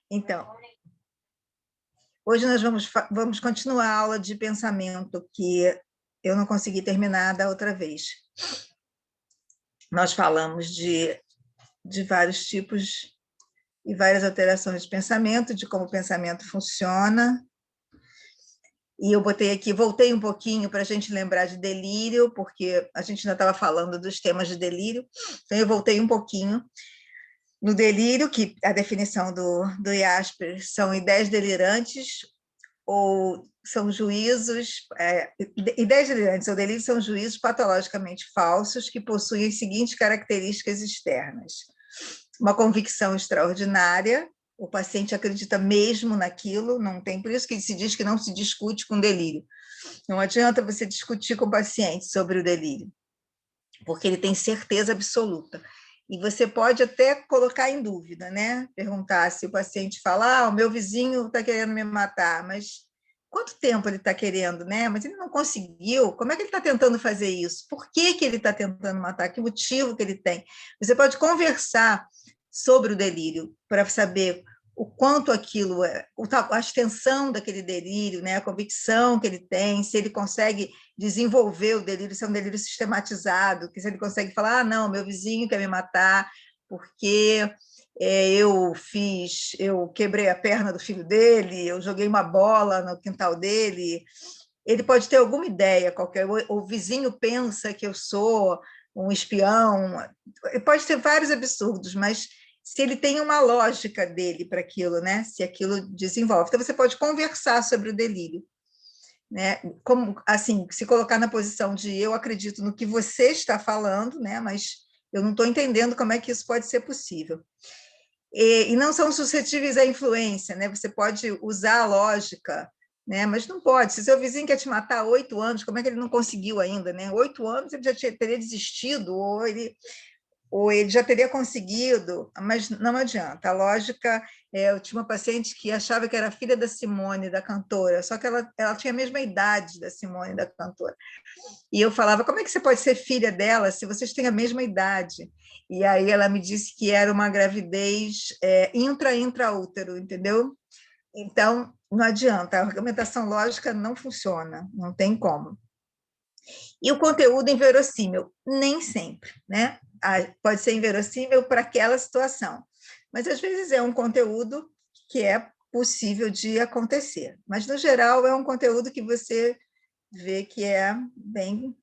Então, hoje nós vamos continuar a aula de pensamento que eu não consegui terminar da outra vez. Nós falamos de vários tipos e várias alterações de pensamento, de como o pensamento funciona. E eu botei aqui, voltei um pouquinho para a gente lembrar de delírio, porque a gente ainda estava falando dos temas de delírio, então eu voltei um pouquinho. No delírio, que a definição do Jasper são ideias delirantes ou são juízos, ideias delirantes ou delírios são juízos patologicamente falsos que possuem as seguintes características externas: uma convicção extraordinária, o paciente acredita mesmo naquilo, não tem, por isso que se diz que não se discute com delírio. Não adianta você discutir com o paciente sobre o delírio, porque ele tem certeza absoluta. E você pode até colocar em dúvida, né? Perguntar se o paciente fala, o meu vizinho está querendo me matar, mas quanto tempo ele está querendo, né? Mas ele não conseguiu, como é que ele está tentando fazer isso? Por que ele está tentando matar? Que motivo que ele tem? Você pode conversar sobre o delírio para saber o quanto aquilo é, a extensão daquele delírio, né? A convicção que ele tem, se ele consegue desenvolver o delírio, se é um delírio sistematizado, que se ele consegue falar, não, meu vizinho quer me matar porque eu quebrei a perna do filho dele, eu joguei uma bola no quintal dele. Ele pode ter alguma ideia qualquer, o vizinho pensa que eu sou um espião, pode ter vários absurdos, mas se ele tem uma lógica dele para aquilo, né? Se aquilo desenvolve. Então, você pode conversar sobre o delírio, né? Como, assim, se colocar na posição de eu acredito no que você está falando, né? Mas eu não estou entendendo como é que isso pode ser possível. E não são suscetíveis à influência, né? Você pode usar a lógica, né? Mas não pode. Se seu vizinho quer te matar há 8 anos, como é que ele não conseguiu ainda, né? 8 anos ele já teria desistido, ou ele já teria conseguido, mas não adianta. A lógica, eu tinha uma paciente que achava que era filha da Simone, da cantora, só que ela tinha a mesma idade da Simone, da cantora. E eu falava, como é que você pode ser filha dela se vocês têm a mesma idade? E aí ela me disse que era uma gravidez intraútero, entendeu? Então, não adianta, a argumentação lógica não funciona, não tem como. E o conteúdo inverossímil, nem sempre, né? Pode ser inverossímil para aquela situação, mas às vezes é um conteúdo que é possível de acontecer, mas no geral é um conteúdo que você vê que é bem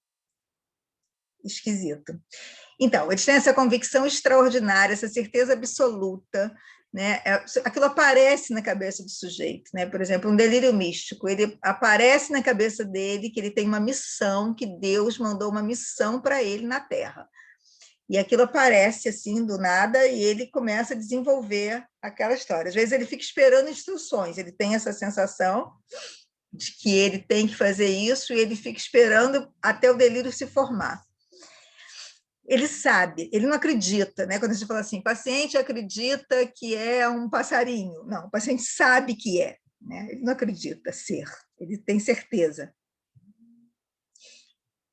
esquisito. Então, eles têm essa convicção extraordinária, essa certeza absoluta, né? Aquilo aparece na cabeça do sujeito, né? Por exemplo, um delírio místico, ele aparece na cabeça dele que ele tem uma missão, que Deus mandou uma missão para ele na Terra. E aquilo aparece assim do nada e ele começa a desenvolver aquela história. Às vezes ele fica esperando instruções, ele tem essa sensação de que ele tem que fazer isso e ele fica esperando até o delírio se formar. Ele sabe, ele não acredita, né? Quando a gente fala assim, paciente acredita que é um passarinho. Não, o paciente sabe que é, né? Ele não acredita ser, ele tem certeza.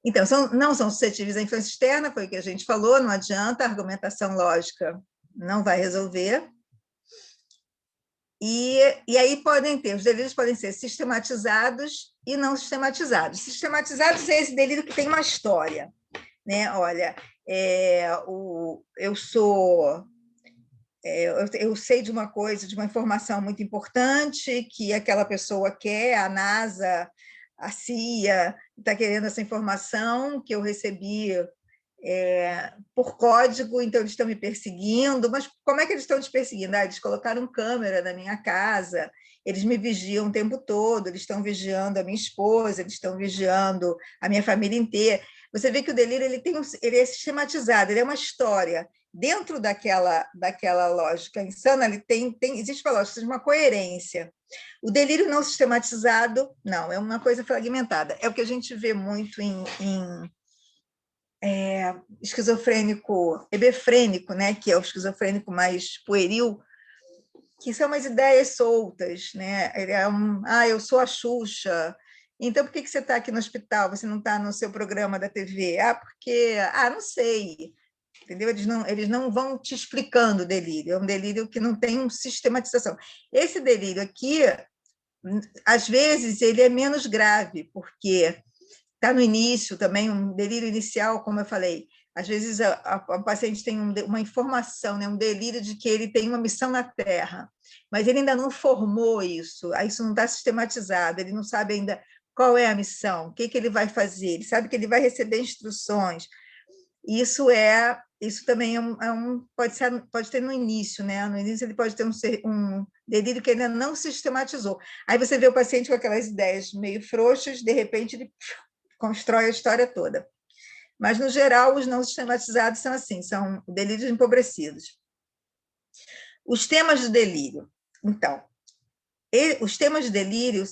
Então, não são suscetíveis à influência externa, foi o que a gente falou, não adianta, a argumentação lógica não vai resolver. E aí os delírios podem ser sistematizados e não sistematizados. Sistematizados é esse delírio que tem uma história, né? Olha, eu sou eu sei de uma coisa, de uma informação muito importante que aquela pessoa quer, a NASA, a CIA está querendo essa informação que eu recebi por código, então eles estão me perseguindo, mas como é que eles estão te perseguindo? Eles colocaram câmera na minha casa, eles me vigiam o tempo todo, eles estão vigiando a minha esposa, eles estão vigiando a minha família inteira. Você vê que o delírio ele é sistematizado, ele é uma história. Dentro daquela lógica insana, existe uma lógica, uma coerência. O delírio não sistematizado, não, é uma coisa fragmentada. É o que a gente vê muito em esquizofrênico, hebefrênico, né, que é o esquizofrênico mais pueril, que são umas ideias soltas, né? Ele é eu sou a Xuxa, então por que você está aqui no hospital? Você não está no seu programa da TV? Porque, não sei. entendeu? Eles não vão te explicando o delírio, é um delírio que não tem uma sistematização. Esse delírio aqui, às vezes, ele é menos grave, porque está no início também, um delírio inicial, como eu falei, às vezes a paciente tem uma informação, né, um delírio de que ele tem uma missão na Terra, mas ele ainda não formou isso, isso não está sistematizado, ele não sabe ainda qual é a missão, o que ele vai fazer, ele sabe que ele vai receber instruções. Isso também pode ter no início, né? No início ele pode ter um delírio que ainda não sistematizou. Aí você vê o paciente com aquelas ideias meio frouxas, de repente ele constrói a história toda. Mas, no geral, os não sistematizados são assim, são delírios empobrecidos. Os temas do delírio. Então, os temas de delírio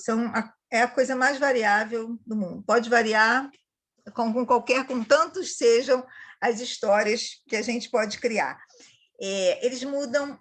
é a coisa mais variável do mundo. Pode variar com tantos sejam as histórias que a gente pode criar. Eles mudam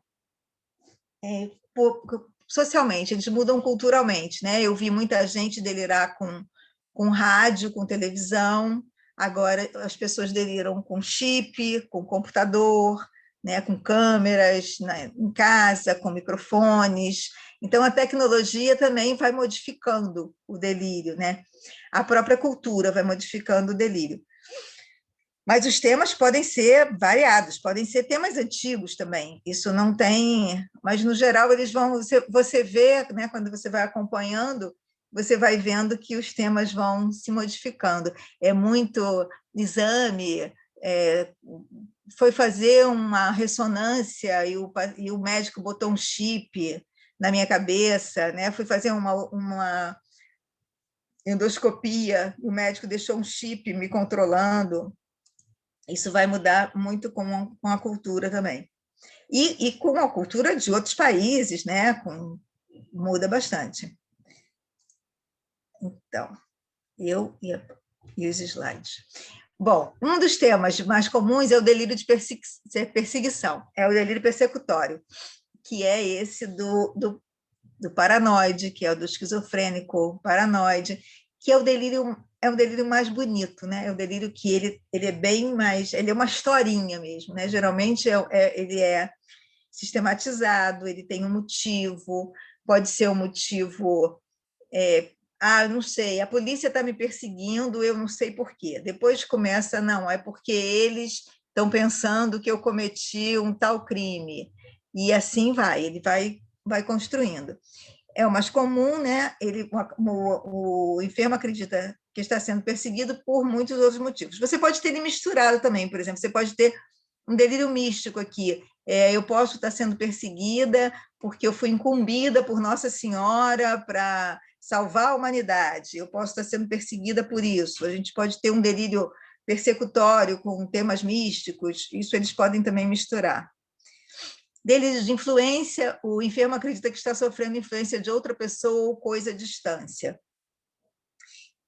socialmente, eles mudam culturalmente, né? Eu vi muita gente delirar com rádio, com televisão, agora as pessoas deliram com chip, com computador, né? Com câmeras em casa, com microfones. Então, a tecnologia também vai modificando o delírio, né? A própria cultura vai modificando o delírio. Mas os temas podem ser variados, podem ser temas antigos também. Isso não tem, mas no geral eles vão. Você vê, né, quando você vai acompanhando, você vai vendo que os temas vão se modificando. É muito exame, foi fazer uma ressonância e o médico botou um chip na minha cabeça, né? Fui fazer uma endoscopia, o médico deixou um chip me controlando. Isso vai mudar muito com a cultura também. E com a cultura de outros países, né? Muda bastante. Então, e os slides. Bom, um dos temas mais comuns é o delírio de perseguição, é o delírio persecutório, que é esse do paranoide, que é o do esquizofrênico paranoide, que é o delírio mais bonito, né? É o delírio que ele é bem mais, ele é uma historinha mesmo, né? Geralmente ele é sistematizado, ele tem um motivo, pode ser um motivo, não sei, a polícia está me perseguindo, eu não sei por quê. Depois começa, não, é porque eles estão pensando que eu cometi um tal crime. E assim ele vai construindo. É o mais comum, né? O enfermo acredita que está sendo perseguido por muitos outros motivos. Você pode ter ele misturado também, por exemplo, você pode ter um delírio místico aqui. Eu posso estar sendo perseguida porque eu fui incumbida por Nossa Senhora para salvar a humanidade. Eu posso estar sendo perseguida por isso. A gente pode ter um delírio persecutório com temas místicos. Isso eles podem também misturar. Delírio de influência, o enfermo acredita que está sofrendo influência de outra pessoa ou coisa à distância.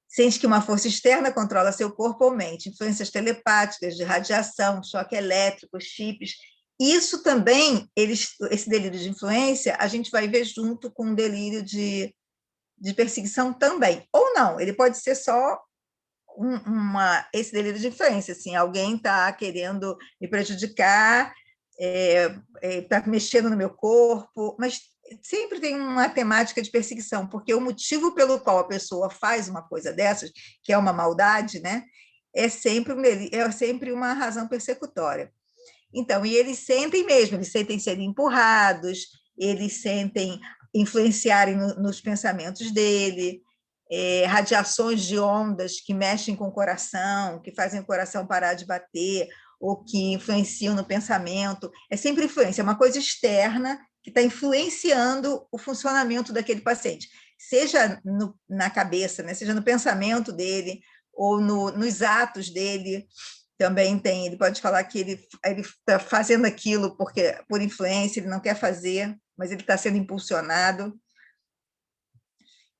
Sente que uma força externa controla seu corpo ou mente, influências telepáticas, de radiação, choque elétrico, chips. Isso também, esse delírio de influência, a gente vai ver junto com o delírio de perseguição também. Ou não, ele pode ser só esse delírio de influência, assim, alguém está querendo me prejudicar, está mexendo no meu corpo, mas sempre tem uma temática de perseguição, porque o motivo pelo qual a pessoa faz uma coisa dessas, que é uma maldade, né, é sempre uma razão persecutória. Então, e eles sentem serem empurrados, eles sentem influenciarem nos pensamentos dele, radiações de ondas que mexem com o coração, que fazem o coração parar de bater, ou que influenciam no pensamento. É sempre influência, é uma coisa externa que está influenciando o funcionamento daquele paciente, seja na cabeça, né? Seja no pensamento dele, ou nos atos dele. Também tem, ele pode falar que ele está fazendo aquilo por influência, ele não quer fazer, mas ele está sendo impulsionado.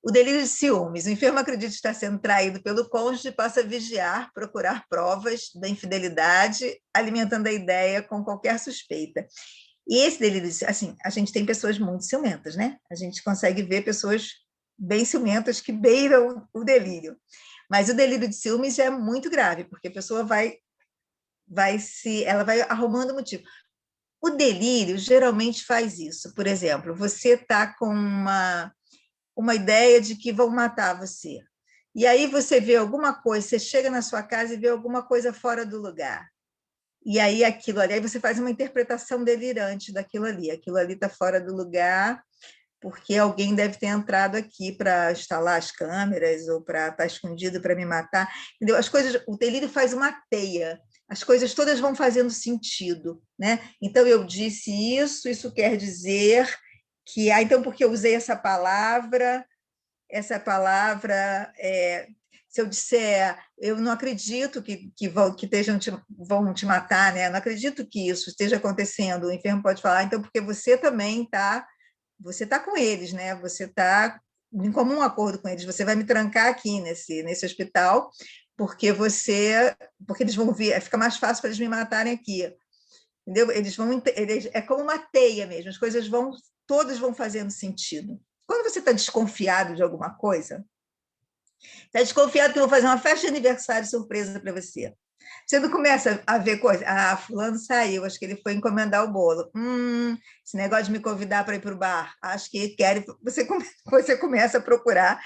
O delírio de ciúmes. O enfermo acredita estar sendo traído pelo cônjuge e passa a vigiar, procurar provas da infidelidade, alimentando a ideia com qualquer suspeita. E esse delírio, assim, a gente tem pessoas muito ciumentas, né? A gente consegue ver pessoas bem ciumentas que beiram o delírio. Mas o delírio de ciúmes é muito grave, porque a pessoa vai ela vai arrumando motivo. O delírio geralmente faz isso. Por exemplo, você está com uma ideia de que vão matar você. E aí você vê alguma coisa, você chega na sua casa e vê alguma coisa fora do lugar. E aí aquilo ali, aí você faz uma interpretação delirante daquilo ali. Aquilo ali está fora do lugar, porque alguém deve ter entrado aqui para instalar as câmeras ou para estar escondido para me matar. Entendeu? As coisas, o delírio faz uma teia. As coisas todas vão fazendo sentido, né? Então eu disse isso quer dizer que, então porque eu usei essa palavra se eu disser, eu não acredito que vão te matar, né? Eu não acredito que isso esteja acontecendo. O enfermo pode falar, então porque você também você está com eles, né? Você está em comum acordo com eles. Você vai me trancar aqui nesse hospital porque eles vão vir, fica mais fácil para eles me matarem aqui, entendeu? É como uma teia mesmo. As coisas todas vão fazendo sentido. Quando você está desconfiado de alguma coisa, está desconfiado que eu vou fazer uma festa de aniversário surpresa para você. Você não começa a ver coisa. Ah, fulano saiu, acho que ele foi encomendar o bolo. Esse negócio de me convidar para ir para o bar, acho que quer. Você começa a procurar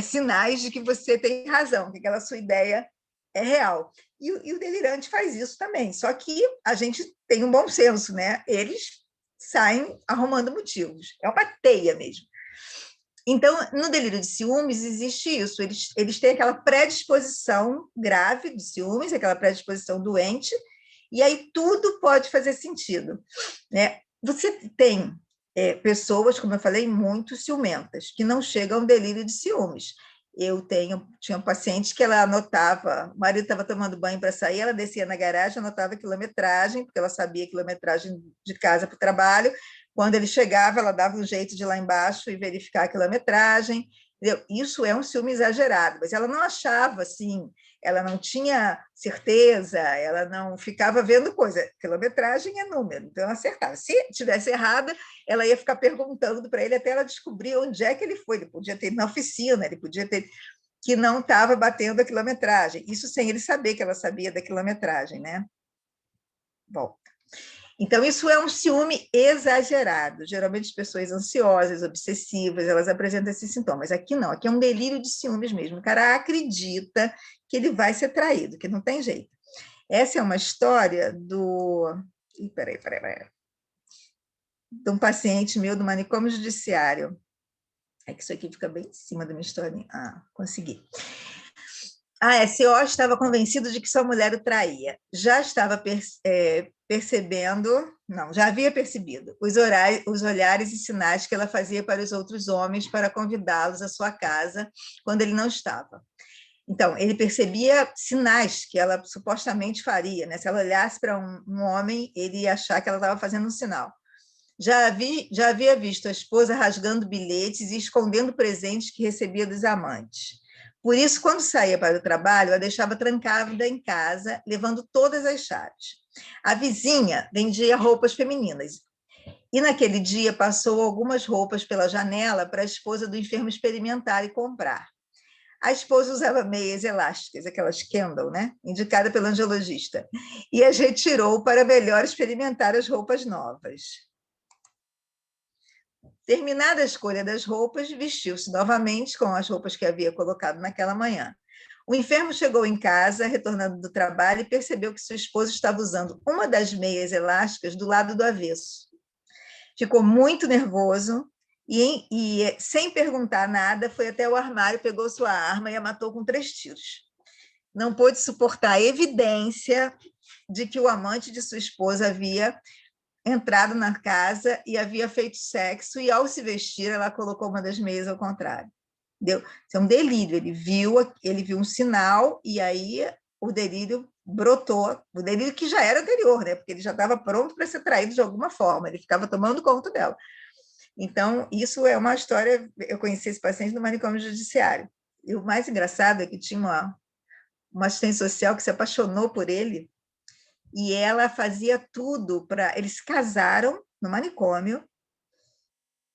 sinais de que você tem razão, que aquela sua ideia é real. E o delirante faz isso também. Só que a gente tem um bom senso, né? Eles saem arrumando motivos. É uma teia mesmo. Então, no delírio de ciúmes existe isso. Eles têm aquela predisposição grave de ciúmes, aquela predisposição doente, e aí tudo pode fazer sentido, né? Você tem pessoas, como eu falei, muito ciumentas, que não chegam ao delírio de ciúmes. Tinha um paciente que ela anotava, o marido estava tomando banho para sair, ela descia na garagem, anotava a quilometragem, porque ela sabia a quilometragem de casa para o trabalho. Quando ele chegava, ela dava um jeito de ir lá embaixo e verificar a quilometragem. Entendeu? Isso é um ciúme exagerado, mas ela não achava assim, ela não tinha certeza, ela não ficava vendo coisa. Quilometragem é número, então ela acertava. Se tivesse errada, ela ia ficar perguntando para ele até ela descobrir onde é que ele foi. Ele podia ter ido na oficina, ele podia ter que não estava batendo a quilometragem. Isso sem ele saber que ela sabia da quilometragem, né? Bom, então isso é um ciúme exagerado. Geralmente as pessoas ansiosas, obsessivas, elas apresentam esses sintomas. Aqui não, aqui é um delírio de ciúmes mesmo. O cara acredita que ele vai ser traído, que não tem jeito. Essa é uma história peraí. De um paciente meu do manicômio judiciário. É que isso aqui fica bem em cima da minha historinha. Ah, consegui. S.O. estava convencido de que sua mulher o traía. Já estava percebendo, não, já havia percebido os olhares e sinais que ela fazia para os outros homens para convidá-los à sua casa quando ele não estava. Então, ele percebia sinais que ela supostamente faria, né? Se ela olhasse para um homem, ele ia achar que ela estava fazendo um sinal. Já havia visto a esposa rasgando bilhetes e escondendo presentes que recebia dos amantes. Por isso, quando saía para o trabalho, ela deixava trancada em casa, levando todas as chaves. A vizinha vendia roupas femininas. E naquele dia passou algumas roupas pela janela para a esposa do enfermo experimentar e comprar. A esposa usava meias elásticas, aquelas Kendall, né? Indicada pelo angiologista, e as retirou para melhor experimentar as roupas novas. Terminada a escolha das roupas, vestiu-se novamente com as roupas que havia colocado naquela manhã. O enfermo chegou em casa, retornando do trabalho, e percebeu que sua esposa estava usando uma das meias elásticas do lado do avesso. Ficou muito nervoso e sem perguntar nada, foi até o armário, pegou sua arma e a matou com 3 tiros. Não pôde suportar a evidência de que o amante de sua esposa havia entrado na casa e havia feito sexo, e ao se vestir, ela colocou uma das meias ao contrário. Entendeu? Isso é um delírio. Ele viu um sinal e aí o delírio brotou. O delírio que já era anterior, né? Porque ele já estava pronto para ser traído de alguma forma, ele ficava tomando conta dela. Então, isso é uma história. Eu conheci esse paciente no manicômio judiciário. E o mais engraçado é que tinha uma assistente social que se apaixonou por ele, e ela fazia tudo para... Eles se casaram no manicômio,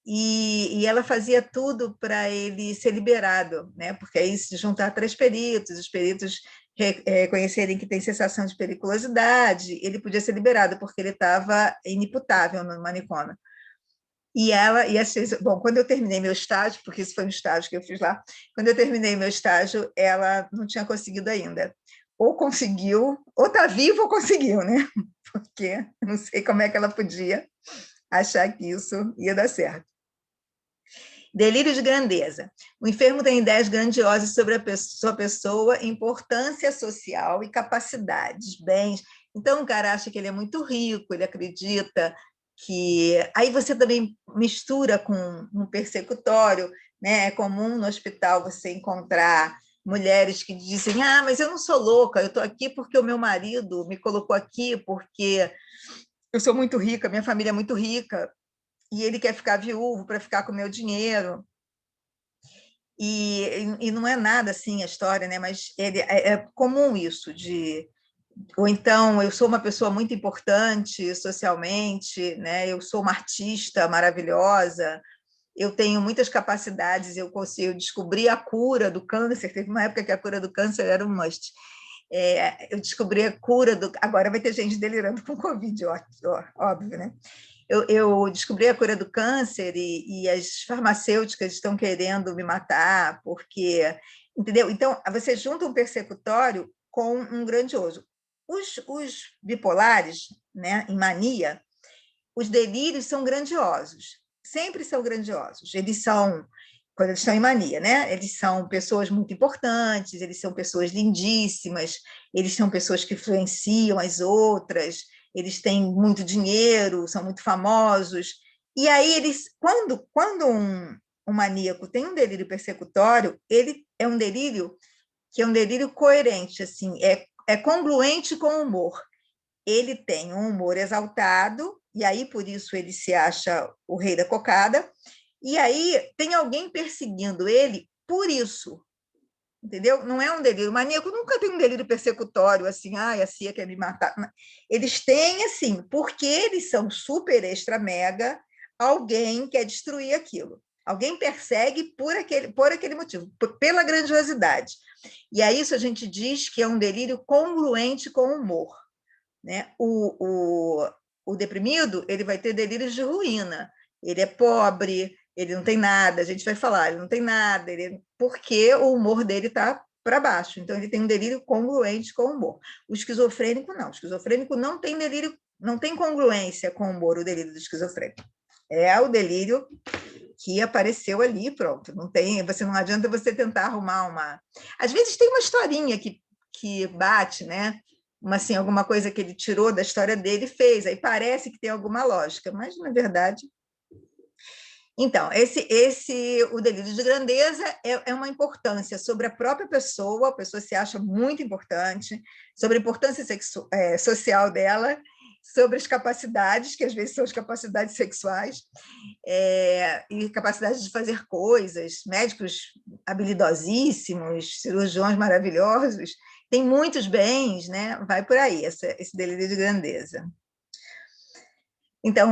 e ela fazia tudo para ele ser liberado, né? Porque aí se juntar 3 peritos, os peritos reconhecerem que tem sensação de periculosidade, ele podia ser liberado, porque ele estava inimputável no manicômio. Bom, quando eu terminei meu estágio, porque isso foi um estágio que eu fiz lá, quando eu terminei meu estágio, ela não tinha conseguido ainda. Ou conseguiu, ou está viva ou conseguiu, né? Porque não sei como é que ela podia achar que isso ia dar certo. Delírio de grandeza. O enfermo tem ideias grandiosas sobre a sua pessoa, importância social e capacidades, bens. Então, o cara acha que ele é muito rico, ele acredita que... Aí você também mistura com um persecutório, né? É comum no hospital você encontrar mulheres que dizem: ah, mas eu não sou louca, eu estou aqui porque o meu marido me colocou aqui, porque eu sou muito rica, minha família é muito rica, e ele quer ficar viúvo para ficar com o meu dinheiro. E não é nada assim a história, né? Mas é comum isso de... Ou então, eu sou uma pessoa muito importante socialmente, né? Eu sou uma artista maravilhosa, eu tenho muitas capacidades, eu consigo descobrir a cura do câncer. Teve uma época que a cura do câncer era um must. Eu descobri a cura do... Agora vai ter gente delirando com Covid, óbvio, né? Eu descobri a cura do câncer e as farmacêuticas estão querendo me matar, porque... Entendeu? Então, você junta um persecutório com um grandioso. Os bipolares, né, em mania, os delírios são grandiosos, sempre são grandiosos. Eles são, quando eles estão em mania, né? Eles são pessoas muito importantes, eles são pessoas lindíssimas, eles são pessoas que influenciam as outras, eles têm muito dinheiro, são muito famosos. E aí eles, quando um maníaco tem um delírio persecutório, ele é um delírio que é um delírio coerente, assim, é congruente com o humor. Ele tem um humor exaltado, e aí por isso ele se acha o rei da cocada, e aí tem alguém perseguindo ele por isso, entendeu? Não é um delírio maníaco, nunca tem um delírio persecutório, assim, a CIA quer me matar. Eles têm, assim, porque eles são super extra mega, alguém quer destruir aquilo. Alguém persegue por aquele motivo, pela grandiosidade. E a isso a gente diz que é um delírio congruente com o humor, né? O deprimido, ele vai ter delírios de ruína. Ele é pobre, ele não tem nada, a gente vai falar, ele não tem nada, porque o humor dele está para baixo. Então, ele tem um delírio congruente com o humor. O esquizofrênico, não. O esquizofrênico não tem delírio, não tem congruência com o humor, o delírio do esquizofrênico. É o delírio que apareceu ali, pronto. Não tem, você não adianta você tentar arrumar uma... Às vezes tem uma historinha que bate, né? Assim, alguma coisa que ele tirou da história dele e fez, aí parece que tem alguma lógica, mas, na verdade... Então, o delírio de grandeza é uma importância sobre a própria pessoa, a pessoa se acha muito importante, sobre a importância social dela, sobre as capacidades, que às vezes são as capacidades sexuais, e capacidade de fazer coisas, médicos habilidosíssimos, cirurgiões maravilhosos, tem muitos bens, né? Vai por aí, esse delírio de grandeza. Então,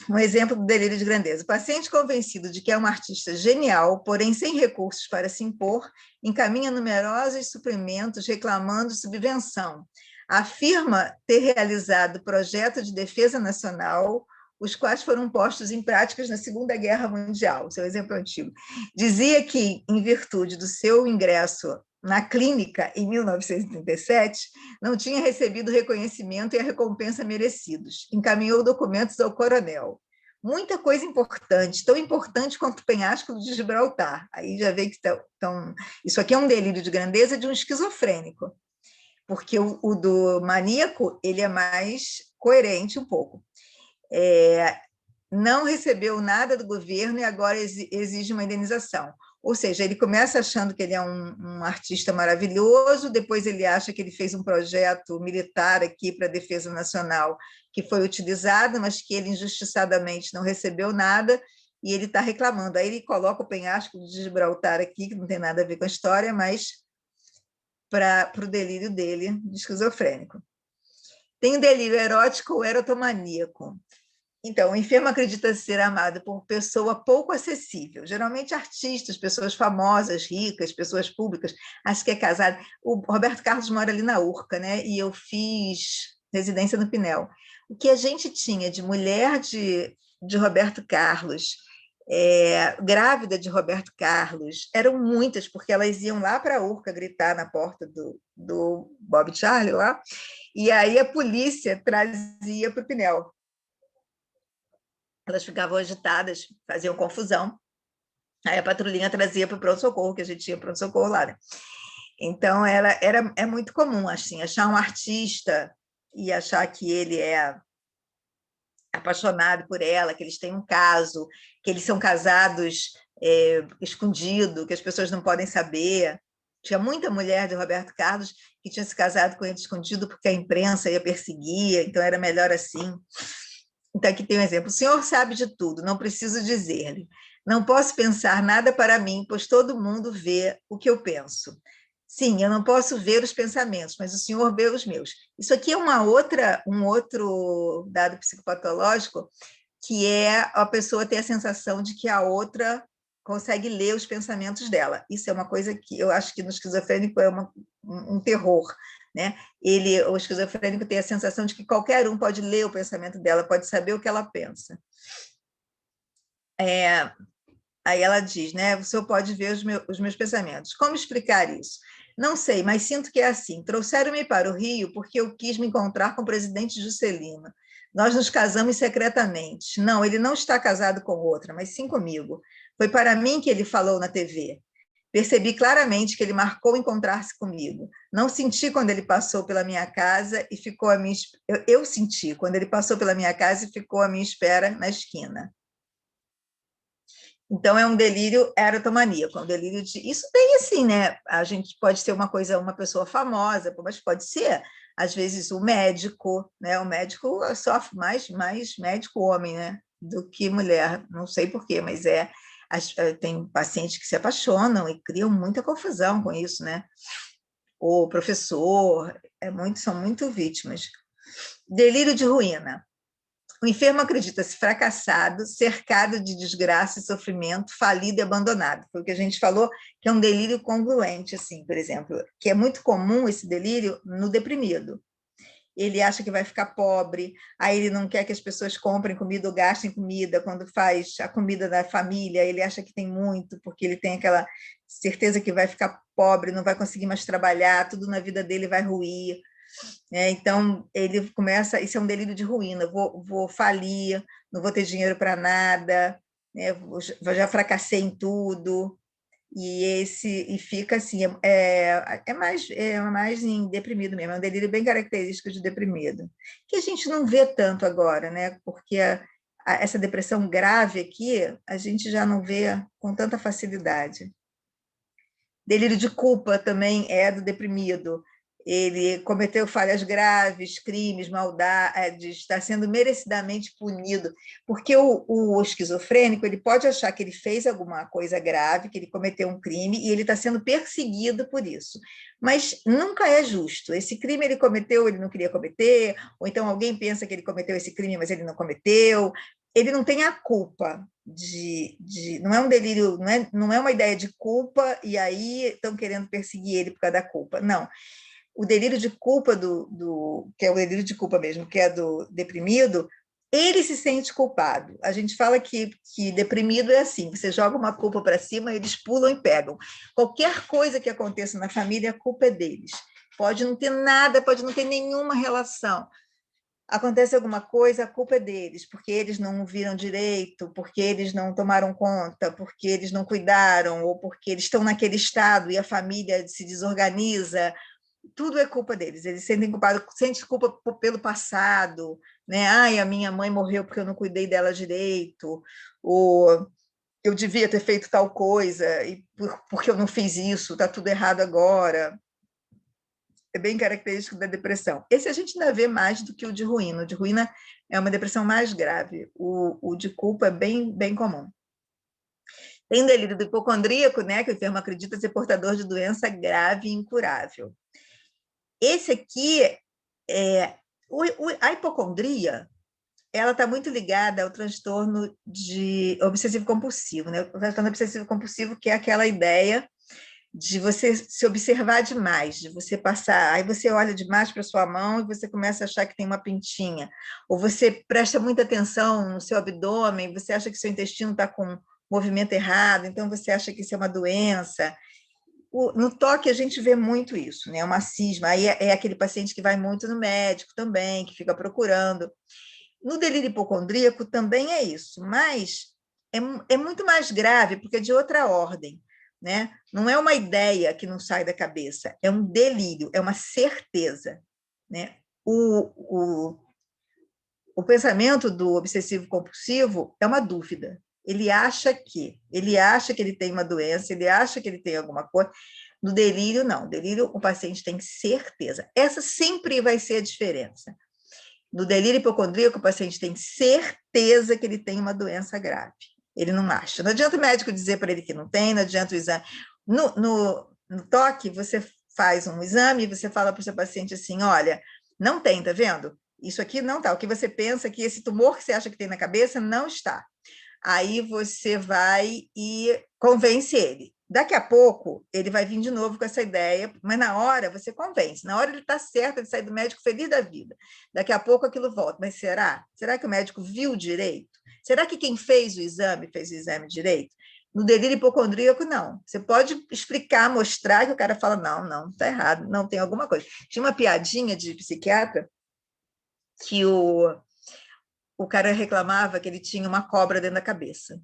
um exemplo do delírio de grandeza. O paciente convencido de que é um artista genial, porém sem recursos para se impor, encaminha numerosos suprimentos reclamando subvenção. Afirma ter realizado projeto de defesa nacional, os quais foram postos em práticas na Segunda Guerra Mundial, seu exemplo antigo. Dizia que, em virtude do seu ingresso na clínica em 1937, não tinha recebido o reconhecimento e a recompensa merecidos. Encaminhou documentos ao coronel. Muita coisa importante, tão importante quanto o penhasco de Gibraltar. Aí já vê que isso aqui é um delírio de grandeza de um esquizofrênico, porque o do maníaco ele é mais coerente um pouco. Não recebeu nada do governo e agora exige uma indenização. Ou seja, ele começa achando que ele é um artista maravilhoso, depois ele acha que ele fez um projeto militar aqui para a defesa nacional que foi utilizado, mas que ele injustiçadamente não recebeu nada, e ele está reclamando. Aí ele coloca o penhasco de Gibraltar aqui, que não tem nada a ver com a história, mas para o delírio dele, de esquizofrênico. Tem o delírio erótico ou erotomaníaco. Então, o enfermo acredita ser amado por pessoa pouco acessível, geralmente artistas, pessoas famosas, ricas, pessoas públicas. Acho que é casado. O Roberto Carlos mora ali na Urca, né? E eu fiz residência no Pinel. O que a gente tinha de mulher de Roberto Carlos, grávida de Roberto Carlos, eram muitas, porque elas iam lá para a Urca gritar na porta do Bob Charlie lá, e aí a polícia trazia para o Pinel. Elas ficavam agitadas, faziam confusão. Aí a patrulhinha trazia para o pronto-socorro, que a gente tinha pronto-socorro lá, né? Então, é muito comum, assim, achar um artista e achar que ele é apaixonado por ela, que eles têm um caso, que eles são casados escondido, que as pessoas não podem saber. Tinha muita mulher de Roberto Carlos que tinha se casado com ele escondido porque a imprensa ia perseguir, então era melhor assim. Então, aqui tem um exemplo. O senhor sabe de tudo, não preciso dizer-lhe. Não posso pensar nada para mim, pois todo mundo vê o que eu penso. Sim, eu não posso ver os pensamentos, mas o senhor vê os meus. Isso aqui é um outro dado psicopatológico, que é a pessoa ter a sensação de que a outra consegue ler os pensamentos dela. Isso é uma coisa que eu acho que no esquizofrênico é um terror, né? O esquizofrênico tem a sensação de que qualquer um pode ler o pensamento dela, pode saber o que ela pensa. Aí ela diz, né? O senhor pode ver os meus pensamentos. Como explicar isso? Não sei, mas sinto que é assim. Trouxeram-me para o Rio porque eu quis me encontrar com o presidente Juscelino. Nós nos casamos secretamente. Não, ele não está casado com outra, mas sim comigo. Foi para mim que ele falou na TV. Percebi claramente que ele marcou encontrar-se comigo. Não senti quando ele passou pela minha casa e ficou a minha... Eu senti quando ele passou pela minha casa e ficou à minha espera na esquina. Então, é um delírio erotomaníaco, um delírio de... Isso tem assim, né? A gente pode ser uma pessoa famosa, mas pode ser, às vezes, o médico, né? O médico sofre mais médico homem, né? Do que mulher. Não sei por quê, mas tem pacientes que se apaixonam e criam muita confusão com isso, né? O professor, são muito vítimas. Delírio de ruína. O enfermo acredita-se fracassado, cercado de desgraça e sofrimento, falido e abandonado. Foi o que a gente falou, que é um delírio congruente, assim, por exemplo, que é muito comum esse delírio no deprimido. Ele acha que vai ficar pobre, aí ele não quer que as pessoas comprem comida ou gastem comida. Quando faz a comida da família, ele acha que tem muito, porque ele tem aquela certeza que vai ficar pobre, não vai conseguir mais trabalhar, tudo na vida dele vai ruir. Então, ele começa, isso é um delírio de ruína, vou falir, não vou ter dinheiro para nada, né? Já fracassei em tudo, e fica assim, é mais em deprimido mesmo, é um delírio bem característico de deprimido, que a gente não vê tanto agora, né? Porque essa depressão grave aqui, a gente já não vê com tanta facilidade. Delírio de culpa também é do deprimido. Ele cometeu falhas graves, crimes, maldade, está sendo merecidamente punido, porque o esquizofrênico ele pode achar que ele fez alguma coisa grave, que ele cometeu um crime e ele está sendo perseguido por isso. Mas nunca é justo. Esse crime ele cometeu, ele não queria cometer, ou então alguém pensa que ele cometeu esse crime, mas ele não cometeu. Ele não tem a culpa não é um delírio, não é uma ideia de culpa e aí estão querendo perseguir ele por causa da culpa. Não. O delírio de culpa que é o delírio de culpa mesmo, que é do deprimido, ele se sente culpado. A gente fala que deprimido é assim, você joga uma culpa para cima, eles pulam e pegam. Qualquer coisa que aconteça na família, a culpa é deles. Pode não ter nada, pode não ter nenhuma relação. Acontece alguma coisa, a culpa é deles, porque eles não viram direito, porque eles não tomaram conta, porque eles não cuidaram, ou porque eles estão naquele estado e a família se desorganiza. Tudo é culpa deles. Eles sentem culpa pelo passado, né? Ai, a minha mãe morreu porque eu não cuidei dela direito, ou eu devia ter feito tal coisa e porque eu não fiz isso, está tudo errado agora. É bem característico da depressão. Esse a gente ainda vê mais do que o de ruína. O de ruína é uma depressão mais grave. O de culpa é bem comum. Tem delírio do hipocondríaco, né, que o enfermo acredita ser portador de doença grave e incurável. Esse aqui, a hipocondria ela está muito ligada ao transtorno de obsessivo-compulsivo, né? O transtorno obsessivo-compulsivo, que é aquela ideia de você se observar demais, de você passar, aí você olha demais para sua mão e você começa a achar que tem uma pintinha, ou você presta muita atenção no seu abdômen, você acha que seu intestino está com movimento errado, então você acha que isso é uma doença. No toque a gente vê muito isso, né? Uma cisma, aí é aquele paciente que vai muito no médico também, que fica procurando. No delírio hipocondríaco também é isso, mas é muito mais grave, porque é de outra ordem, né? Não é uma ideia que não sai da cabeça, é um delírio, é uma certeza, né? O pensamento do obsessivo-compulsivo é uma dúvida. Ele acha que ele tem uma doença, ele acha que ele tem alguma coisa. No delírio, não. No delírio, o paciente tem certeza. Essa sempre vai ser a diferença. No delírio hipocondríaco, o paciente tem certeza que ele tem uma doença grave. Ele não acha. Não adianta o médico dizer para ele que não tem, não adianta o exame. No toque, você faz um exame e você fala para o seu paciente assim, olha, não tem, tá vendo? Isso aqui não está. O que você pensa que esse tumor que você acha que tem na cabeça não está. Aí você vai e convence ele. Daqui a pouco, ele vai vir de novo com essa ideia, mas na hora você convence. Na hora ele está certo de sair do médico feliz da vida. Daqui a pouco aquilo volta. Mas será? Será que o médico viu direito? Será que quem fez o exame direito? No delírio hipocondríaco, não. Você pode explicar, mostrar, que o cara fala, não, está errado, não, tem alguma coisa. Tinha uma piadinha de psiquiatra que o cara reclamava que ele tinha uma cobra dentro da cabeça.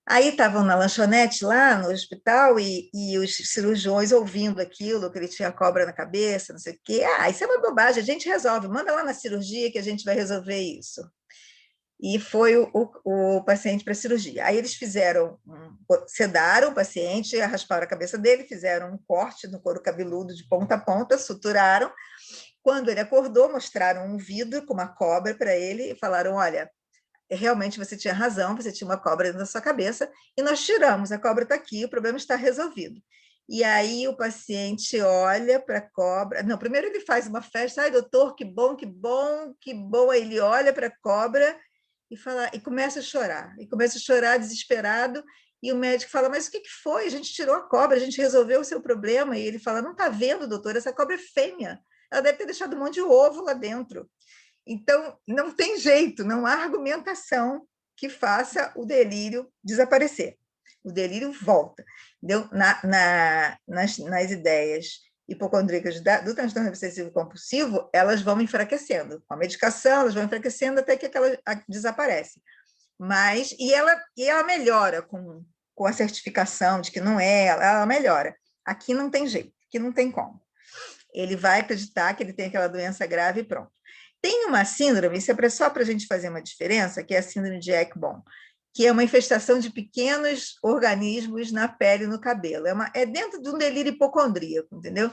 Aí estavam na lanchonete lá no hospital e os cirurgiões ouvindo aquilo, que ele tinha cobra na cabeça, não sei o quê. Isso é uma bobagem, a gente resolve, manda lá na cirurgia que a gente vai resolver isso. E foi o paciente para a cirurgia. Aí eles sedaram o paciente, rasparam a cabeça dele, fizeram um corte no couro cabeludo de ponta a ponta, suturaram. Quando ele acordou, mostraram um vidro com uma cobra para ele e falaram, olha, realmente você tinha razão, você tinha uma cobra dentro da sua cabeça, e nós tiramos, a cobra está aqui, o problema está resolvido. E aí o paciente olha para a cobra, não, primeiro ele faz uma festa, ai doutor, que bom, que bom, que bom, aí ele olha para a cobra e começa a chorar desesperado, e o médico fala, mas o que foi? A gente tirou a cobra, a gente resolveu o seu problema, e ele fala, não está vendo, doutor, essa cobra é fêmea, ela deve ter deixado um monte de ovo lá dentro. Então, não tem jeito, não há argumentação que faça o delírio desaparecer. O delírio volta. Entendeu? Nas ideias hipocondríacas do transtorno obsessivo compulsivo, elas vão enfraquecendo. Com a medicação, elas vão enfraquecendo até que aquela desaparece. E ela melhora com a certificação de que não é, ela melhora. Aqui não tem jeito, aqui não tem como. Ele vai acreditar que ele tem aquela doença grave e pronto. Tem uma síndrome, isso é só para a gente fazer uma diferença, que é a síndrome de Ekbom, que é uma infestação de pequenos organismos na pele e no cabelo. É dentro de um delírio hipocondríaco, entendeu?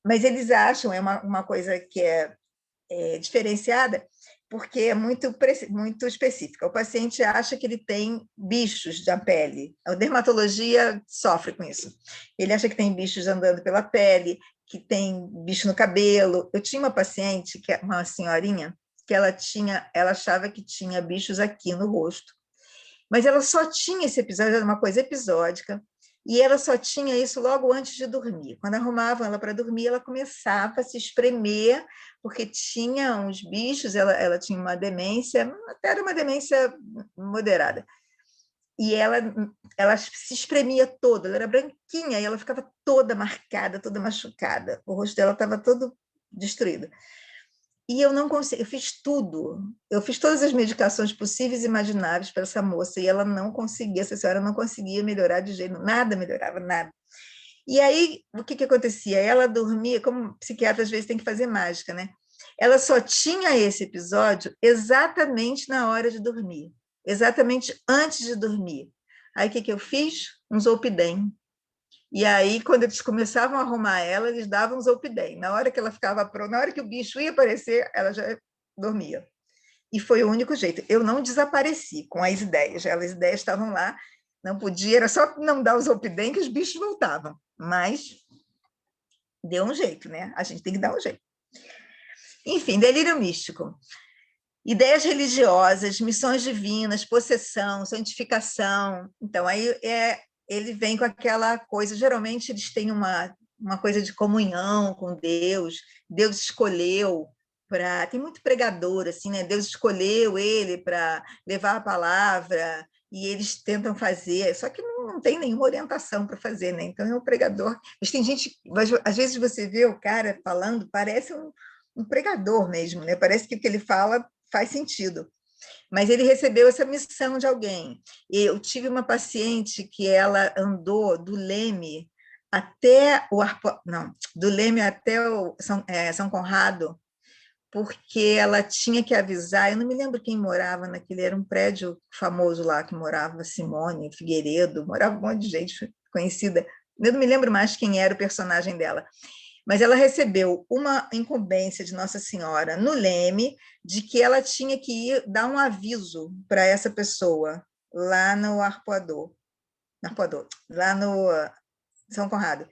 Mas eles acham, é uma coisa que é diferenciada, porque é muito específica. O paciente acha que ele tem bichos na pele. A dermatologia sofre com isso. Ele acha que tem bichos andando pela pele, que tem bicho no cabelo. Eu tinha uma paciente, que é uma senhorinha, que ela achava que tinha bichos aqui no rosto. Mas ela só tinha esse episódio, era uma coisa episódica, e ela só tinha isso logo antes de dormir. Quando arrumavam ela para dormir, ela começava a se espremer, porque tinha uns bichos, ela tinha uma demência, até era uma demência moderada. E ela se espremia toda, ela era branquinha, e ela ficava toda marcada, toda machucada. O rosto dela estava todo destruído. E eu não consegui, eu fiz todas as medicações possíveis e imagináveis para essa moça, e ela não conseguia, essa senhora não conseguia melhorar de jeito, nada melhorava, nada. E aí, o que acontecia? Ela dormia, como psiquiatra às vezes tem que fazer mágica, né? Ela só tinha esse episódio exatamente na hora de dormir, exatamente antes de dormir. Aí, o que eu fiz? Um Zolpidem. E aí, quando eles começavam a arrumar ela, eles davam um Zolpidem. Na hora que ela ficava pronta, na hora que o bicho ia aparecer, ela já dormia. E foi o único jeito. Eu não desapareci com as ideias. As ideias estavam lá, não podia, era só não dar o Zolpidem que os bichos voltavam. Mas deu um jeito, né? A gente tem que dar um jeito. Enfim, delírio místico. ideias religiosas, missões divinas, possessão, santificação. Então, aí ele vem com aquela coisa, geralmente eles têm uma coisa de comunhão com Deus, Deus escolheu para... Tem muito pregador, assim, né? Deus escolheu ele para levar a palavra, e eles tentam fazer, só que não tem nenhuma orientação para fazer, né? Então é um pregador. Mas tem gente, às vezes você vê o cara falando, parece um pregador mesmo, né? Parece que o que ele fala faz sentido. Mas ele recebeu essa missão de alguém. Eu tive uma paciente que ela andou do Leme até o não, do Leme até o São Conrado, porque ela tinha que avisar, eu não me lembro quem morava naquele, era um prédio famoso lá que morava, Simone Figueiredo, morava um monte de gente conhecida, eu não me lembro mais quem era o personagem dela, mas ela recebeu uma incumbência de Nossa Senhora no Leme de que ela tinha que ir dar um aviso para essa pessoa lá no Arpoador, lá no São Conrado.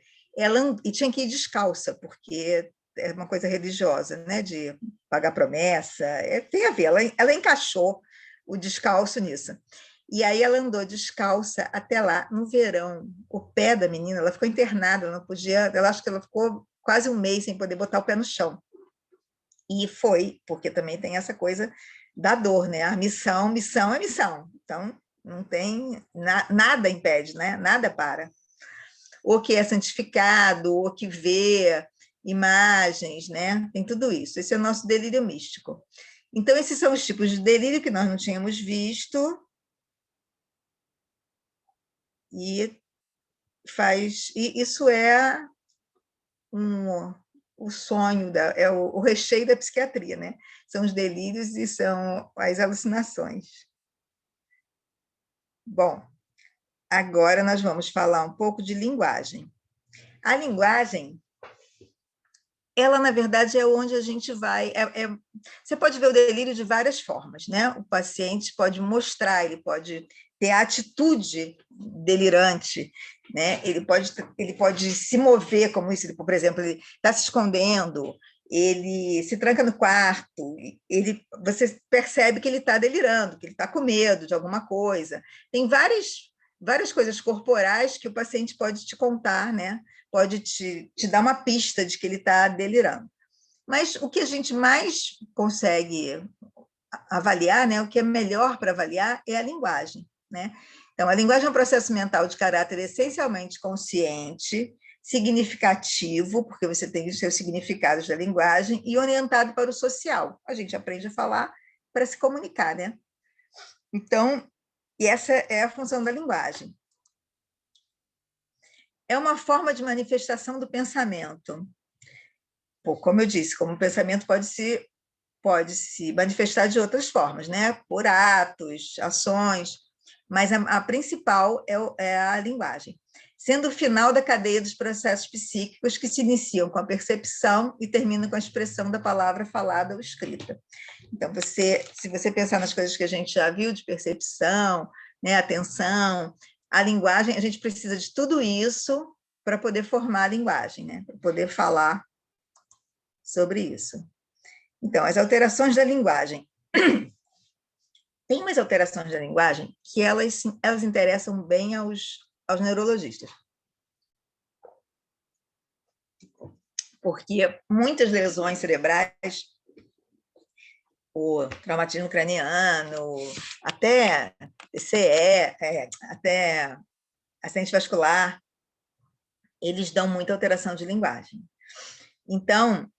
E tinha que ir descalça, porque é uma coisa religiosa, né, de pagar promessa, tem a ver, ela encaixou o descalço nisso. E aí ela andou descalça até lá, no verão, o pé da menina, ela ficou internada, ela não podia, ela acho que ela ficou quase um mês sem poder botar o pé no chão. E foi, porque também tem essa coisa da dor, né? A missão é missão. Então, não tem, nada impede, né? Nada para. Ou que é santificado, ou que vê imagens, né? Tem tudo isso. Esse é o nosso delírio místico. Então, esses são os tipos de delírio que nós não tínhamos visto, e isso é o sonho, é o recheio da psiquiatria, né? São os delírios e são as alucinações. Bom, agora nós vamos falar um pouco de linguagem. A linguagem, ela, na verdade, é onde a gente vai... você pode ver o delírio de várias formas, né? O paciente pode mostrar, ele pode ter a atitude delirante, né? Ele pode se mover como isso, por exemplo, ele está se escondendo, ele se tranca no quarto, você percebe que ele está delirando, que ele está com medo de alguma coisa. Tem várias coisas corporais que o paciente pode te contar, né? Pode te dar uma pista de que ele está delirando. Mas o que a gente mais consegue avaliar, né, o que é melhor para avaliar é a linguagem, né? Então, a linguagem é um processo mental de caráter essencialmente consciente, significativo, porque você tem os seus significados da linguagem, e orientado para o social. A gente aprende a falar para se comunicar, né? Então, e essa é a função da linguagem. É uma forma de manifestação do pensamento. Como eu disse, como o pensamento pode se manifestar de outras formas, né? Por atos, ações, mas a principal é a linguagem, sendo o final da cadeia dos processos psíquicos que se iniciam com a percepção e terminam com a expressão da palavra falada ou escrita. Então, se você pensar nas coisas que a gente já viu de percepção, né, atenção, a linguagem, a gente precisa de tudo isso para poder formar a linguagem, né? Para poder falar sobre isso. Então, as alterações da linguagem. Tem umas alterações da linguagem que elas interessam bem aos neurologistas. Porque muitas lesões cerebrais, o traumatismo craniano, até TCE, até acidente vascular, eles dão muita alteração de linguagem. Então,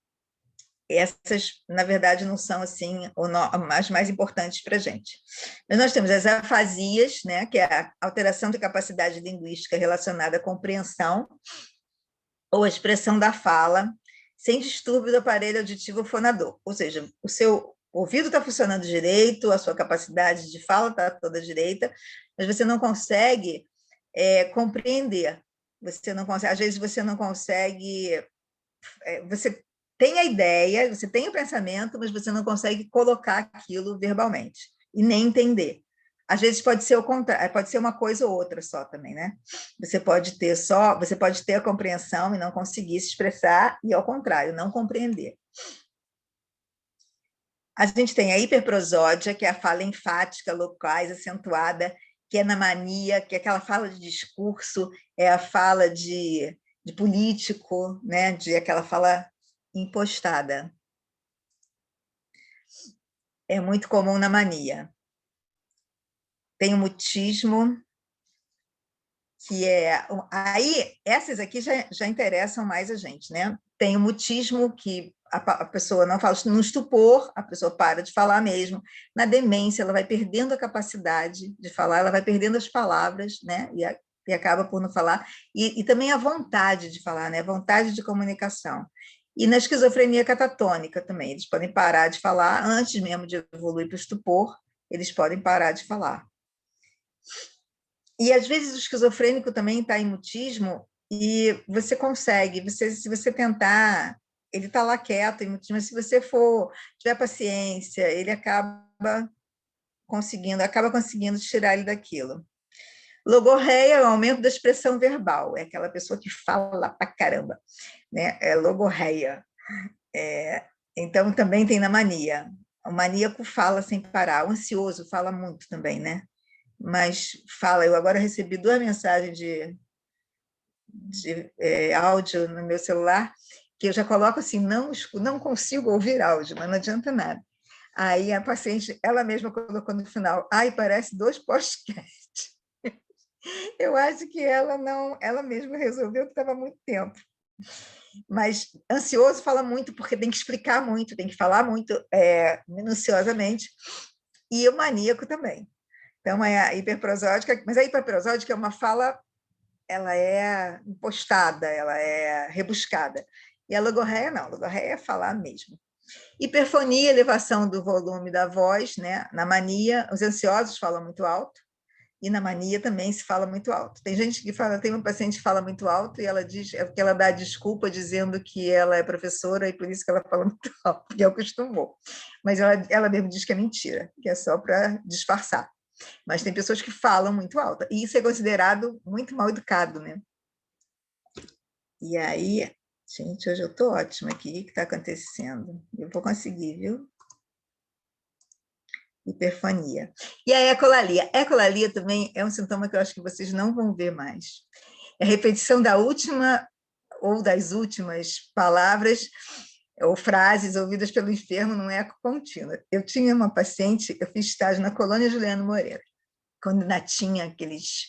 essas, na verdade, não são assim as mais importantes para a gente. Mas nós temos as afasias, né, que é a alteração de capacidade linguística relacionada à compreensão ou à expressão da fala, sem distúrbio do aparelho auditivo fonador. Ou seja, o seu ouvido está funcionando direito, a sua capacidade de fala está toda direita, mas você não consegue compreender. Você não consegue, às vezes você não consegue... você tem a ideia, você tem o pensamento, mas você não consegue colocar aquilo verbalmente e nem entender. Às vezes pode ser o contrário, pode ser uma coisa ou outra só também, né? Você pode ter a compreensão e não conseguir se expressar, e ao contrário, não compreender. A gente tem a hiperprosódia, que é a fala enfática, locais, acentuada, que é na mania, que é aquela fala de discurso, é a fala de político, né? De aquela fala impostada. É muito comum na mania. Tem o mutismo, que é... Aí, essas aqui já interessam mais a gente, né? Tem o mutismo, que a pessoa não fala, no estupor, a pessoa para de falar mesmo. Na demência, ela vai perdendo a capacidade de falar, ela vai perdendo as palavras, né? E acaba por não falar. E também a vontade de falar, né? A vontade de comunicação. E na esquizofrenia catatônica também, eles podem parar de falar, antes mesmo de evoluir para o estupor, eles podem parar de falar. E às vezes o esquizofrênico também está em mutismo e você consegue, se você tentar, ele está lá quieto em mutismo, mas se você tiver paciência, ele acaba conseguindo tirar ele daquilo. Logorreia é o aumento da expressão verbal, é aquela pessoa que fala pra caramba, né? É logorreia. Então também tem na mania. O maníaco fala sem parar, o ansioso fala muito também, né? Mas fala, eu agora recebi 2 mensagens de áudio no meu celular, que eu já coloco assim, não consigo ouvir áudio, mas não adianta nada. Aí a paciente, ela mesma colocou no final, ai, parece 2 podcasts. Eu acho que ela mesma resolveu que estava há muito tempo. Mas ansioso fala muito, porque tem que explicar muito, tem que falar muito minuciosamente, e o maníaco também. Então, é a hiperprosódica, mas a hiperprosódica é uma fala, ela é impostada, ela é rebuscada. E a logorreia não, a logorreia é falar mesmo. Hiperfonia, elevação do volume da voz, né? Na mania, os ansiosos falam muito alto, e na mania também se fala muito alto. Tem gente que fala, tem uma paciente que fala muito alto e ela diz, é porque ela dá desculpa dizendo que ela é professora e por isso que ela fala muito alto, porque acostumou. Mas ela mesmo diz que é mentira, que é só para disfarçar. Mas tem pessoas que falam muito alto, e isso é considerado muito mal educado, né? E aí, gente, hoje eu estou ótima aqui, o que está acontecendo? Eu vou conseguir, viu? Hiperfonia. E a ecolalia. A ecolalia também é um sintoma que eu acho que vocês não vão ver mais. É a repetição da última ou das últimas palavras ou frases ouvidas pelo enfermo num eco contínuo. Eu tinha uma paciente, eu fiz estágio na Colônia Juliano Moreira, quando ainda tinha aqueles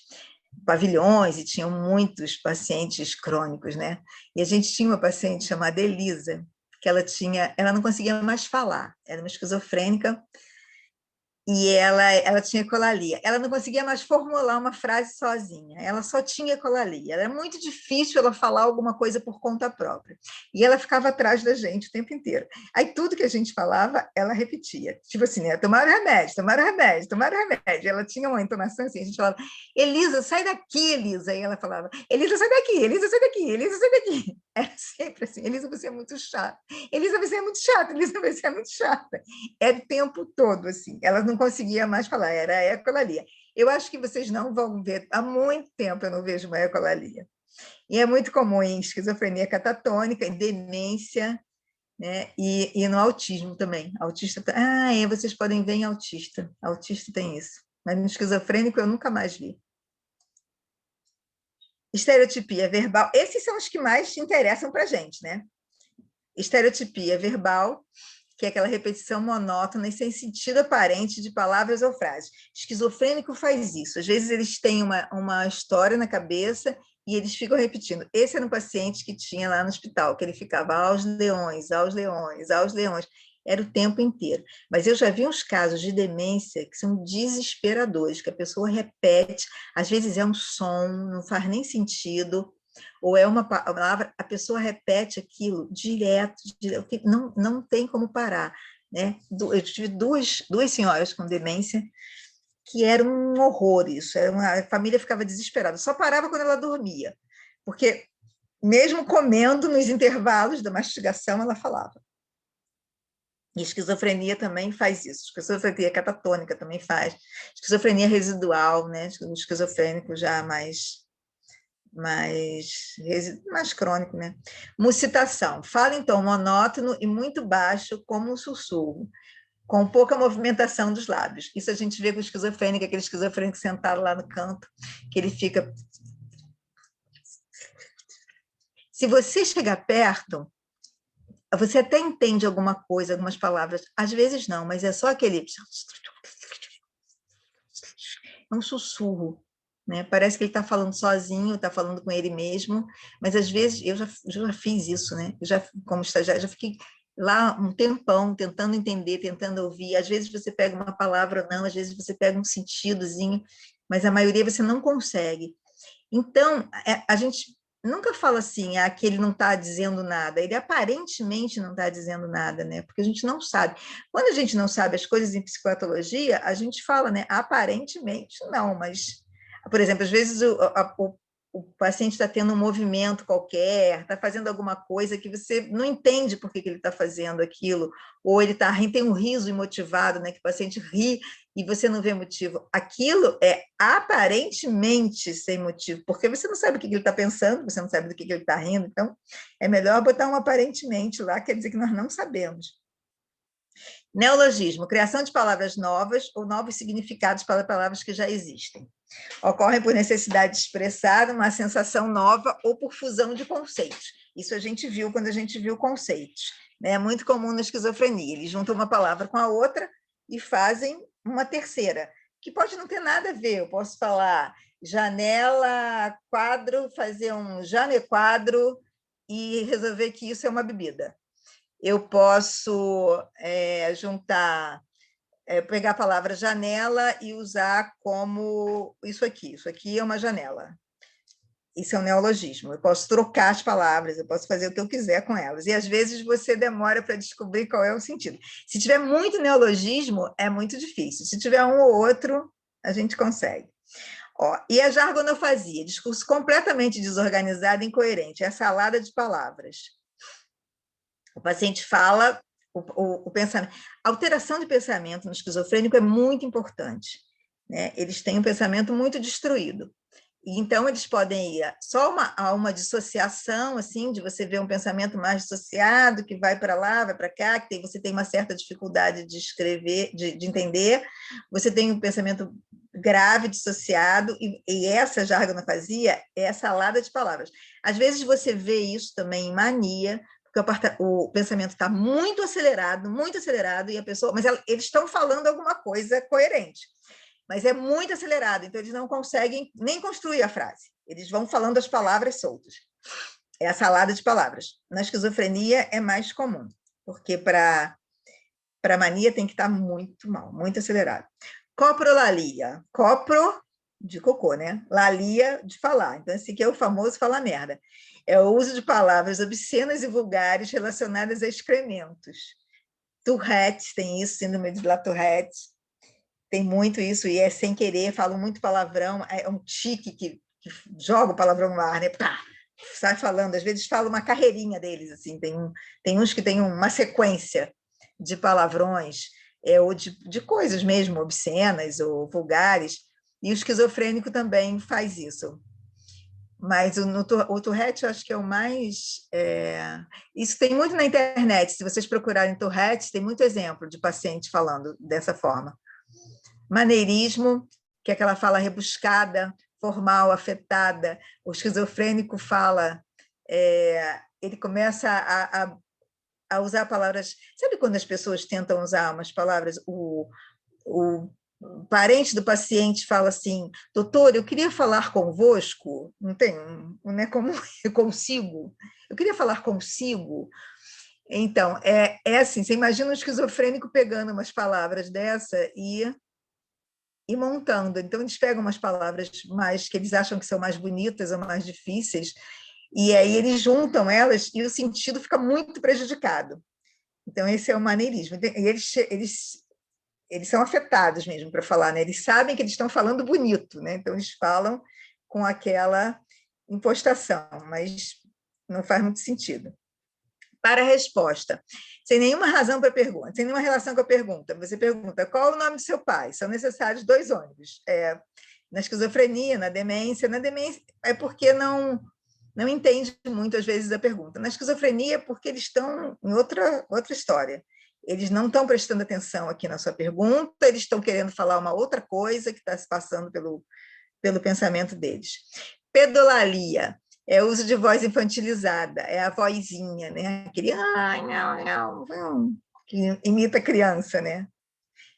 pavilhões e tinham muitos pacientes crônicos, né? E a gente tinha uma paciente chamada Elisa, que ela não conseguia mais falar, era uma esquizofrênica, e ela tinha ecolalia. Ela não conseguia mais formular uma frase sozinha, ela só tinha ecolalia. Era muito difícil ela falar alguma coisa por conta própria. E ela ficava atrás da gente o tempo inteiro. Aí tudo que a gente falava, ela repetia. Tipo assim, né? Tomar o remédio, tomar o remédio, tomar o remédio. Ela tinha uma entonação assim, a gente falava, Elisa, sai daqui, Elisa. E ela falava, Elisa, sai daqui, Elisa, sai daqui, Elisa, sai daqui. Era sempre assim, Elisa, você é muito chata. Elisa, você é muito chata, Elisa, você é muito chata. Era o tempo todo, assim. Ela não conseguia mais falar, era a ecolalia. Eu acho que vocês não vão ver, há muito tempo eu não vejo uma ecolalia. E é muito comum em esquizofrenia catatônica, em demência, né? E no autismo também. Autista, vocês podem ver em autista. Autista tem isso. Mas no esquizofrênico eu nunca mais vi. Estereotipia verbal. Esses são os que mais interessam para a gente, né? Estereotipia verbal, que é aquela repetição monótona e sem sentido aparente de palavras ou frases. Esquizofrênico faz isso. Às vezes eles têm uma história na cabeça e eles ficam repetindo. Esse era um paciente que tinha lá no hospital, que ele ficava aos leões, aos leões, aos leões. Era o tempo inteiro. Mas eu já vi uns casos de demência que são desesperadores, que a pessoa repete, às vezes é um som, não faz nem sentido, ou é uma palavra, a pessoa repete aquilo direto, não tem como parar. Né? Eu tive duas senhoras com demência que era um horror isso, a família ficava desesperada, só parava quando ela dormia, porque mesmo comendo nos intervalos da mastigação, ela falava. E esquizofrenia também faz isso, esquizofrenia catatônica também faz, esquizofrenia residual, né? O esquizofrênico já mais crônico, né? Muscitação. Fala em tom monótono e muito baixo, como um sussurro. com pouca movimentação dos lábios. Isso a gente vê com o esquizofrênico, aquele esquizofrênico sentado lá no canto, que ele fica... Se você chegar perto, você até entende alguma coisa, algumas palavras, às vezes não, mas é só aquele... É um sussurro, né? Parece que ele está falando sozinho, está falando com ele mesmo, mas às vezes eu já fiz isso, né? Eu já, como estagiária, já fiquei lá um tempão tentando entender, tentando ouvir. Às vezes você pega uma palavra ou não, às vezes você pega um sentidozinho, mas a maioria você não consegue. Então, a gente nunca fala assim, que ele não está dizendo nada, ele aparentemente não está dizendo nada, né? Porque a gente não sabe. Quando a gente não sabe as coisas em psicopatologia, a gente fala, né? Aparentemente não, mas, por exemplo, às vezes o paciente está tendo um movimento qualquer, está fazendo alguma coisa que você não entende por que ele está fazendo aquilo, ou ele tem um riso imotivado, né? Que o paciente ri e você não vê motivo. Aquilo é aparentemente sem motivo, porque você não sabe o que ele está pensando, você não sabe do que ele está rindo, então é melhor botar um aparentemente lá, quer dizer que nós não sabemos. Neologismo, criação de palavras novas ou novos significados para palavras que já existem. Ocorrem por necessidade de expressar uma sensação nova ou por fusão de conceitos. Isso a gente viu quando a gente viu conceitos. É muito comum na esquizofrenia. Eles juntam uma palavra com a outra e fazem uma terceira, que pode não ter nada a ver. Eu posso falar janela, quadro, fazer um jane-quadro e resolver que isso é uma bebida. Eu posso juntar, pegar a palavra janela e usar como isso aqui. Isso aqui é uma janela. Isso é um neologismo. Eu posso trocar as palavras, eu posso fazer o que eu quiser com elas. E, às vezes, você demora para descobrir qual é o sentido. Se tiver muito neologismo, é muito difícil. Se tiver um ou outro, a gente consegue. E a jargonofasia? Discurso completamente desorganizado e incoerente. É a salada de palavras. O paciente fala, o pensamento. A alteração de pensamento no esquizofrênico é muito importante, né? Eles têm um pensamento muito destruído. E, então, eles podem ir só a uma dissociação, assim, de você ver um pensamento mais dissociado, que vai para lá, vai para cá, que você tem uma certa dificuldade de escrever, de entender. Você tem um pensamento grave, dissociado, e essa jargonofasia é a salada de palavras. Às vezes, você vê isso também em mania, porque o pensamento está muito acelerado, e a pessoa... Mas eles estão falando alguma coisa coerente, mas é muito acelerado, então eles não conseguem nem construir a frase. Eles vão falando as palavras soltas. É a salada de palavras. Na esquizofrenia é mais comum, porque para mania tem que estar muito mal, muito acelerado. Coprolalia. Copro, de cocô, né? Lalia, de falar. Então, esse aqui é o famoso falar merda. É o uso de palavras obscenas e vulgares relacionadas a excrementos. Tourette tem isso, síndrome de La Tourette. Tem muito isso, e é sem querer, falam muito palavrão, é um tique que joga o palavrão no ar, né? Pá, sai falando, às vezes fala uma carreirinha deles, assim, tem uns que tem uma sequência de palavrões, ou de coisas mesmo, obscenas ou vulgares, e o esquizofrênico também faz isso. Mas o Tourette eu acho que é o mais... Isso tem muito na internet, se vocês procurarem Tourette, tem muito exemplo de paciente falando dessa forma. Maneirismo, que é aquela fala rebuscada, formal, afetada. O esquizofrênico fala, ele começa a usar palavras... Sabe quando as pessoas tentam usar umas palavras? O parente do paciente fala assim, doutor, eu queria falar convosco, não tem, não é como eu consigo, eu queria falar consigo. Então, é assim, você imagina um esquizofrênico pegando umas palavras dessa e montando. Então, eles pegam umas palavras mais que eles acham que são mais bonitas ou mais difíceis, e aí eles juntam elas e o sentido fica muito prejudicado. Então, esse é o maneirismo. E eles são afetados mesmo para falar, né? Eles sabem que eles estão falando bonito, né? Então, eles falam com aquela impostação, mas não faz muito sentido. Para a resposta, sem nenhuma razão para a pergunta, sem nenhuma relação com a pergunta, você pergunta qual o nome do seu pai? São necessários 2 ônibus. Na esquizofrenia, na demência é porque não entende muito, às vezes, a pergunta. Na esquizofrenia, porque eles estão em outra história. Eles não estão prestando atenção aqui na sua pergunta, eles estão querendo falar uma outra coisa que está se passando pelo pensamento deles. Pedolalia é uso de voz infantilizada, é a vozinha, né? Aquele ai, não, não, não, que imita a criança, né?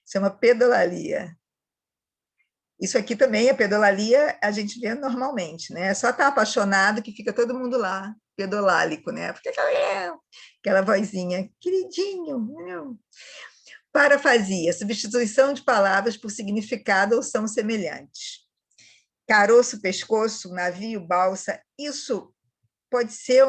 Chama pedolalia. Isso aqui também, a pedolalia, a gente vê normalmente, né? É só estar apaixonado que fica todo mundo lá, pedolálico, né? Porque aquela vozinha, queridinho, não. Parafasia, substituição de palavras por significado ou são semelhantes. Caroço, pescoço, navio, balsa, isso pode ser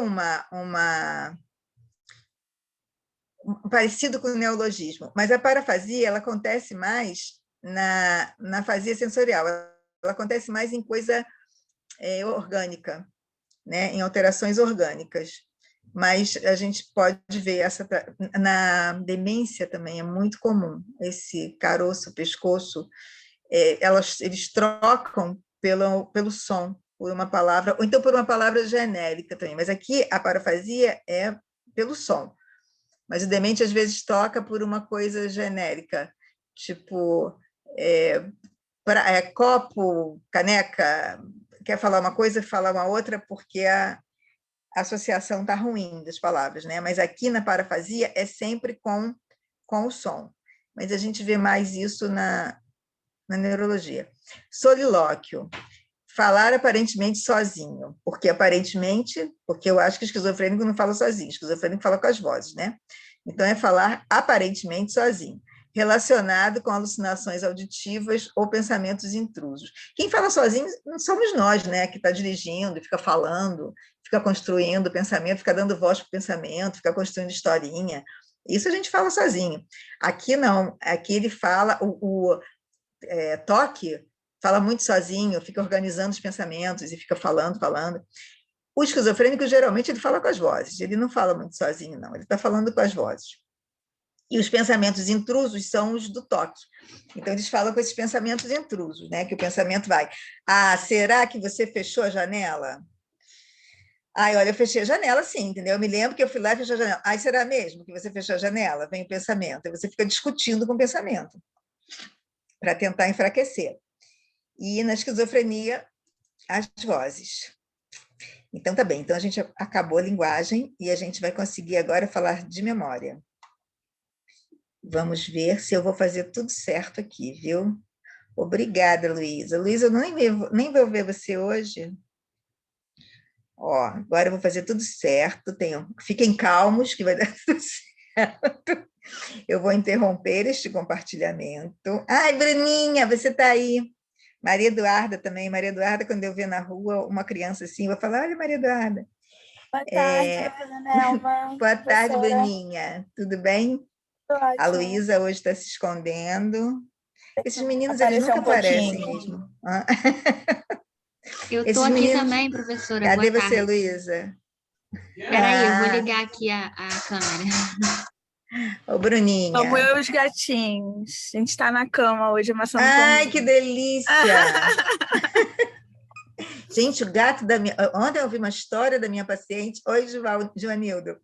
parecido com o neologismo, mas a parafasia ela acontece mais na afasia sensorial, ela acontece mais em coisa orgânica, né? Em alterações orgânicas. Mas a gente pode ver na demência também é muito comum esse caroço, pescoço, eles trocam pelo som, por uma palavra, ou então por uma palavra genérica também. Mas aqui a parafasia é pelo som. Mas o demente às vezes toca por uma coisa genérica, tipo copo, caneca, quer falar uma coisa, fala uma outra, porque a associação está ruim das palavras, né? Mas aqui na parafasia é sempre com o som. Mas a gente vê mais isso na neurologia. Solilóquio. Falar aparentemente sozinho, porque eu acho que o esquizofrênico não fala sozinho, o esquizofrênico fala com as vozes, né? Então, é falar aparentemente sozinho, relacionado com alucinações auditivas ou pensamentos intrusos. Quem fala sozinho não somos nós, né? Que está dirigindo, fica falando, fica construindo pensamento, fica dando voz para o pensamento, fica construindo historinha. Isso a gente fala sozinho. Aqui não, aqui ele fala, toque fala muito sozinho, fica organizando os pensamentos e fica falando. O esquizofrênico, geralmente, ele fala com as vozes, ele não fala muito sozinho, não, ele está falando com as vozes. E os pensamentos intrusos são os do toque. Então, eles falam com esses pensamentos intrusos, né? Que o pensamento vai, será que você fechou a janela? Olha, eu fechei a janela, sim, entendeu? Eu me lembro que eu fui lá e fechei a janela. Será mesmo que você fechou a janela? Vem o pensamento, aí você fica discutindo com o pensamento, para tentar enfraquecer. E na esquizofrenia, as vozes. Então, tá bem. Então, a gente acabou a linguagem e a gente vai conseguir agora falar de memória. Vamos ver se eu vou fazer tudo certo aqui, viu? Obrigada, Luísa. Luísa, eu nem vou ver você hoje. Agora eu vou fazer tudo certo. Fiquem calmos, que vai dar tudo certo. Eu vou interromper este compartilhamento. Bruninha, você está aí. Maria Eduarda também. Maria Eduarda, quando eu ver na rua uma criança assim, eu vou falar, olha, Maria Eduarda. Boa tarde, professora Nelma. Boa tarde, Bruninha. Tudo bem? Ótimo. A Luísa hoje está se escondendo. Esses meninos, eles Apareceu nunca aparecem mesmo. Eu estou aqui também, professora. Cadê Boa você, tarde. Luísa? Peraí, eu vou ligar aqui a câmera. Ô, Bruninha. Como eu e os gatinhos. A gente está na cama hoje, amassando pãozinho. Que delícia! Gente, o gato da minha... Ontem eu ouvi uma história da minha paciente, oi, Joanildo,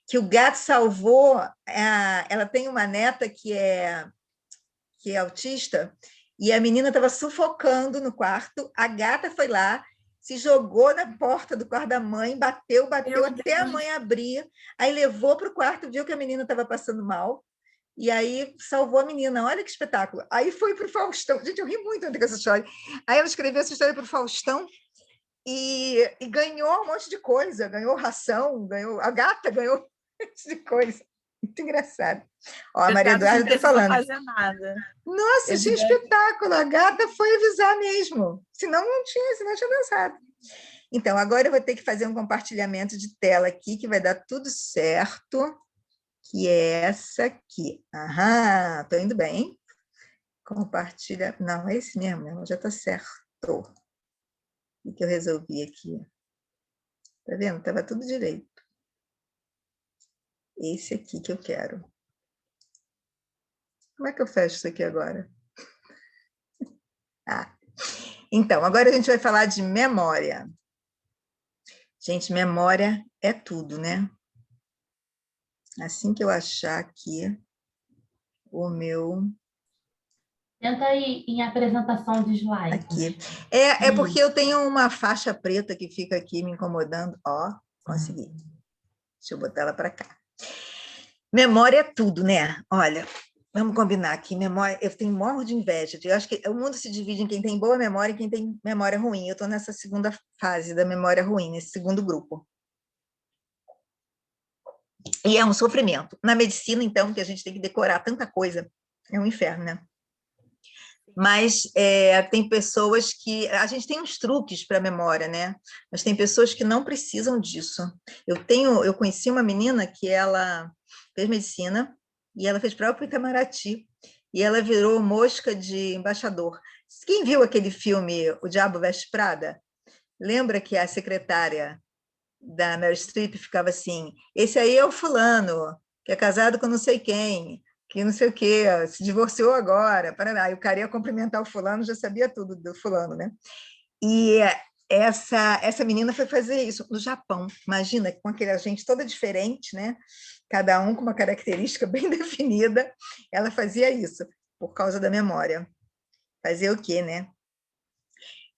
que o gato salvou... Ela tem uma neta que é autista, e a menina estava sufocando no quarto, a gata foi lá, se jogou na porta do quarto da mãe, bateu até a mãe abrir, aí levou para o quarto, viu que a menina estava passando mal, e aí salvou a menina. Olha que espetáculo. Aí foi para o Faustão. Gente, eu ri muito com essa história. Aí ela escreveu essa história para o Faustão e ganhou um monte de coisa, ganhou ração, a gata ganhou um monte de coisa. Muito engraçado. A Maria Eduarda está falando. Não fazer nada. Nossa, achei espetáculo. A gata foi avisar mesmo. Senão não tinha dançado. Então, agora eu vou ter que fazer um compartilhamento de tela aqui, que vai dar tudo certo, que é essa aqui. Estou indo bem. Compartilha. Não, é esse mesmo, já está certo. O que eu resolvi aqui? Está vendo? Estava tudo direito. Esse aqui que eu quero. Como é que eu fecho isso aqui agora? Então, agora a gente vai falar de memória. Gente, memória é tudo, né? Assim que eu achar aqui, o meu... Tenta ir em apresentação de slides. Aqui. É porque eu tenho uma faixa preta que fica aqui me incomodando. Ó, consegui. Deixa eu botar ela para cá. Memória é tudo, né? Olha, vamos combinar aqui. Memória, eu tenho morro de inveja. Eu acho que o mundo se divide em quem tem boa memória e quem tem memória ruim. Eu estou nessa segunda fase da memória ruim, nesse segundo grupo. E é um sofrimento. Na medicina, então, que a gente tem que decorar tanta coisa, é um inferno, né? Mas tem pessoas que... A gente tem uns truques para a memória, né? Mas tem pessoas que não precisam disso. Eu conheci uma menina que ela fez medicina e ela fez prova para o Itamaraty e ela virou mosca de embaixador. Quem viu aquele filme O Diabo Veste Prada? Lembra que a secretária da Meryl Streep ficava assim, esse aí é o fulano, que é casado com não sei quem, que não sei o quê, se divorciou agora, paraná. E o cara ia cumprimentar o fulano, já sabia tudo do fulano, né? E essa menina foi fazer isso no Japão, imagina, com aquela gente toda diferente, né? Cada um com uma característica bem definida, ela fazia isso, por causa da memória. Fazer o quê, né?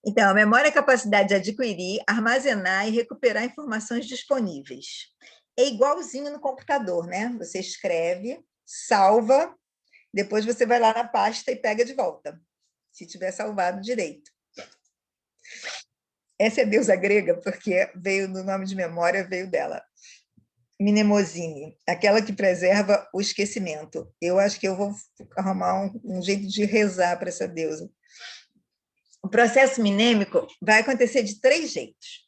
Então, a memória é a capacidade de adquirir, armazenar e recuperar informações disponíveis. É igualzinho no computador, né? Você escreve, salva, depois você vai lá na pasta e pega de volta, se tiver salvado direito. Essa é deusa grega, porque veio do nome de memória, veio dela. Mnemosine, aquela que preserva o esquecimento. Eu acho que eu vou arrumar um jeito de rezar para essa deusa. O processo mnêmico vai acontecer de 3 jeitos: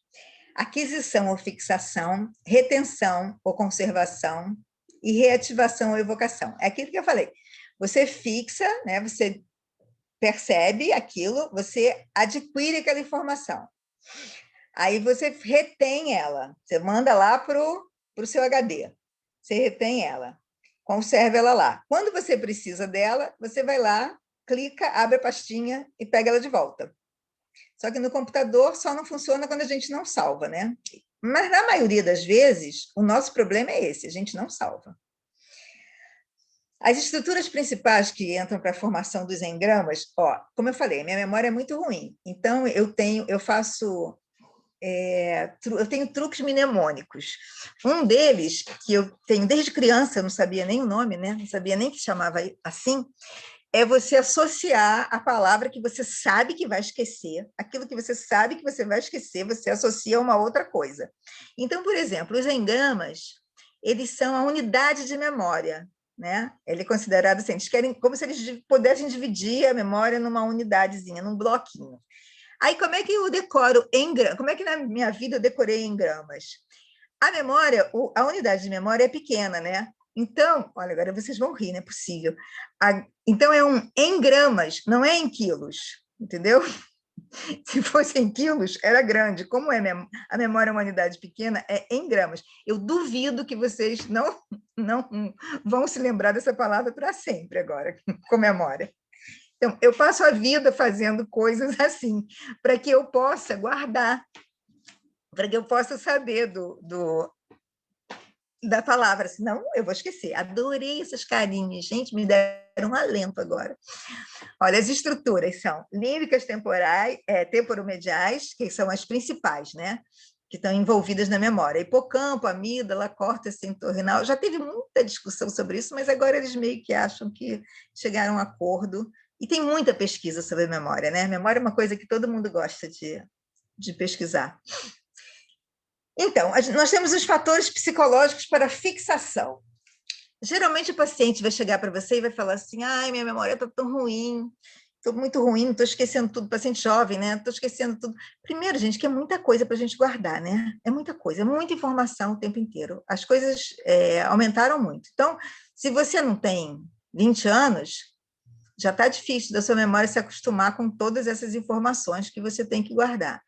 aquisição ou fixação, retenção ou conservação e reativação ou evocação. É aquilo que eu falei. Você fixa, né? Você percebe aquilo, você adquire aquela informação. Aí você retém ela, você manda lá para o seu HD, você retém ela, conserva ela lá. Quando você precisa dela, você vai lá, clica, abre a pastinha e pega ela de volta. Só que no computador só não funciona quando a gente não salva, né? Mas, na maioria das vezes, o nosso problema é esse, a gente não salva. As estruturas principais que entram para a formação dos engramas, como eu falei, minha memória é muito ruim, então eu tenho truques mnemônicos. Um deles, que eu tenho desde criança, eu não sabia nem o nome, né? Não sabia nem que se chamava assim, é você associar a palavra que você sabe que vai esquecer, aquilo que você sabe que você vai esquecer, você associa a uma outra coisa. Então, por exemplo, os engramas, eles são a unidade de memória, né? Ele é considerado assim, eles querem como se eles pudessem dividir a memória numa unidadezinha, num bloquinho. Aí, como é que eu decoro em gramas? Como é que na minha vida eu decorei em gramas? A memória, a unidade de memória é pequena, né? Então, olha, agora vocês vão rir, não é possível. Então, é em gramas, não é em quilos, entendeu? Se fosse em quilos, era grande. Como a memória é uma unidade pequena, é em gramas. Eu duvido que vocês não vão se lembrar dessa palavra para sempre agora, com memória. Então, eu passo a vida fazendo coisas assim, para que eu possa guardar, para que eu possa saber da palavra, senão eu vou esquecer. Adorei essas carinhas, gente, me deram um alento agora. Olha, as estruturas são líricas temporais, temporomediais, que são as principais, né? Que estão envolvidas na memória. Hipocampo, amígdala, córtex entorrinal. Já teve muita discussão sobre isso, mas agora eles meio que acham que chegaram a um acordo. E tem muita pesquisa sobre memória, né? Memória é uma coisa que todo mundo gosta de pesquisar. Então, nós temos os fatores psicológicos para fixação. Geralmente o paciente vai chegar para você e vai falar assim, ai, minha memória está tão ruim, estou muito ruim, estou esquecendo tudo, paciente jovem, né? Estou esquecendo tudo. Primeiro, gente, que é muita coisa para a gente guardar, né? É muita coisa, é muita informação o tempo inteiro. As coisas aumentaram muito. Então, se você não tem 20 anos, já está difícil da sua memória se acostumar com todas essas informações que você tem que guardar.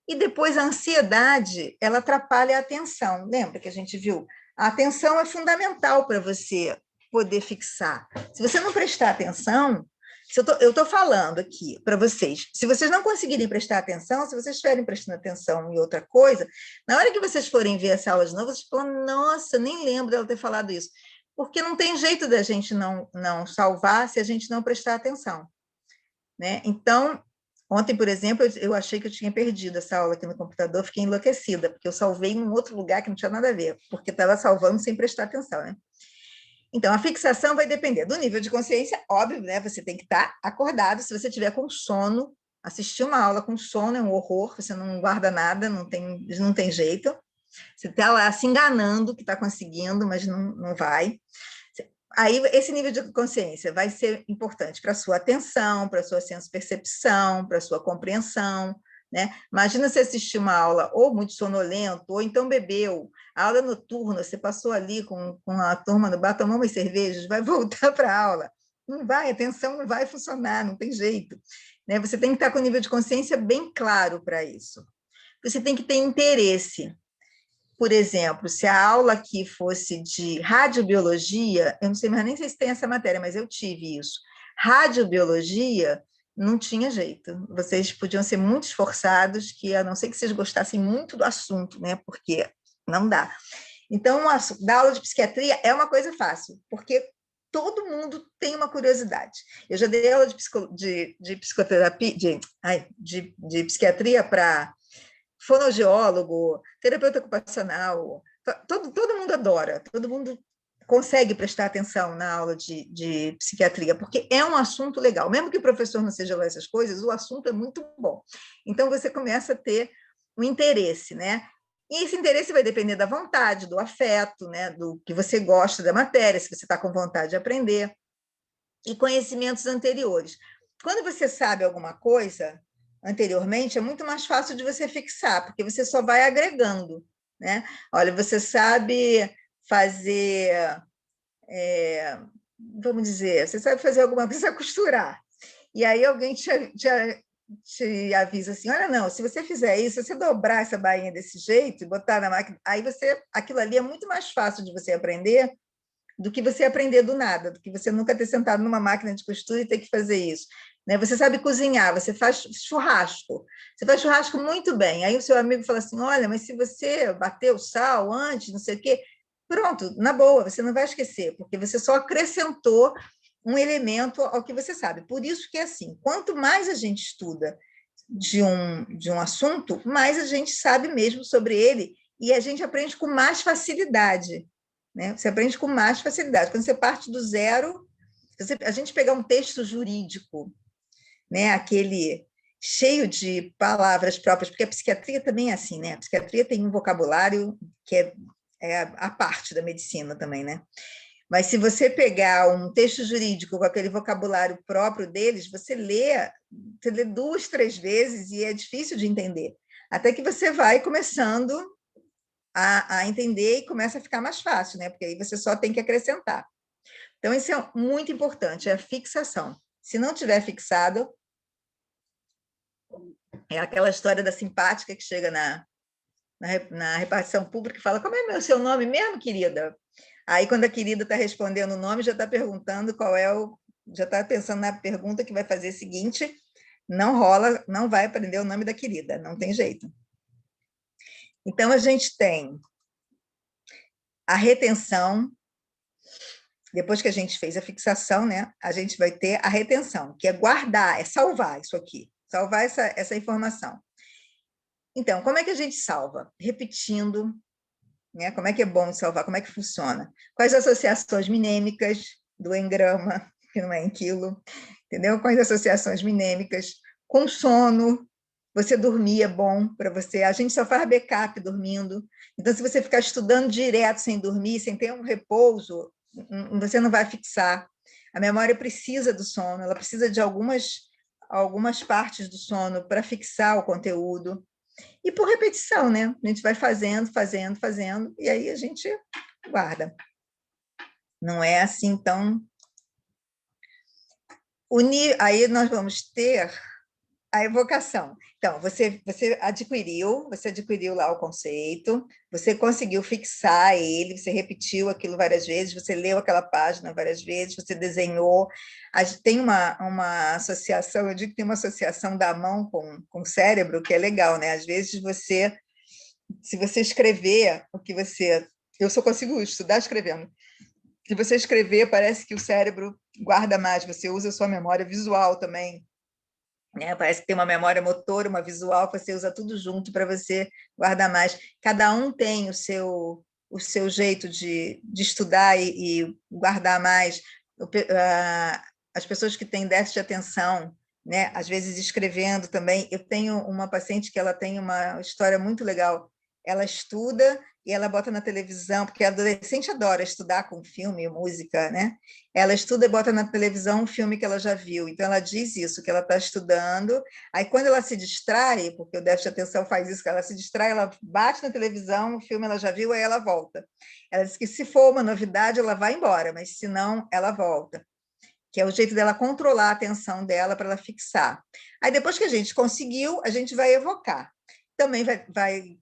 E depois a ansiedade, ela atrapalha a atenção. Lembra que a gente viu? A atenção é fundamental para você poder fixar. Se você não prestar atenção, eu estou falando aqui para vocês, se vocês não conseguirem prestar atenção, se vocês estiverem prestando atenção em outra coisa, na hora que vocês forem ver essa aula de novo, vocês falam, nossa, nem lembro dela ter falado isso. porque não tem jeito da gente não salvar se a gente não prestar atenção, né? Então, ontem, por exemplo, eu achei que eu tinha perdido essa aula aqui no computador, fiquei enlouquecida, porque eu salvei em um outro lugar que não tinha nada a ver, porque estava salvando sem prestar atenção, né? Então, a fixação vai depender do nível de consciência, óbvio, né? Você tem que estar acordado. Se você tiver com sono, assistir uma aula com sono é um horror, você não guarda nada, não tem jeito. Você está lá se enganando que está conseguindo, mas não vai. Aí, esse nível de consciência vai ser importante para a sua atenção, para a sua senso-percepção, para a sua compreensão, né? Imagina você assistir uma aula ou muito sonolento, ou então bebeu, a aula noturna, você passou ali com a turma no bar, tomou umas cervejas, vai voltar para a aula. Não vai, a atenção não vai funcionar, não tem jeito, né? Você tem que estar com o nível de consciência bem claro para isso. Você tem que ter interesse. Por exemplo, se a aula aqui fosse de radiobiologia, eu não sei, mas nem sei se tem essa matéria, mas eu tive isso. Radiobiologia não tinha jeito. Vocês podiam ser muito esforçados, que a não ser que vocês gostassem muito do assunto, né? Porque não dá. Então, dar aula de psiquiatria é uma coisa fácil, porque todo mundo tem uma curiosidade. Eu já dei aula de psicoterapia, de psiquiatria para fonoaudiólogo, terapeuta ocupacional, todo mundo adora, todo mundo consegue prestar atenção na aula de psiquiatria, porque é um assunto legal. Mesmo que o professor não seja lá essas coisas, o assunto é muito bom. Então, você começa a ter um interesse, né? E esse interesse vai depender da vontade, do afeto, né? Do que você gosta da matéria, se você está com vontade de aprender, e conhecimentos anteriores. Quando você sabe alguma coisa anteriormente, é muito mais fácil de você fixar, porque você só vai agregando, né? Olha, você sabe fazer, vamos dizer, você sabe fazer alguma coisa, você costurar. E aí alguém te avisa assim, olha, não, se você fizer isso, se você dobrar essa bainha desse jeito e botar na máquina, aí aquilo ali é muito mais fácil de você aprender do que você aprender do nada, do que você nunca ter sentado numa máquina de costura e ter que fazer isso. Né? Você sabe cozinhar, você faz churrasco muito bem. Aí o seu amigo fala assim, olha, mas se você bater o sal antes, não sei o quê, pronto, na boa, você não vai esquecer, porque você só acrescentou um elemento ao que você sabe. Por isso que é assim, quanto mais a gente estuda de um assunto, mais a gente sabe mesmo sobre ele e a gente aprende com mais facilidade. Né? Você aprende com mais facilidade. Quando você parte do zero, a gente pegar um texto jurídico, né? Aquele cheio de palavras próprias, porque a psiquiatria também é assim, né? A psiquiatria tem um vocabulário que é a parte da medicina também, né? Mas se você pegar um texto jurídico com aquele vocabulário próprio deles, você lê 2, 3 vezes e é difícil de entender. Até que você vai começando a entender e começa a ficar mais fácil, né? Porque aí você só tem que acrescentar. Então, isso é muito importante, é a fixação. Se não tiver fixado, é aquela história da simpática que chega na repartição pública e fala, como é o seu nome mesmo, querida? Aí, quando a querida está respondendo o nome, já está perguntando já está pensando na pergunta que vai fazer a seguinte, não rola, não vai aprender o nome da querida, não tem jeito. Então, a gente tem a retenção, depois que a gente fez a fixação, né, a gente vai ter a retenção, que é guardar, é salvar isso aqui, salvar essa informação. Então, como é que a gente salva? Repetindo, né? Como é que é bom salvar? Como é que funciona? Quais associações minêmicas do engrama, que não é em quilo, entendeu? Quais associações minêmicas? Com sono, você dormir é bom para você. A gente só faz backup dormindo. Então, se você ficar estudando direto sem dormir, sem ter um repouso, você não vai fixar. A memória precisa do sono, ela precisa de algumas partes do sono para fixar o conteúdo. E por repetição, né? A gente vai fazendo, e aí a gente guarda. Não é assim tão... Aí nós vamos ter a evocação. Então, você adquiriu lá o conceito, você conseguiu fixar ele, você repetiu aquilo várias vezes, você leu aquela página várias vezes, você desenhou. Tem uma associação, eu digo que tem uma associação da mão com o cérebro, que é legal, né? Às vezes se você escrever o que você... Eu só consigo estudar escrevendo. Se você escrever, parece que o cérebro guarda mais, você usa a sua memória visual também, né? Parece que tem uma memória motora, uma visual, que você usa tudo junto para você guardar mais. Cada um tem o seu jeito de estudar e guardar mais. As pessoas que têm déficit de atenção, né? Às vezes escrevendo também. Eu tenho uma paciente que ela tem uma história muito legal. Ela estuda e ela bota na televisão, porque a adolescente adora estudar com filme, música, né? Ela estuda e bota na televisão um filme que ela já viu. Então, ela diz isso, que ela está estudando. Aí, quando ela se distrai, porque o déficit de atenção faz isso, que ela se distrai, ela bate na televisão, o filme ela já viu, aí ela volta. Ela diz que se for uma novidade, ela vai embora, mas se não, ela volta. Que é o jeito dela controlar a atenção dela para ela fixar. Aí, depois que a gente conseguiu, a gente vai evocar. Também vai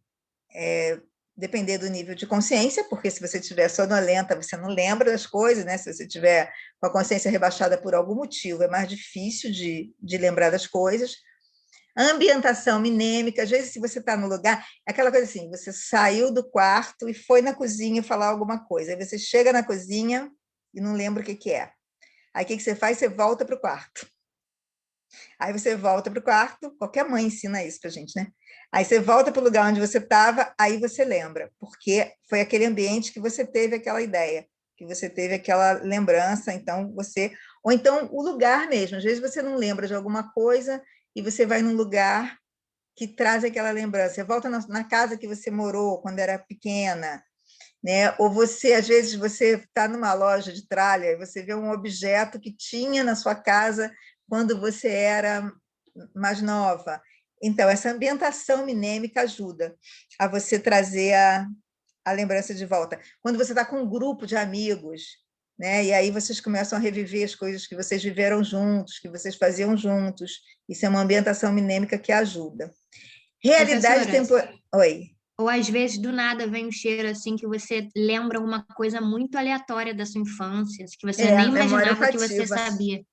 depender do nível de consciência, porque se você estiver sonolenta, você não lembra das coisas, né? Se você estiver com a consciência rebaixada por algum motivo, é mais difícil de lembrar das coisas. A ambientação minêmica, às vezes, se você está no lugar, é aquela coisa assim, você saiu do quarto e foi na cozinha falar alguma coisa, aí você chega na cozinha e não lembra o que é. Aí, o que você faz? Você volta para o quarto. Aí você volta para o quarto, qualquer mãe ensina isso para a gente, né? Aí você volta para o lugar onde você estava, aí você lembra, porque foi aquele ambiente que você teve aquela ideia, que você teve aquela lembrança, então você... Ou então o lugar mesmo, às vezes você não lembra de alguma coisa e você vai num lugar que traz aquela lembrança. Você volta na casa que você morou quando era pequena, né? Ou você, às vezes, você está numa loja de tralha e você vê um objeto que tinha na sua casa quando você era mais nova. Então, essa ambientação minêmica ajuda a você trazer a lembrança de volta. Quando você está com um grupo de amigos, né? E aí vocês começam a reviver as coisas que vocês viveram juntos, que vocês faziam juntos. Isso é uma ambientação minêmica que ajuda. Realidade Professora, temporal. Oi. ou às vezes do nada vem um cheiro assim que você lembra uma coisa muito aleatória da sua infância, que você nem Memória imaginava que você olfativa. sabia.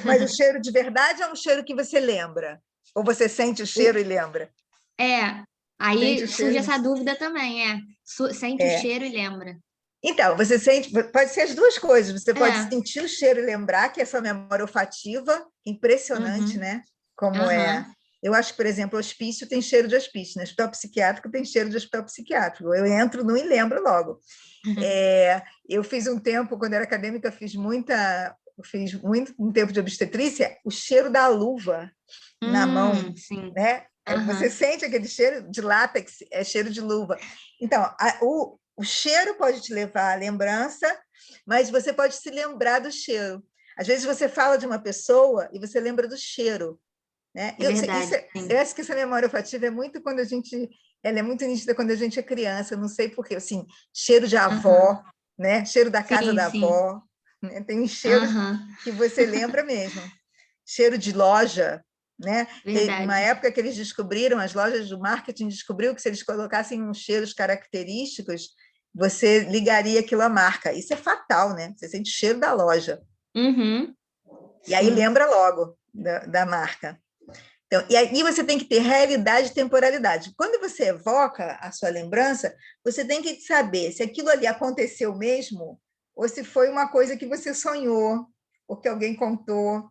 Mas o cheiro de verdade é um cheiro que você lembra? Ou você sente o cheiro e lembra? É, Sente aí o surge cheiro? essa dúvida também, sente o cheiro e lembra. Então, você sente, pode ser as duas coisas, você pode É, sentir o cheiro e lembrar que essa memória olfativa, impressionante, uhum, né? Como é. aham, Eu acho que, por exemplo, o hospício tem cheiro de hospício, né? Hospital psiquiátrico tem cheiro de hospital psiquiátrico. Eu entro no e lembro logo. Eu fiz um tempo, quando era acadêmica, fiz muito um tempo de obstetrícia, o cheiro da luva na mão, sim, né? Você aham, sente aquele cheiro de látex, é cheiro de luva. Então, o cheiro pode te levar à lembrança, mas você pode se lembrar do cheiro. Às vezes você fala de uma pessoa e você lembra do cheiro, né? é verdade, sim. Eu acho que essa memória olfativa é muito quando a gente, ela é muito nítida quando a gente é criança, não sei por quê, assim, cheiro de Aham, avó, né? Cheiro da casa sim, da sim, avó, né? Tem uns cheiros aham, que você lembra mesmo. Cheiro de loja, né? Tem uma verdade. época que eles descobriram, as lojas do marketing descobriu que se eles colocassem uns cheiros característicos, você ligaria aquilo à marca. Isso é fatal, né? Você sente o cheiro da loja. Uhum, E aí sim, lembra logo da marca. Então, e aí você tem que ter realidade e temporalidade. Quando você evoca a sua lembrança, você tem que saber se aquilo ali aconteceu mesmo ou se foi uma coisa que você sonhou ou que alguém contou,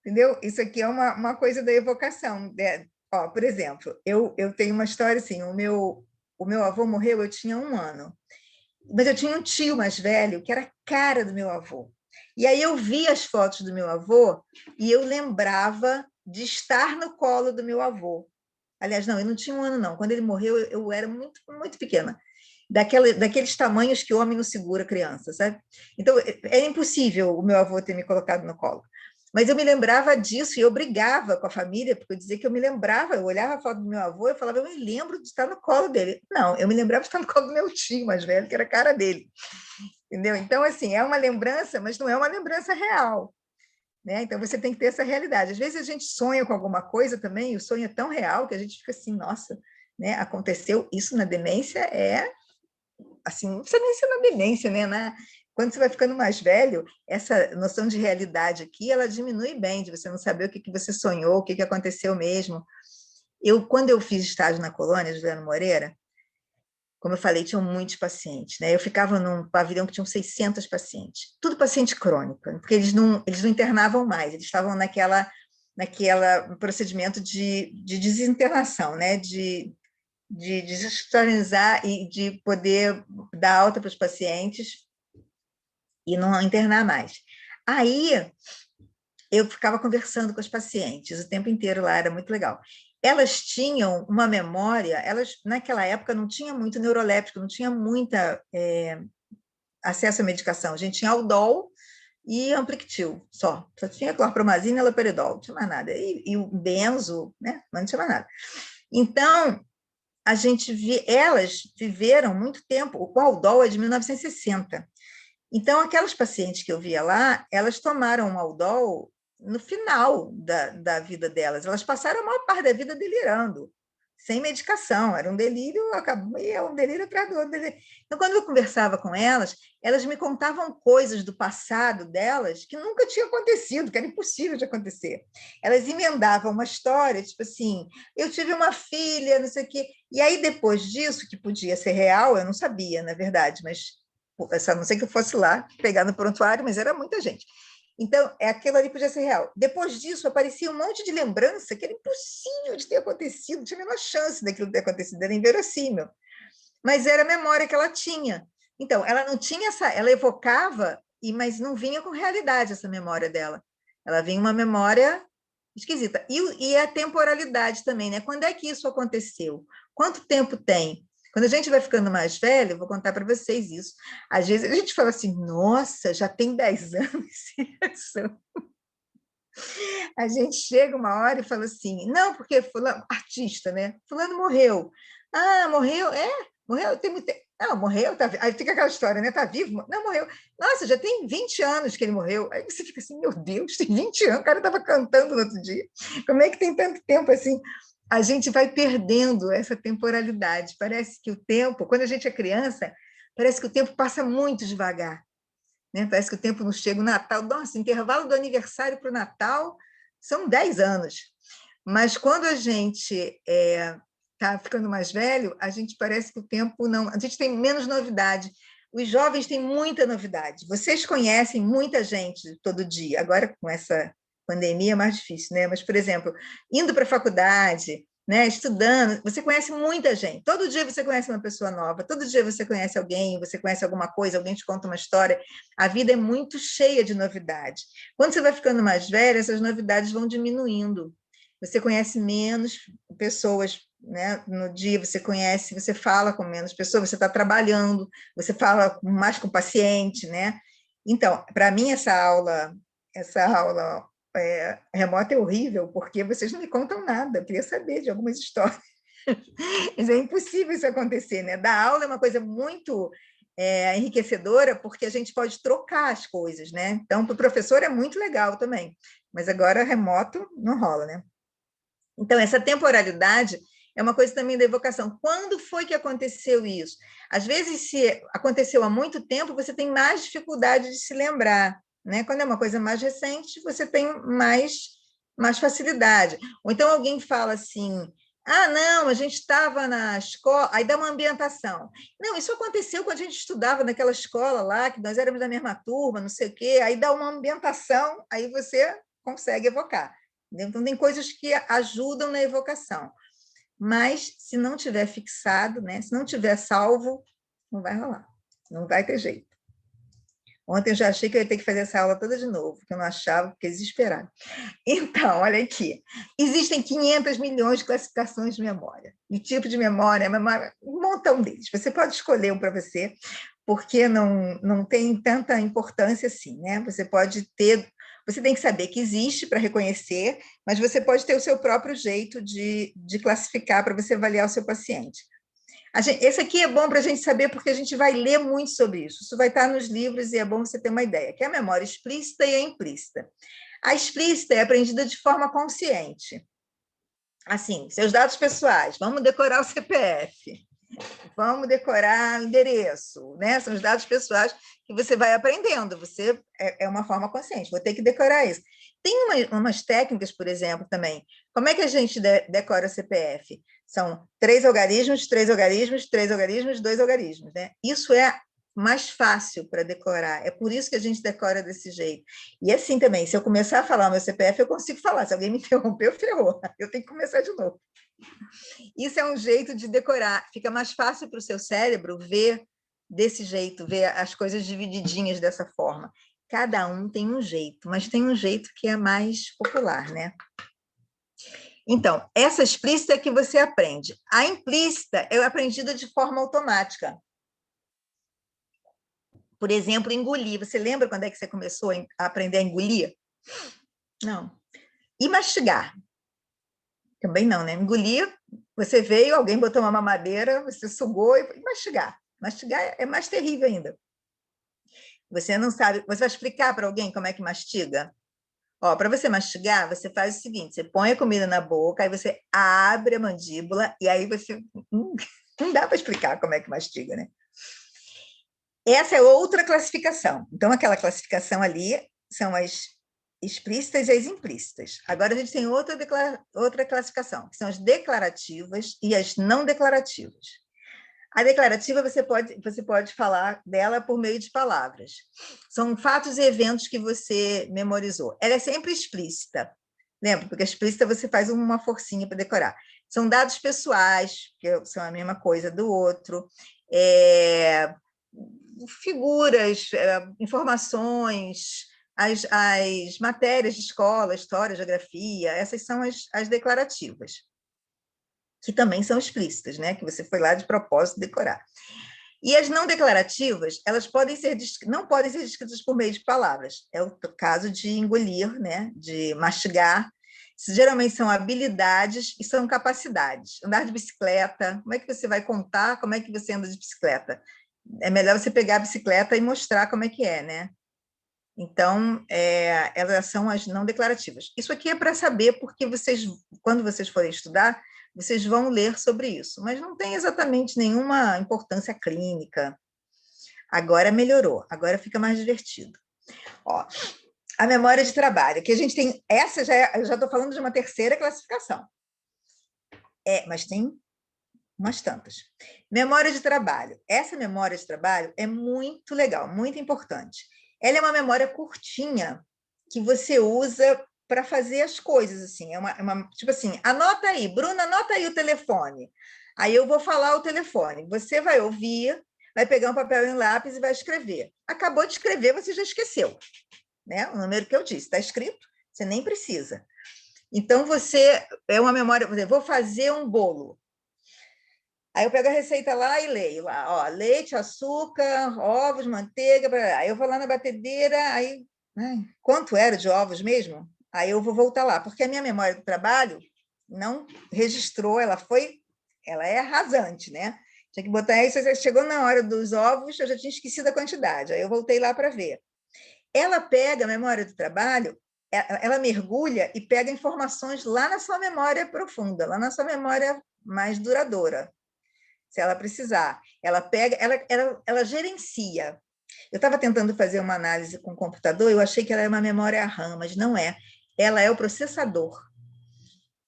entendeu? Isso aqui é uma coisa da evocação. Né? Ó, por exemplo, eu tenho uma história assim, o meu avô morreu, eu tinha 1 ano, mas eu tinha um tio mais velho que era a cara do meu avô. E aí eu via as fotos do meu avô e eu lembrava de estar no colo do meu avô. Aliás, não, eu não tinha 1 ano, não. Quando ele morreu, eu era muito, muito pequena. Daqueles tamanhos que o homem não segura criança, sabe? Então, era impossível o meu avô ter me colocado no colo. Mas eu me lembrava disso e eu brigava com a família, porque eu dizia que eu me lembrava, eu olhava a foto do meu avô e falava, eu me lembro de estar no colo dele. Não, eu me lembrava de estar no colo do meu tio mais velho, que era a cara dele. Entendeu? Então, assim, é uma lembrança, mas não é uma lembrança real. Né? Então, você tem que ter essa realidade. Às vezes a gente sonha com alguma coisa também, e o sonho é tão real que a gente fica assim, nossa, né? Aconteceu isso na demência, assim, não precisa nem ser na demência, né? Quando você vai ficando mais velho, essa noção de realidade aqui, ela diminui bem, de você não saber o que você sonhou, o que aconteceu mesmo. Quando eu fiz estágio na colônia, Juliano Moreira, como eu falei, tinham muitos pacientes, né? Eu ficava num pavilhão que tinham 600 pacientes, tudo paciente crônico, porque eles não internavam mais, eles estavam naquela procedimento de desinternação, né? De desinstitucionalizar e de poder dar alta para os pacientes e não internar mais. Aí, eu ficava conversando com as pacientes o tempo inteiro lá, era muito legal. Elas tinham uma memória, elas naquela época não tinha muito neuroléptico, não tinha muita acesso à medicação. A gente tinha Aldol e Ampliqtil, só tinha clorpromazina e haloperidol, não tinha mais nada. E o benzo, né? Mas não tinha mais nada. Então, elas viveram muito tempo, o Aldol é de 1960. Então, aquelas pacientes que eu via lá, elas tomaram um Aldol no final da vida delas. Elas passaram a maior parte da vida delirando, sem medicação. Era um delírio, um delírio atrás do outro. Então, quando eu conversava com elas me contavam coisas do passado delas que nunca tinha acontecido, que era impossível de acontecer. Elas emendavam uma história, tipo assim, eu tive uma filha, não sei o quê. E aí, depois disso, que podia ser real, eu não sabia, na verdade, mas a não ser que eu fosse lá pegar no prontuário, mas era muita gente. Então, aquilo ali podia ser real. Depois disso, aparecia um monte de lembrança que era impossível de ter acontecido, não tinha a menor chance daquilo ter acontecido, era inverossímil. Mas era a memória que ela tinha. Então, ela não tinha ela evocava, mas não vinha com realidade essa memória dela. Ela vinha uma memória esquisita. E a temporalidade também, né? Quando é que isso aconteceu? Quanto tempo tem? Quando a gente vai ficando mais velho, eu vou contar para vocês isso. Às vezes a gente fala assim, nossa, já tem 10 anos isso. A gente chega uma hora e fala assim, não, porque fulano, artista, né? Fulano morreu. Ah, morreu? Morreu? Tem muito tempo. Não, morreu, tá vivo. Aí fica aquela história, né? Tá vivo? Não, morreu. Nossa, já tem 20 anos que ele morreu. Aí você fica assim, meu Deus, tem 20 anos, o cara estava cantando no outro dia. Como é que tem tanto tempo assim? A gente vai perdendo essa temporalidade. Parece que o tempo, quando a gente é criança, parece que o tempo passa muito devagar. Né? Parece que o tempo não chega. O Natal, nossa, intervalo do aniversário para o Natal são 10 anos. Mas quando a gente está ficando mais velho, a gente parece que o tempo não... A gente tem menos novidade. Os jovens têm muita novidade. Vocês conhecem muita gente todo dia. Agora, com essa pandemia, é mais difícil, né? Mas, por exemplo, indo para a faculdade, né, estudando, você conhece muita gente. Todo dia você conhece uma pessoa nova, todo dia você conhece alguém, você conhece alguma coisa, alguém te conta uma história. A vida é muito cheia de novidade. Quando você vai ficando mais velho, essas novidades vão diminuindo. Você conhece menos pessoas, né? No dia você fala com menos pessoas, você está trabalhando, você fala mais com o paciente, né? Então, para mim, essa aula remota é horrível, porque vocês não me contam nada, eu queria saber de algumas histórias. Mas é impossível isso acontecer, né? Dar aula é uma coisa muito enriquecedora, porque a gente pode trocar as coisas, né? Então, para o professor é muito legal também, mas agora remoto não rola, né? Então, essa temporalidade é uma coisa também da evocação. Quando foi que aconteceu isso? Às vezes, se aconteceu há muito tempo, você tem mais dificuldade de se lembrar, né? Quando é uma coisa mais recente, você tem mais facilidade. Ou então alguém fala assim, ah, não, a gente estava na escola, aí dá uma ambientação. Não, isso aconteceu quando a gente estudava naquela escola lá, que nós éramos da mesma turma, não sei o quê, aí dá uma ambientação, aí você consegue evocar. Então, tem coisas que ajudam na evocação. Mas, se não tiver fixado, né, se não tiver salvo, não vai rolar. Não vai ter jeito. Ontem eu já achei que eu ia ter que fazer essa aula toda de novo, porque eu não achava, fiquei desesperada. Então, olha aqui. Existem 500 milhões de classificações de memória. De tipo de memória, um montão deles. Você pode escolher um para você, porque não tem tanta importância assim, né? Você tem que saber que existe para reconhecer, mas você pode ter o seu próprio jeito de classificar para você avaliar o seu paciente. Esse aqui é bom para a gente saber, porque a gente vai ler muito sobre isso. Isso vai estar nos livros e é bom você ter uma ideia, que é a memória explícita e a implícita. A explícita é aprendida de forma consciente. Assim, seus dados pessoais, vamos decorar o CPF. Vamos decorar endereço, né? São os dados pessoais que você vai aprendendo. Você é uma forma consciente, vou ter que decorar isso. Tem umas técnicas, por exemplo, também. Como é que a gente decora CPF? São 3 algarismos, 3 algarismos, 3 algarismos, 2 algarismos, né? Isso é mais fácil para decorar. É por isso que a gente decora desse jeito. E assim também, se eu começar a falar o meu CPF, eu consigo falar. Se alguém me interrompeu, ferrou. Eu tenho que começar de novo. Isso é um jeito de decorar. Fica mais fácil para o seu cérebro ver desse jeito, ver as coisas divididinhas dessa forma. Cada um tem um jeito, mas tem um jeito que é mais popular, né? Então, essa explícita é que você aprende. A implícita é aprendida de forma automática. Por exemplo, engolir. Você lembra quando é que você começou a aprender a engolir? Não. E mastigar? Também não, né? Engolir, você veio, alguém botou uma mamadeira, você sugou e mastigar. Mastigar é mais terrível ainda. Você não sabe, você vai explicar para alguém como é que mastiga? Ó, para você mastigar, você faz o seguinte, você põe a comida na boca, aí você abre a mandíbula, e aí você... Não dá para explicar como é que mastiga, né? Essa é outra classificação. Então, aquela classificação ali são as explícitas e as implícitas. Agora, a gente tem outra classificação, que são as declarativas e as não declarativas. A declarativa, você pode falar dela por meio de palavras. São fatos e eventos que você memorizou. Ela é sempre explícita. Lembra? Porque a explícita você faz uma forcinha para decorar. São dados pessoais, que são a mesma coisa do outro. Figuras, informações, as matérias de escola, história, geografia, essas são as declarativas, que também são explícitas, né? Que você foi lá de propósito decorar. E as não declarativas, elas não podem ser descritas por meio de palavras. É o caso de engolir, né? De mastigar. Geralmente são habilidades e são capacidades. Andar de bicicleta, como é que você vai contar como é que você anda de bicicleta? É melhor você pegar a bicicleta e mostrar como é que é, né? Então, elas são as não declarativas. Isso aqui é para saber, porque quando vocês forem estudar, vocês vão ler sobre isso, mas não tem exatamente nenhuma importância clínica. Agora melhorou, agora fica mais divertido. Ó, a memória de trabalho, que a gente tem, eu já estou falando de uma terceira classificação. Mas tem umas tantas. Memória de trabalho. Essa memória de trabalho é muito legal, muito importante. Ela é uma memória curtinha que você usa para fazer as coisas, assim. Tipo assim, anota aí, Bruna, anota aí o telefone. Aí eu vou falar o telefone. Você vai ouvir, vai pegar um papel e um lápis e vai escrever. Acabou de escrever, você já esqueceu, né? O número que eu disse, está escrito, você nem precisa. Então, é uma memória, por exemplo, vou fazer um bolo. Aí eu pego a receita lá e leio lá, ó, leite, açúcar, ovos, manteiga, aí eu vou lá na batedeira, aí, quanto era de ovos mesmo? Aí eu vou voltar lá, porque a minha memória do trabalho não registrou, ela é rasante, né? Tinha que botar isso, chegou na hora dos ovos, eu já tinha esquecido a quantidade, aí eu voltei lá para ver. Ela pega a memória do trabalho, ela mergulha e pega informações lá na sua memória profunda, lá na sua memória mais duradoura. Se ela precisar, ela pega, ela gerencia. Eu estava tentando fazer uma análise com o computador, eu achei que ela é uma memória RAM, mas não é. Ela é o processador,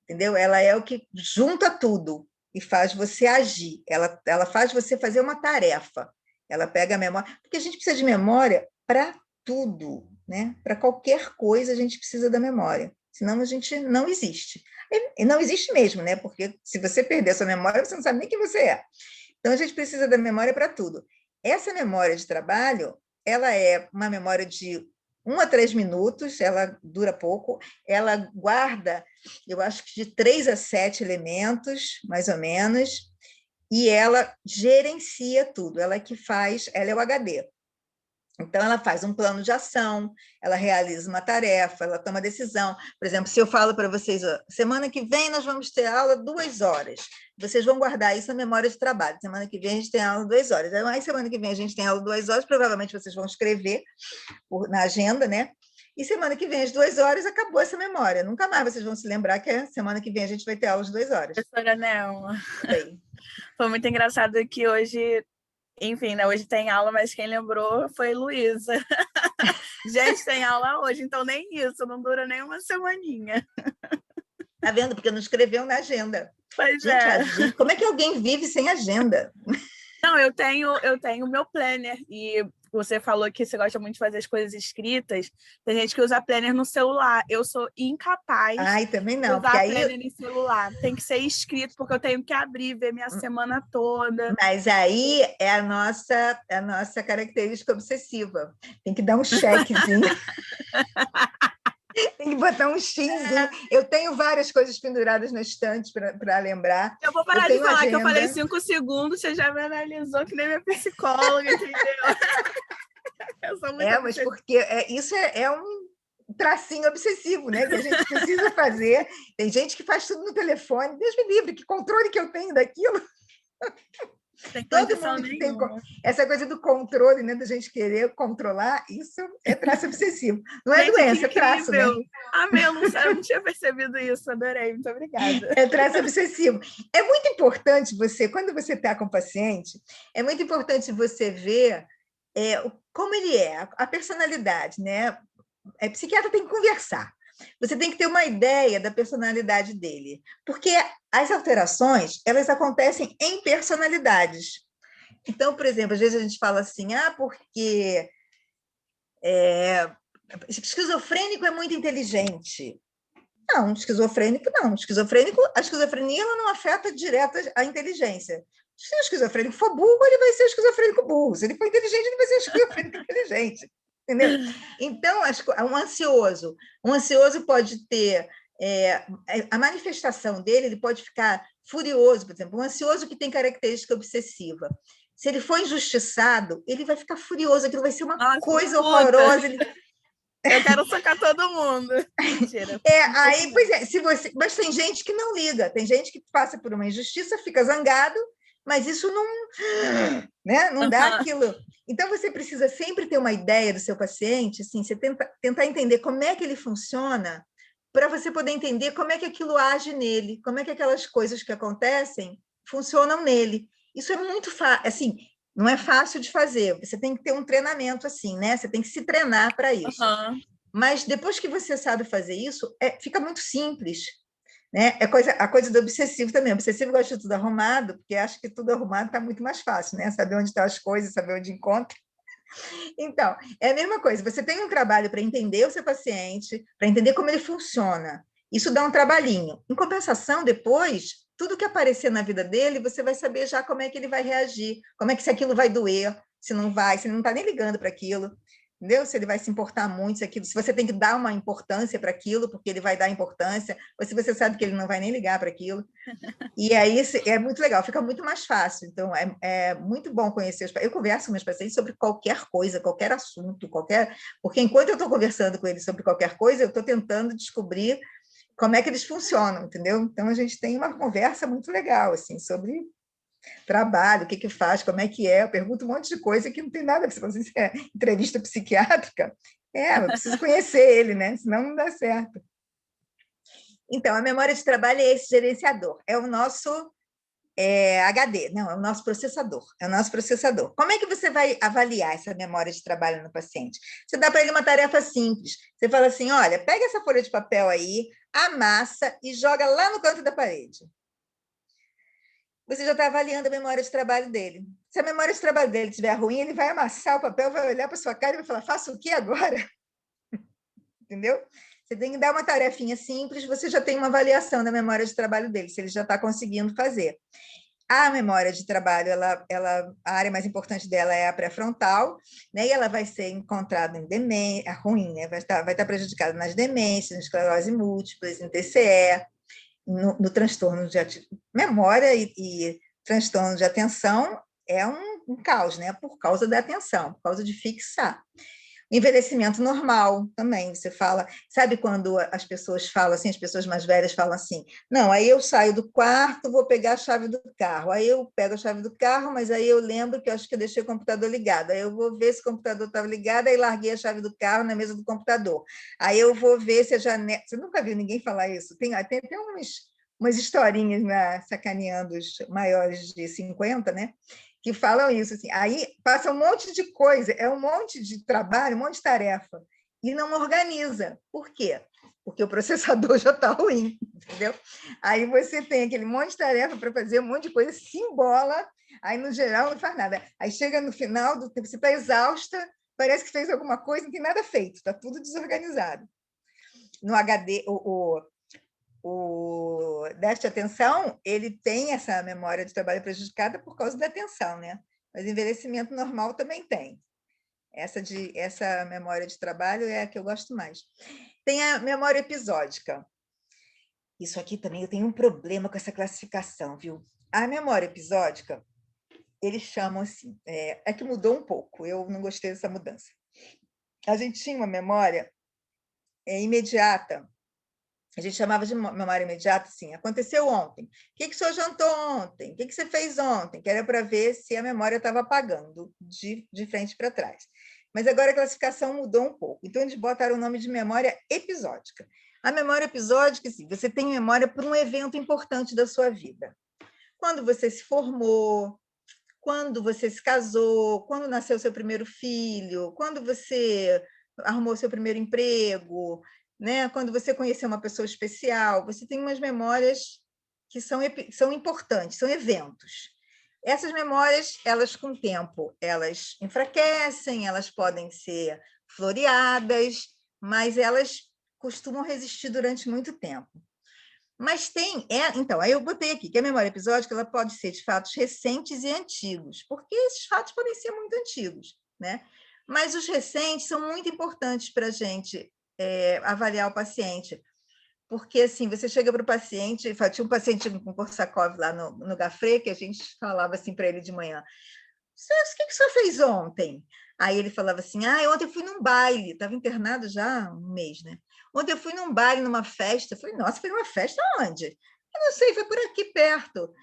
entendeu? Ela é o que junta tudo e faz você agir. Ela faz você fazer uma tarefa. Ela pega a memória, porque a gente precisa de memória para tudo, né? Para qualquer coisa a gente precisa da memória, senão a gente não existe. E não existe mesmo, né? Porque se você perder a sua memória, você não sabe nem quem você é. Então, a gente precisa da memória para tudo. Essa memória de trabalho, ela é uma memória de 1 a 3 minutos, ela dura pouco, ela guarda, eu acho que de 3 a 7 elementos, mais ou menos, e ela gerencia tudo, ela é o HD. Então, ela faz um plano de ação, ela realiza uma tarefa, ela toma decisão. Por exemplo, se eu falo para vocês, ó, semana que vem nós vamos ter aula 2 horas, vocês vão guardar isso na memória de trabalho. Semana que vem a gente tem aula 2 horas. Aí, semana que vem a gente tem aula 2 horas, provavelmente vocês vão escrever na agenda, né? E semana que vem, às 2 horas, acabou essa memória. Nunca mais vocês vão se lembrar que semana que vem a gente vai ter aula às 2 horas. Professora Nelma. Bem. Foi muito engraçado que hoje, enfim, né? Hoje tem aula, mas quem lembrou foi Luísa. Gente, tem aula hoje, então nem isso, não dura nem uma semaninha. Tá vendo? Porque não escreveu na agenda. Pois Gente, é. como é que alguém vive sem agenda? Não, eu tenho o meu planner e você falou que você gosta muito de fazer as coisas escritas. Tem gente que usa planner no celular. Eu sou incapaz Ai, também de não, porque usar aí... planner em celular. Tem que ser escrito, porque eu tenho que abrir, ver minha semana toda. Mas aí é a nossa característica obsessiva. Tem que dar um chequezinho. Tem que botar um xizinho. Eu tenho várias coisas penduradas na estante para lembrar. Eu vou Eu parar de tenho falar que eu falei agenda. 5 segundos, você já me analisou que nem minha psicóloga, entendeu? Eu sou muito Mas obsessiva. porque isso é um tracinho obsessivo, né? Que a gente precisa fazer. Tem gente que faz tudo no telefone. Deus me livre, que controle que eu tenho daquilo. Sem Todo condição mundo que tem nenhuma. essa coisa do controle, né? Da gente querer controlar, isso é traço obsessivo. Não é Gente, que doença, é traço, né? incrível. Amei, eu não tinha percebido isso. Adorei, muito obrigada. É traço obsessivo. É muito importante você, quando você está com o paciente, é muito importante você ver como ele é, a personalidade, né? Psiquiatra tem que conversar. Você tem que ter uma ideia da personalidade dele, porque as alterações, elas acontecem em personalidades. Então, por exemplo, às vezes a gente fala assim, porque esquizofrênico é muito inteligente. Não, esquizofrênico não. A esquizofrenia ela não afeta direto a inteligência. Se o esquizofrênico for burro, ele vai ser esquizofrênico burro. Se ele for inteligente, ele vai ser esquizofrênico inteligente. Entendeu? Então, um ansioso pode ter a manifestação dele, ele pode ficar furioso, por exemplo, um ansioso que tem característica obsessiva. Se ele for injustiçado, ele vai ficar furioso, aquilo vai ser uma coisa horrorosa. Eu quero socar todo mundo. Mentira. Pois é, mas tem gente que não liga, tem gente que passa por uma injustiça, fica zangado, mas isso não, né, não dá aquilo. Então, você precisa sempre ter uma ideia do seu paciente, assim, você tentar entender como é que ele funciona, para você poder entender como é que aquilo age nele, como é que aquelas coisas que acontecem funcionam nele. Isso é muito fácil, assim, não é fácil de fazer, você tem que ter um treinamento assim, né? Você tem que se treinar para isso. Mas depois que você sabe fazer isso, fica muito simples. Né? A coisa do obsessivo também. O obsessivo gosta de tudo arrumado, porque acha que tudo arrumado está muito mais fácil, né? Saber onde estão as coisas, saber onde encontra. Então, é a mesma coisa. Você tem um trabalho para entender o seu paciente, para entender como ele funciona. Isso dá um trabalhinho. Em compensação, depois, tudo que aparecer na vida dele, você vai saber já como é que ele vai reagir, como é que se aquilo vai doer, se não vai, se ele não está nem ligando para aquilo. Entendeu? Se ele vai se importar muito, se você tem que dar uma importância para aquilo, porque ele vai dar importância, ou se você sabe que ele não vai nem ligar para aquilo. E aí é muito legal, fica muito mais fácil. Então, é muito bom conhecer os pacientes. Eu converso com meus pacientes sobre qualquer coisa, qualquer assunto, porque enquanto eu estou conversando com eles sobre qualquer coisa, eu estou tentando descobrir como é que eles funcionam, entendeu? Então, a gente tem uma conversa muito legal, assim, sobre trabalho, o que faz, como é que é. Eu pergunto um monte de coisa que não tem nada a ver. Se você é entrevista psiquiátrica, eu preciso conhecer ele, né? Senão não dá certo. Então, a memória de trabalho é esse gerenciador, é o nosso HD, não, é o nosso processador, Como é que você vai avaliar essa memória de trabalho no paciente? Você dá para ele uma tarefa simples, você fala assim, olha, pega essa folha de papel aí, amassa e joga lá no canto da parede. Você já está avaliando a memória de trabalho dele. Se a memória de trabalho dele estiver ruim, ele vai amassar o papel, vai olhar para sua cara e vai falar, faço o que agora? Entendeu? Você tem que dar uma tarefinha simples, você já tem uma avaliação da memória de trabalho dele, se ele já está conseguindo fazer. A memória de trabalho, a área mais importante dela é a pré-frontal, né? E ela vai ser encontrada em demência, ruim, né? Vai estar prejudicada nas demências, na esclerose múltiplas, em TCE, no transtorno de memória e transtorno de atenção é um caos, né? Por causa da atenção, por causa de fixar. Envelhecimento normal também, você fala, sabe quando as pessoas falam assim, as pessoas mais velhas falam assim, não, aí eu saio do quarto, vou pegar a chave do carro, aí eu pego a chave do carro, mas aí eu lembro que eu acho que eu deixei o computador ligado, aí eu vou ver se o computador estava ligado, aí larguei a chave do carro na mesa do computador, aí eu vou ver se a janela, você nunca viu ninguém falar isso, tem até uns umas historinhas sacaneando os maiores de 50, né? Que falam isso. Assim. Aí passa um monte de coisa, é um monte de trabalho, um monte de tarefa, e não organiza. Por quê? Porque o processador já está ruim, entendeu? Aí você tem aquele monte de tarefa para fazer, um monte de coisa, se embola, aí, no geral, não faz nada. Aí chega no final do tempo, você está exausta, parece que fez alguma coisa, não tem nada feito, está tudo desorganizado. No HD, o déficit de atenção, ele tem essa memória de trabalho prejudicada por causa da atenção, né? Mas envelhecimento normal também tem. Essa memória de trabalho é a que eu gosto mais. Tem a memória episódica. Isso aqui também eu tenho um problema com essa classificação, viu? A memória episódica, eles chamam assim, é que mudou um pouco, eu não gostei dessa mudança. A gente tinha uma memória imediata, a gente chamava de memória imediata, assim, aconteceu ontem. O que o senhor jantou ontem? O que você fez ontem? Que era para ver se a memória estava apagando de frente para trás. Mas agora a classificação mudou um pouco. Então, eles botaram o nome de memória episódica. A memória episódica, sim, você tem memória por um evento importante da sua vida. Quando você se formou, quando você se casou, quando nasceu seu primeiro filho, quando você arrumou seu primeiro emprego, né? Quando você conheceu uma pessoa especial, você tem umas memórias que são importantes, são eventos. Essas memórias, elas com o tempo, elas enfraquecem, elas podem ser floreadas, mas elas costumam resistir durante muito tempo. Mas então, aí eu botei aqui que a memória episódica ela pode ser de fatos recentes e antigos, porque esses fatos podem ser muito antigos, né? Mas os recentes são muito importantes para a gente avaliar o paciente, porque assim, você chega para o paciente, tinha um paciente com Korsakoff lá no Gafre, que a gente falava assim para ele de manhã, o que o senhor fez ontem? Aí ele falava assim, ontem eu fui num baile, estava internado já há um mês, né? Ontem eu fui num baile, numa festa. Eu falei, nossa, foi numa festa onde? Eu não sei, foi por aqui perto.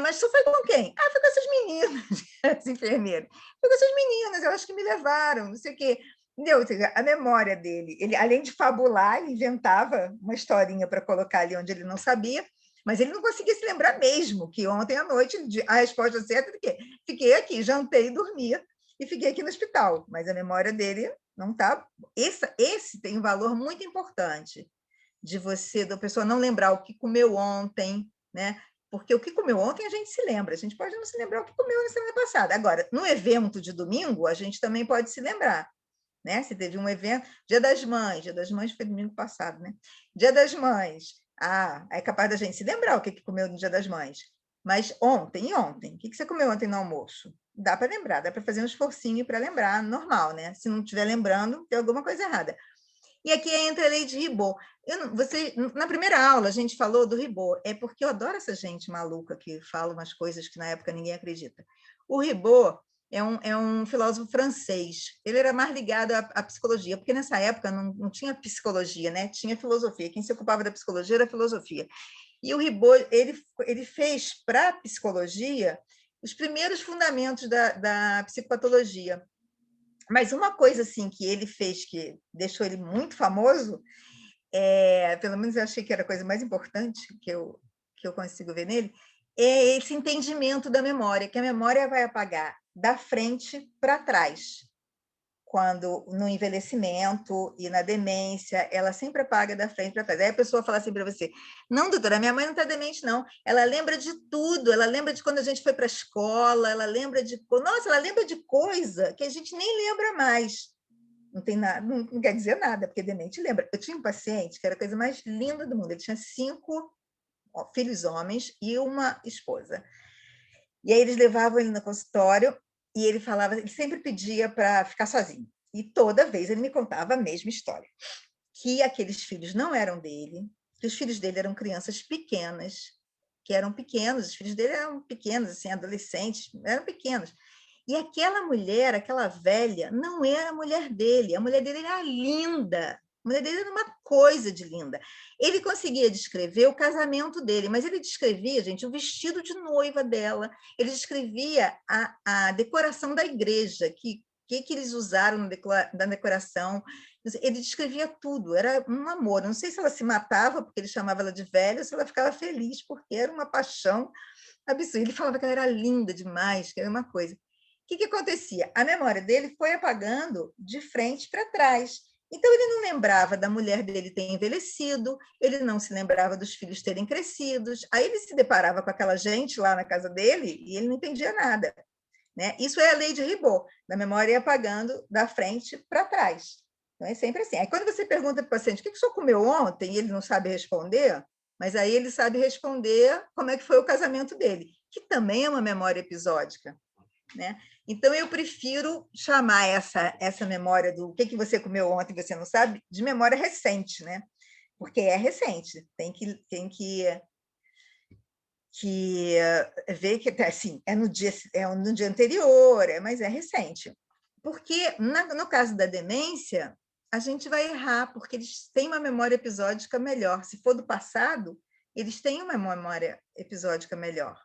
Mas o senhor foi com quem? Foi com essas meninas, as enfermeiras. Foi com essas meninas, elas que me levaram, não sei o quê. Entendeu? A memória dele, ele, além de fabular, ele inventava uma historinha para colocar ali onde ele não sabia, mas ele não conseguia se lembrar mesmo que ontem à noite a resposta certa é que fiquei aqui, jantei e dormia, e fiquei aqui no hospital. Mas a memória dele não está... Esse tem um valor muito importante da pessoa não lembrar o que comeu ontem, né? Porque o que comeu ontem a gente se lembra, a gente pode não se lembrar o que comeu na semana passada. Agora, no evento de domingo, a gente também pode se lembrar. Né? Se teve um evento, Dia das Mães foi domingo passado, né? Dia das Mães, é capaz da gente se lembrar o que comeu no Dia das Mães. Mas ontem, o que você comeu ontem no almoço? Dá para lembrar, dá para fazer um esforcinho para lembrar, normal, né? Se não estiver lembrando, tem alguma coisa errada. E aqui entra a lei de Ribot. Na primeira aula, a gente falou do Ribot, porque eu adoro essa gente maluca que fala umas coisas que na época ninguém acredita. O Ribot é um filósofo francês. Ele era mais ligado à psicologia, porque nessa época não tinha psicologia, né? Tinha filosofia. Quem se ocupava da psicologia era a filosofia. E o Ribot ele fez para a psicologia os primeiros fundamentos da psicopatologia. Mas uma coisa assim que ele fez que deixou ele muito famoso, pelo menos eu achei que era a coisa mais importante que eu consigo ver nele, é esse entendimento da memória, que a memória vai apagar da frente para trás. Quando no envelhecimento e na demência, ela sempre apaga da frente para trás. Aí a pessoa fala assim para você, não, doutora, minha mãe não está demente, não. Ela lembra de tudo, ela lembra de quando a gente foi para a escola, ela lembra de coisa que a gente nem lembra mais. Não tem nada, não quer dizer nada, porque demente lembra. Eu tinha um paciente que era a coisa mais linda do mundo, ele tinha 5 filhos homens e uma esposa. E aí eles levavam ele no consultório, e ele sempre pedia para ficar sozinho. E toda vez ele me contava a mesma história, que aqueles filhos não eram dele, que os filhos dele eram crianças pequenas, os filhos dele eram pequenos, assim, adolescentes, eram pequenos. E aquela mulher, aquela velha, não era a mulher dele era linda, a mulher dele era uma coisa de linda. Ele conseguia descrever o casamento dele, mas ele descrevia, gente, o vestido de noiva dela, ele descrevia a decoração da igreja, que que eles usaram na decoração. Ele descrevia tudo, era um amor. Não sei se ela se matava porque ele chamava ela de velha, ou se ela ficava feliz, porque era uma paixão absurda. Ele falava que ela era linda demais, que era uma coisa. O que acontecia? A memória dele foi apagando de frente para trás. Então, ele não lembrava da mulher dele ter envelhecido, ele não se lembrava dos filhos terem crescido. Aí ele se deparava com aquela gente lá na casa dele e ele não entendia nada. Né? Isso é a lei de Ribot, da memória ir apagando da frente para trás. Então, é sempre assim. Aí, quando você pergunta para o paciente o que o senhor comeu ontem, e ele não sabe responder, mas aí ele sabe responder como é que foi o casamento dele, que também é uma memória episódica. Né? Então, eu prefiro chamar essa memória do que você comeu ontem e você não sabe, de memória recente, né? Porque é recente, tem que ver que assim, é no dia anterior, mas é recente. Porque, no caso da demência, a gente vai errar, porque eles têm uma memória episódica melhor. Se for do passado, eles têm uma memória episódica melhor.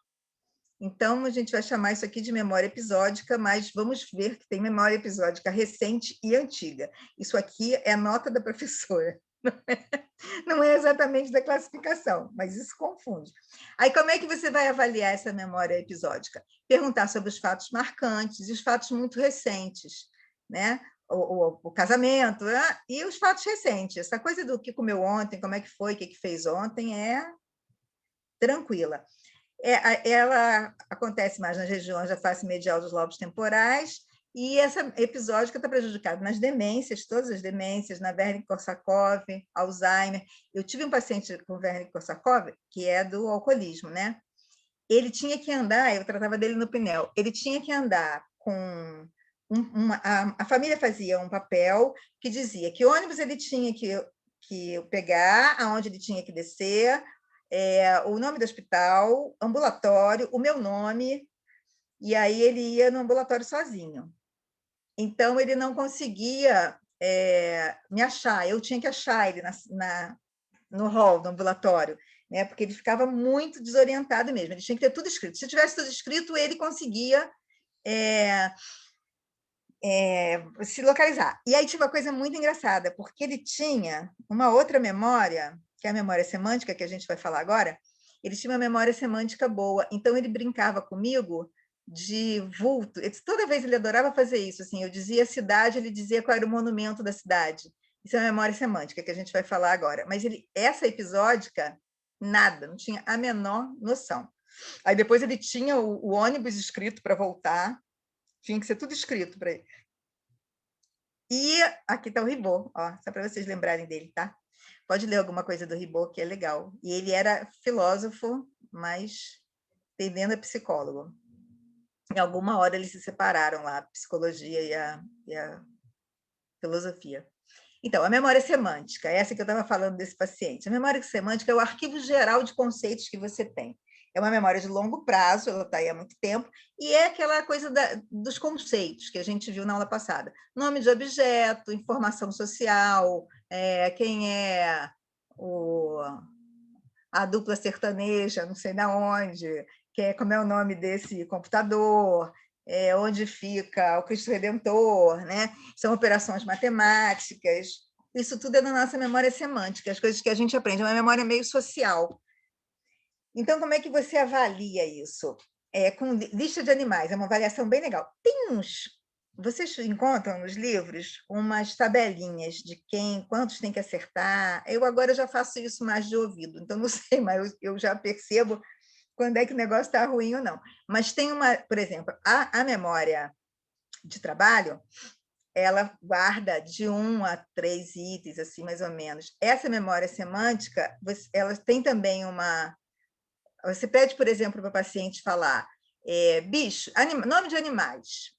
Então, a gente vai chamar isso aqui de memória episódica, mas vamos ver que tem memória episódica recente e antiga. Isso aqui é a nota da professora. Não é exatamente da classificação, mas isso confunde. Aí, como é que você vai avaliar essa memória episódica? Perguntar sobre os fatos marcantes e os fatos muito recentes, né? O casamento, né? E os fatos recentes. Essa coisa do que comeu ontem, como é que foi, o que fez ontem, é tranquila. Ela acontece mais nas regiões da face medial dos lobos temporais, e essa episódica está prejudicada nas demências, todas as demências, na Wernicke-Korsakoff, Alzheimer. Eu tive um paciente com Wernicke-Korsakoff, que é do alcoolismo, né? Ele tinha que andar, eu tratava dele no Pinel, ele tinha que andar com... a família fazia um papel que dizia que ônibus ele tinha que pegar, aonde ele tinha que descer, o nome do hospital, ambulatório, o meu nome, e aí ele ia no ambulatório sozinho. Então, ele não conseguia me achar, eu tinha que achar ele no hall do ambulatório, né? Porque ele ficava muito desorientado mesmo, ele tinha que ter tudo escrito. Se tivesse tudo escrito, ele conseguia se localizar. E aí tinha uma coisa muito engraçada, porque ele tinha uma outra memória, que é a memória semântica, que a gente vai falar agora. Ele tinha uma memória semântica boa, então ele brincava comigo de vulto. Toda vez ele adorava fazer isso. Assim, eu dizia a cidade, ele dizia qual era o monumento da cidade. Isso é uma memória semântica, que a gente vai falar agora. Mas essa episódica, nada, não tinha a menor noção. Aí depois ele tinha o ônibus escrito para voltar, tinha que ser tudo escrito para ele. E aqui está o Ribot, ó, só para vocês lembrarem dele, tá? Pode ler alguma coisa do Ribot, que é legal. E ele era filósofo, mas tendendo a psicólogo. Em alguma hora eles se separaram lá, a psicologia e a filosofia. Então, a memória semântica, essa que eu estava falando desse paciente. A memória semântica é o arquivo geral de conceitos que você tem. É uma memória de longo prazo, ela está aí há muito tempo, e é aquela coisa dos conceitos que a gente viu na aula passada. Nome de objeto, informação social, quem é a dupla sertaneja, não sei de onde, como é o nome desse computador, onde fica o Cristo Redentor, né? São operações matemáticas. Isso tudo é da nossa memória semântica, as coisas que a gente aprende, é uma memória meio social. Então, como é que você avalia isso? Com lista de animais, é uma avaliação bem legal. Vocês encontram nos livros umas tabelinhas de quantos tem que acertar. Eu agora já faço isso mais de ouvido, então não sei, mas eu já percebo quando é que o negócio está ruim ou não. Mas tem por exemplo, a memória de trabalho, ela guarda de 1 a 3 itens, assim, mais ou menos. Essa memória semântica, ela tem também Você pede, por exemplo, para o paciente falar bicho, nome de animais.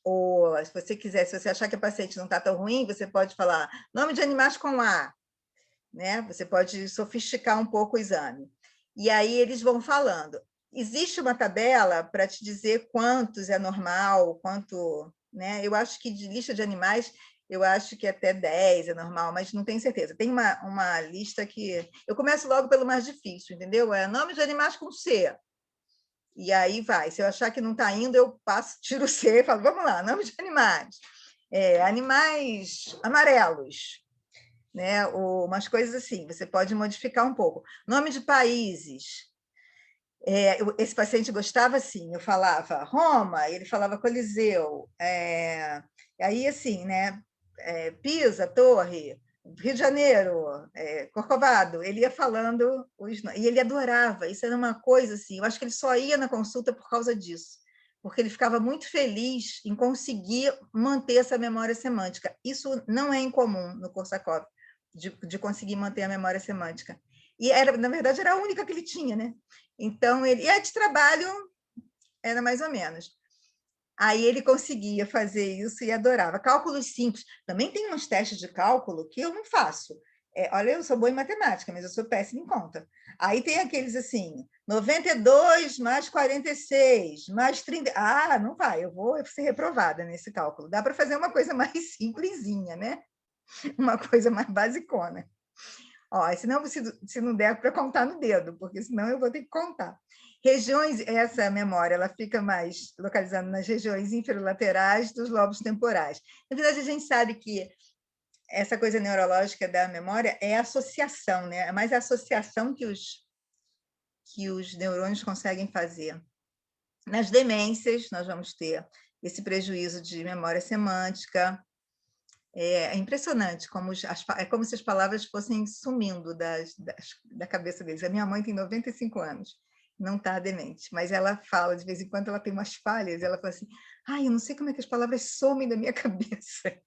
Ou, se você quiser, se você achar que a paciente não está tão ruim, você pode falar nome de animais com A. Né? Você pode sofisticar um pouco o exame. E aí eles vão falando. Existe uma tabela para te dizer quantos é normal, quanto... Né? Eu acho que de lista de animais, eu acho que até 10 é normal, mas não tenho certeza. Tem uma lista que... Eu começo logo pelo mais difícil, entendeu? Nome de animais com C. E aí vai. Se eu achar que não está indo, eu passo, tiro o C e falo, vamos lá, nome de animais. Animais amarelos, né? Ou umas coisas assim, você pode modificar um pouco. Nome de países. Esse paciente gostava assim, eu falava Roma, ele falava Coliseu. Aí, assim, né? Pisa, Torre, Rio de Janeiro, Corcovado, ele ia falando, e ele adorava, isso era uma coisa assim, eu acho que ele só ia na consulta por causa disso, porque ele ficava muito feliz em conseguir manter essa memória semântica. Isso não é incomum no Korsakoff, de conseguir manter a memória semântica. E, na verdade, era a única que ele tinha, né? Então, e a de trabalho era mais ou menos. Aí ele conseguia fazer isso e adorava. Cálculos simples. Também tem uns testes de cálculo que eu não faço. Olha, eu sou boa em matemática, mas eu sou péssima em conta. Aí tem aqueles assim, 92 mais 46, mais 30... Ah, não vai, eu vou ser reprovada nesse cálculo. Dá para fazer uma coisa mais simplesinha, né? Uma coisa mais basicona. Senão, se não der para contar no dedo, porque senão eu vou ter que contar. Regiões, essa memória, ela fica mais localizada nas regiões inferolaterais dos lobos temporais. Na verdade, a gente sabe que essa coisa neurológica da memória é associação, né? É mais a associação que os neurônios conseguem fazer. Nas demências, nós vamos ter esse prejuízo de memória semântica. É impressionante, é como se as palavras fossem sumindo da cabeça deles. A minha mãe tem 95 anos, não está demente, mas ela fala, de vez em quando ela tem umas falhas, e ela fala assim, eu não sei como é que as palavras somem da minha cabeça.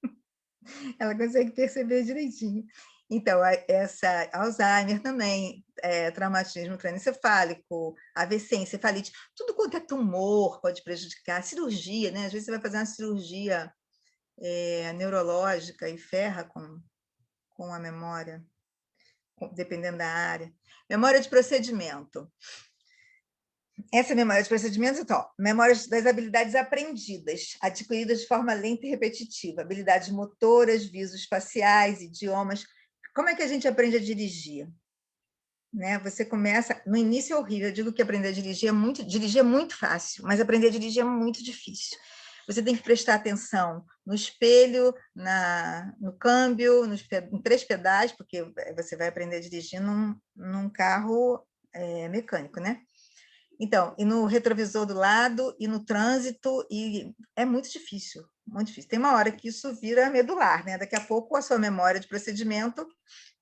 Ela consegue perceber direitinho. Então, essa Alzheimer também, traumatismo crânioencefálico, AVC, encefalite, tudo quanto é tumor pode prejudicar, cirurgia, né? Às vezes você vai fazer uma cirurgia neurológica e ferra com a memória, dependendo da área. Memória de procedimento. Essa memória de procedimentos, então, memórias das habilidades aprendidas, adquiridas de forma lenta e repetitiva, habilidades motoras, visoespaciais, idiomas. Como é que a gente aprende a dirigir? Né? Você começa... No início é horrível, eu digo que aprender a dirigir é muito fácil, mas aprender a dirigir é muito difícil. Você tem que prestar atenção no espelho, no câmbio, em 3 pedais, porque você vai aprender a dirigir num carro mecânico, né? Então, e no retrovisor do lado, e no trânsito, e é muito difícil, muito difícil. Tem uma hora que isso vira medular, né? Daqui a pouco a sua memória de procedimento,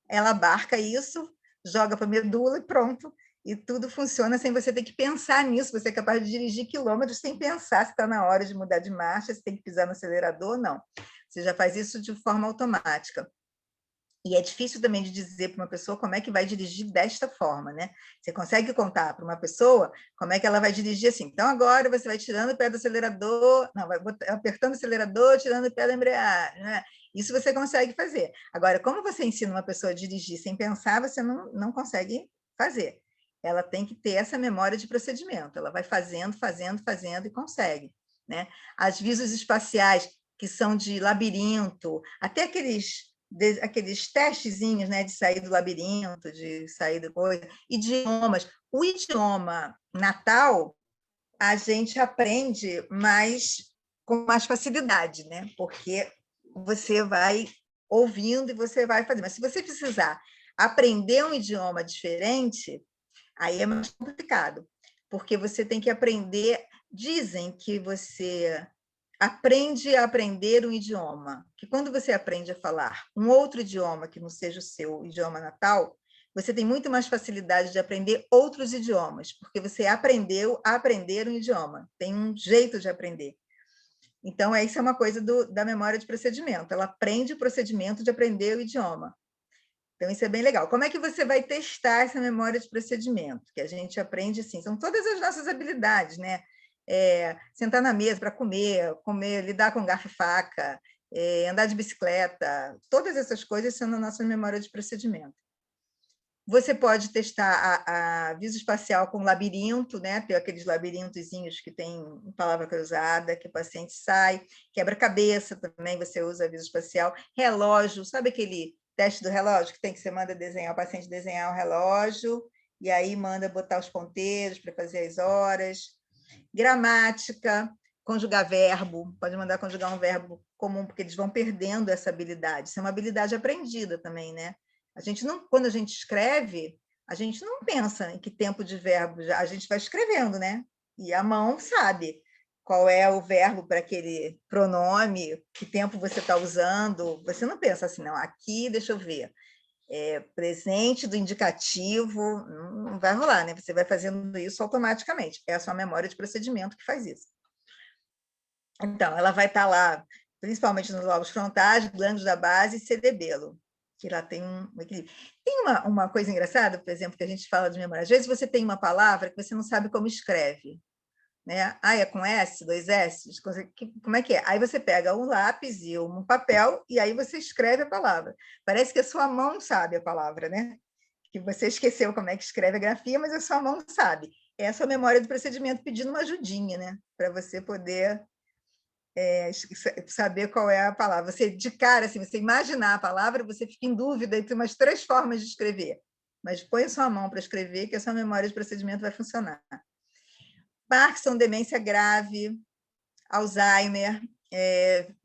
ela abarca isso, joga para a medula e pronto. E tudo funciona sem você ter que pensar nisso. Você é capaz de dirigir quilômetros sem pensar se está na hora de mudar de marcha, se tem que pisar no acelerador, não. Você já faz isso de forma automática. E é difícil também de dizer para uma pessoa como é que vai dirigir desta forma, né? Você consegue contar para uma pessoa como é que ela vai dirigir assim. Então, agora você vai tirando o pé do acelerador, não, vai apertando o acelerador, tirando o pé da embreagem, né? Isso você consegue fazer. Agora, como você ensina uma pessoa a dirigir sem pensar, você não consegue fazer. Ela tem que ter essa memória de procedimento. Ela vai fazendo, fazendo, fazendo e consegue, né? As visos espaciais, que são de labirinto, até aqueles testezinhos, né, de sair do labirinto, de sair da coisa, idiomas. O idioma natal, a gente aprende com mais facilidade, né? Porque você vai ouvindo e você vai fazer. Mas se você precisar aprender um idioma diferente, aí é mais complicado, porque você tem que aprender. Dizem que você aprende a aprender um idioma, que quando você aprende a falar um outro idioma que não seja o seu idioma natal, você tem muito mais facilidade de aprender outros idiomas, porque você aprendeu a aprender um idioma, tem um jeito de aprender. Então, isso é uma coisa da memória de procedimento, ela aprende o procedimento de aprender o idioma. Então, isso é bem legal. Como é que você vai testar essa memória de procedimento? Que a gente aprende assim, são todas as nossas habilidades, né? Sentar na mesa para comer, lidar com garfo e faca, andar de bicicleta, todas essas coisas são na nossa memória de procedimento. Você pode testar a visoespacial com labirinto, né? Tem aqueles labirintozinhos que tem palavra cruzada, que o paciente sai, quebra-cabeça também, você usa a visoespacial, relógio, sabe aquele teste do relógio que você manda desenhar, o paciente desenhar um relógio, e aí manda botar os ponteiros para fazer as horas. Gramática, conjugar verbo, pode mandar conjugar um verbo comum, porque eles vão perdendo essa habilidade. Isso é uma habilidade aprendida também, né? A gente não, quando a gente escreve, a gente não pensa em que tempo de verbo, a gente vai escrevendo, né? E a mão sabe qual é o verbo para aquele pronome, que tempo você está usando. Você não pensa assim, não, aqui, deixa eu ver, presente do indicativo, não vai rolar, né? Você vai fazendo isso automaticamente. É a sua memória de procedimento que faz isso. Então, ela vai estar lá, principalmente nos lobos frontais, gânglios da base e cerebelo, que lá tem um equilíbrio. Tem uma coisa engraçada, por exemplo, que a gente fala de memória. Às vezes você tem uma palavra que você não sabe como escreve, né? Ah, é com S, 2 S? Como é que é? Aí você pega um lápis e um papel e aí você escreve a palavra. Parece que a sua mão sabe a palavra, né? Que você esqueceu como é que escreve a grafia, mas a sua mão sabe. É a sua memória do procedimento pedindo uma ajudinha, né? Para você poder saber qual é a palavra. Você, de cara, assim, você imaginar a palavra, você fica em dúvida entre umas 3 formas de escrever. Mas põe a sua mão para escrever que a sua memória de procedimento vai funcionar. Parkinson, demência grave, Alzheimer,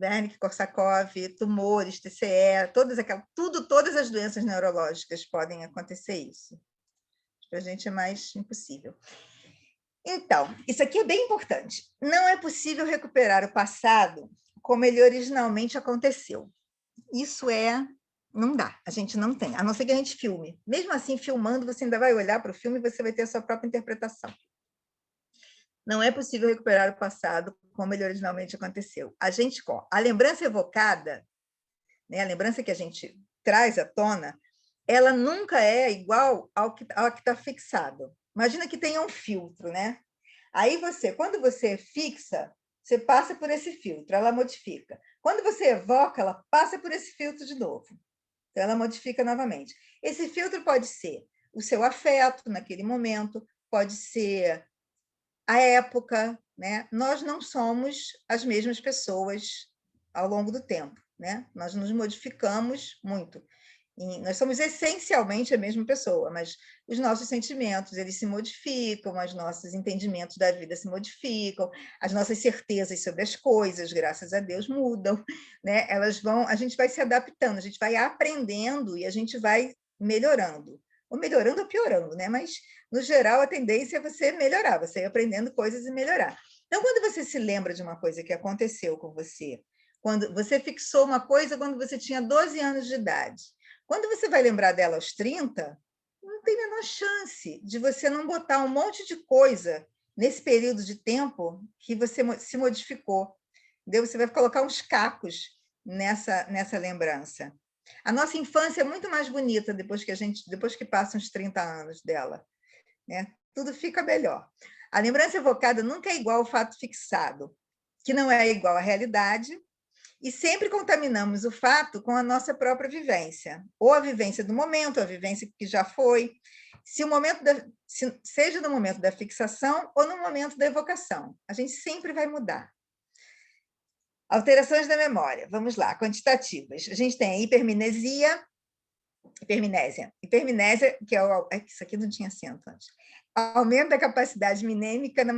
Wernicke-Korsakoff, tumores, TCE, todas as doenças neurológicas podem acontecer isso. Para a gente é mais impossível. Então, isso aqui é bem importante. Não é possível recuperar o passado como ele originalmente aconteceu. Isso não dá, a gente não tem, a não ser que a gente filme. Mesmo assim, filmando, você ainda vai olhar para o filme e você vai ter a sua própria interpretação. Não é possível recuperar o passado como ele originalmente aconteceu. A lembrança evocada, né, a lembrança que a gente traz à tona, ela nunca é igual ao que está fixado. Imagina que tenha um filtro, né? Aí quando você fixa, você passa por esse filtro, ela modifica. Quando você evoca, ela passa por esse filtro de novo. Então, ela modifica novamente. Esse filtro pode ser o seu afeto naquele momento, pode ser a época, né? Nós não somos as mesmas pessoas ao longo do tempo, né? Nós nos modificamos muito. Nós somos essencialmente a mesma pessoa, mas os nossos sentimentos eles se modificam, os nossos entendimentos da vida se modificam, as nossas certezas sobre as coisas, graças a Deus, mudam, né? A gente vai se adaptando, a gente vai aprendendo e a gente vai melhorando, ou melhorando ou piorando, né? Mas no geral a tendência é você melhorar, você ir aprendendo coisas e melhorar. Então, quando você se lembra de uma coisa que aconteceu com você, quando você fixou uma coisa quando você tinha 12 anos de idade, quando você vai lembrar dela aos 30, não tem a menor chance de você não botar um monte de coisa nesse período de tempo que você se modificou. Entendeu? Você vai colocar uns cacos nessa lembrança. A nossa infância é muito mais bonita depois que passa uns 30 anos dela, né? Tudo fica melhor. A lembrança evocada nunca é igual ao fato fixado, que não é igual à realidade, e sempre contaminamos o fato com a nossa própria vivência, ou a vivência do momento, ou a vivência que já foi, seja no momento da fixação ou no momento da evocação. A gente sempre vai mudar. Alterações da memória. Vamos lá, quantitativas. A gente tem a hipermnésia, que isso aqui não tinha acento antes. Aumento da capacidade mnêmica com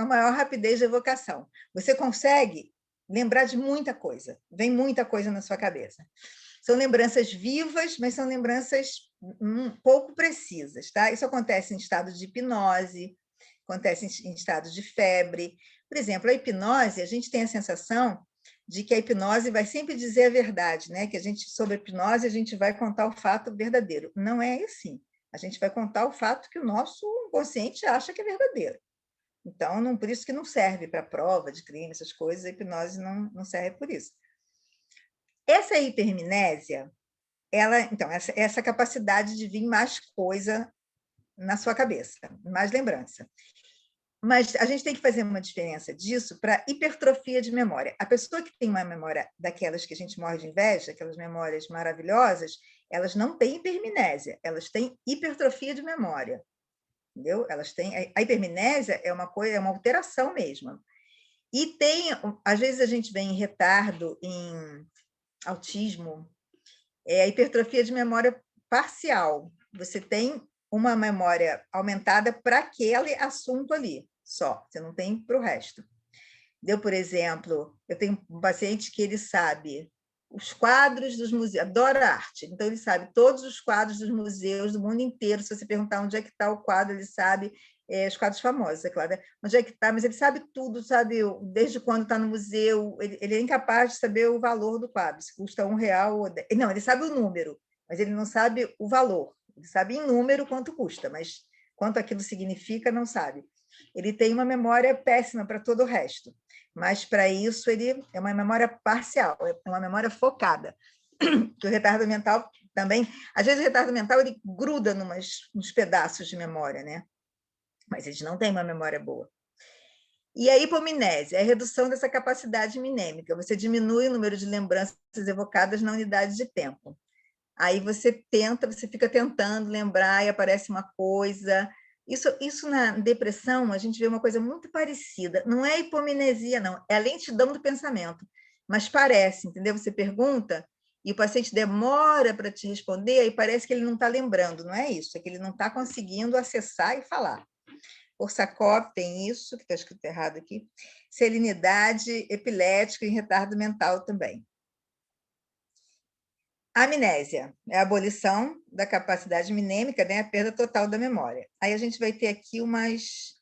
a maior rapidez de evocação. Você consegue lembrar de muita coisa, vem muita coisa na sua cabeça. São lembranças vivas, mas são lembranças pouco precisas, tá? Isso acontece em estado de hipnose, acontece em estado de febre. Por exemplo, a hipnose, a gente tem a sensação de que a hipnose vai sempre dizer a verdade, né? Que sobre a hipnose, a gente vai contar o fato verdadeiro. Não é assim. A gente vai contar o fato que o nosso consciente acha que é verdadeiro. Então, por isso que não serve para prova de crime, essas coisas, a hipnose não serve por isso. Essa hipermnésia, então, essa capacidade de vir mais coisa na sua cabeça, mais lembrança. Mas a gente tem que fazer uma diferença disso para hipertrofia de memória. A pessoa que tem uma memória daquelas que a gente morre de inveja, aquelas memórias maravilhosas, elas não têm hipermnésia, elas têm hipertrofia de memória. Entendeu? Elas têm a hipermnésia é uma alteração mesmo. E às vezes a gente vê em retardo, em autismo, a hipertrofia de memória parcial. Você tem uma memória aumentada para aquele assunto ali, só. Você não tem para o resto. Por exemplo, eu tenho um paciente que ele sabe os quadros dos museus, adora arte, então ele sabe todos os quadros dos museus do mundo inteiro. Se você perguntar onde é que está o quadro, ele sabe, os quadros famosos, é claro, né? Onde é que está, mas ele sabe tudo, sabe desde quando está no museu, ele é incapaz de saber o valor do quadro, se custa R$1 ou 10. Não, ele sabe o número, mas ele não sabe o valor, ele sabe em número quanto custa, mas quanto aquilo significa, não sabe. Ele tem uma memória péssima para todo o resto, mas para isso ele é uma memória parcial, é uma memória focada. Que o retardo mental também, às vezes o retardo mental ele gruda nos pedaços de memória, né? Mas eles não têm uma memória boa. E a hipomnésia é a redução dessa capacidade minêmica, você diminui o número de lembranças evocadas na unidade de tempo. Aí você fica tentando lembrar e aparece uma coisa. Isso na depressão, a gente vê uma coisa muito parecida. Não é hipomnesia, não. É a lentidão do pensamento. Mas parece, entendeu? Você pergunta e o paciente demora para te responder e parece que ele não está lembrando. Não é isso, é que ele não está conseguindo acessar e falar. Korsakoff tem isso, que está escrito errado aqui. Salinidade epilética e retardo mental também. A amnésia é a abolição da capacidade minêmica, né? A perda total da memória. Aí a gente vai ter aqui umas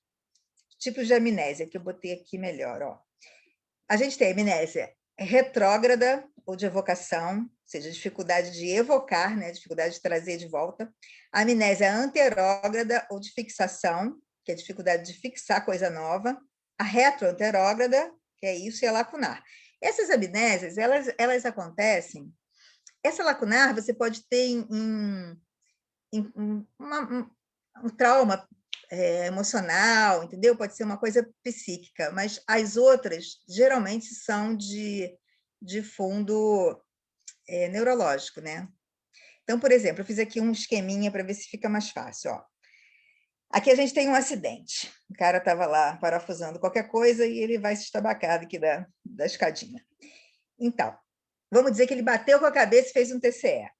tipos de amnésia, que eu botei aqui melhor. Ó. A gente tem a amnésia retrógrada ou de evocação, ou seja, dificuldade de evocar, né? Dificuldade de trazer de volta. A amnésia anterógrada ou de fixação, que é a dificuldade de fixar coisa nova. A retroanterógrada, que é isso, e a lacunar. Essas amnésias, elas acontecem. Essa lacunar você pode ter em um trauma emocional, entendeu? Pode ser uma coisa psíquica, mas as outras geralmente são de fundo neurológico, né? Então, por exemplo, eu fiz aqui um esqueminha para ver se fica mais fácil. Ó. Aqui a gente tem um acidente. O cara estava lá parafusando qualquer coisa e ele vai se estabacar aqui da escadinha. Então, vamos dizer que ele bateu com a cabeça e fez um TCE.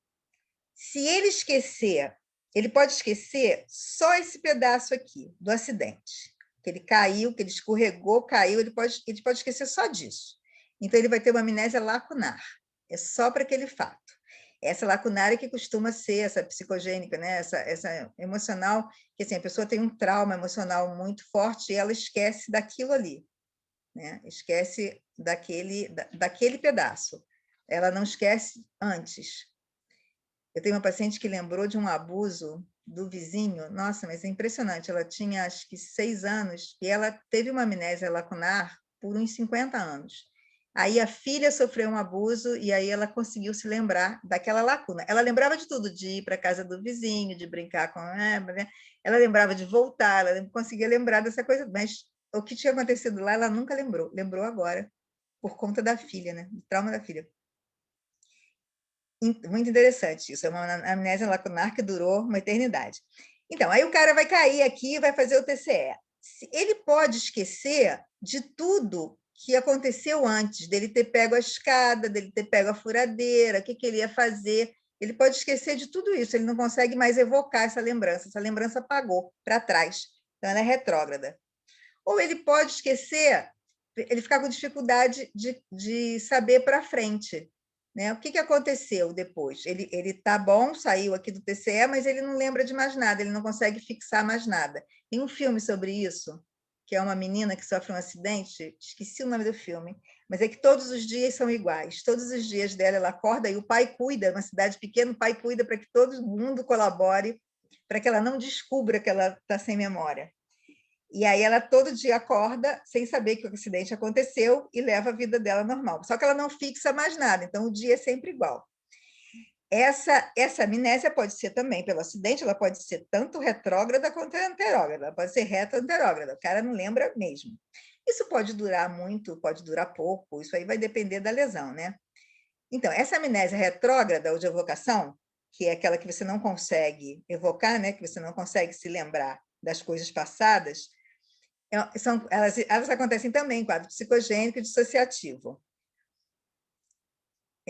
Se ele esquecer, ele pode esquecer só esse pedaço aqui, do acidente. Que ele caiu, que ele escorregou, caiu, ele pode esquecer só disso. Então, ele vai ter uma amnésia lacunar. É só para aquele fato. Essa lacunar é que costuma ser essa psicogênica, né? essa emocional, que assim, a pessoa tem um trauma emocional muito forte e ela esquece daquilo ali. Né? Esquece daquele pedaço. Ela não esquece antes. Eu tenho uma paciente que lembrou de um abuso do vizinho. Nossa, mas é impressionante. Ela tinha, acho que, 6 anos e ela teve uma amnésia lacunar por uns 50 anos. Aí a filha sofreu um abuso e aí ela conseguiu se lembrar daquela lacuna. Ela lembrava de tudo, de ir para a casa do vizinho, de brincar com... Ela lembrava de voltar, ela conseguia lembrar dessa coisa, mas o que tinha acontecido lá, ela nunca lembrou. Lembrou agora, por conta da filha, né? Do trauma da filha. Muito interessante isso, é uma amnésia lacunar que durou uma eternidade. Então, aí o cara vai cair aqui e vai fazer o TCE. Ele pode esquecer de tudo que aconteceu antes, dele ter pego a escada, dele ter pego a furadeira, o que ele ia fazer. Ele pode esquecer de tudo isso, ele não consegue mais evocar essa lembrança apagou para trás. Então, ela é retrógrada. Ou ele pode esquecer, ele ficar com dificuldade de saber para frente. Né? O que aconteceu depois? Ele está bom, saiu aqui do TCE, mas ele não lembra de mais nada, ele não consegue fixar mais nada. Tem um filme sobre isso, que é uma menina que sofre um acidente, esqueci o nome do filme, mas é que todos os dias são iguais, todos os dias dela ela acorda e o pai cuida, uma cidade pequena, o pai cuida para que todo mundo colabore, para que ela não descubra que ela está sem memória. E aí ela todo dia acorda sem saber que o acidente aconteceu e leva a vida dela normal. Só que ela não fixa mais nada, então o dia é sempre igual. Essa amnésia pode ser também pelo acidente, ela pode ser tanto retrógrada quanto anterógrada, ela pode ser retroanterógrada, o cara não lembra mesmo. Isso pode durar muito, pode durar pouco, isso aí vai depender da lesão, né? Então, essa amnésia retrógrada ou de evocação, que é aquela que você não consegue evocar, né? Que você não consegue se lembrar das coisas passadas, elas acontecem também em quadro psicogênico e dissociativo.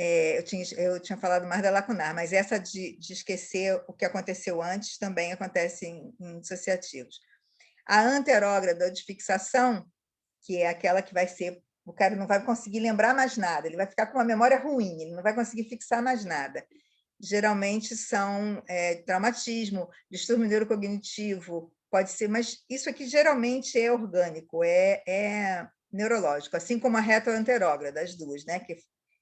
eu tinha falado mais da lacunar, mas essa de esquecer o que aconteceu antes também acontece em dissociativos. A anterógrada de fixação, que é aquela que vai ser, o cara não vai conseguir lembrar mais nada, ele vai ficar com uma memória ruim, ele não vai conseguir fixar mais nada. Geralmente são traumatismo, distúrbio neurocognitivo, pode ser, mas isso aqui geralmente é orgânico, é neurológico, assim como a retroanterógrada, as duas, né? Que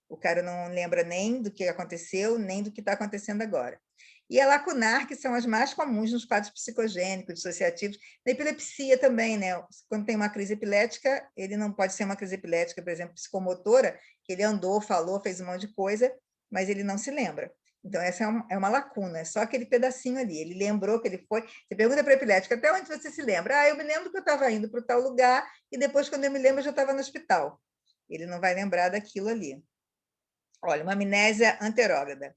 o cara não lembra nem do que aconteceu, nem do que está acontecendo agora. E a lacunar, que são as mais comuns nos quadros psicogênicos, dissociativos, na epilepsia também, né? Quando tem uma crise epilética, ele não pode ser uma crise epilética, por exemplo, psicomotora, que ele andou, falou, fez um monte de coisa, mas ele não se lembra. Então, essa é uma lacuna, é só aquele pedacinho ali. Ele lembrou que ele foi. Você pergunta para a epilética, até onde você se lembra? Ah, eu me lembro que eu estava indo para tal lugar, e depois, quando eu me lembro, eu já estava no hospital. Ele não vai lembrar daquilo ali. Olha, uma amnésia anterógrada.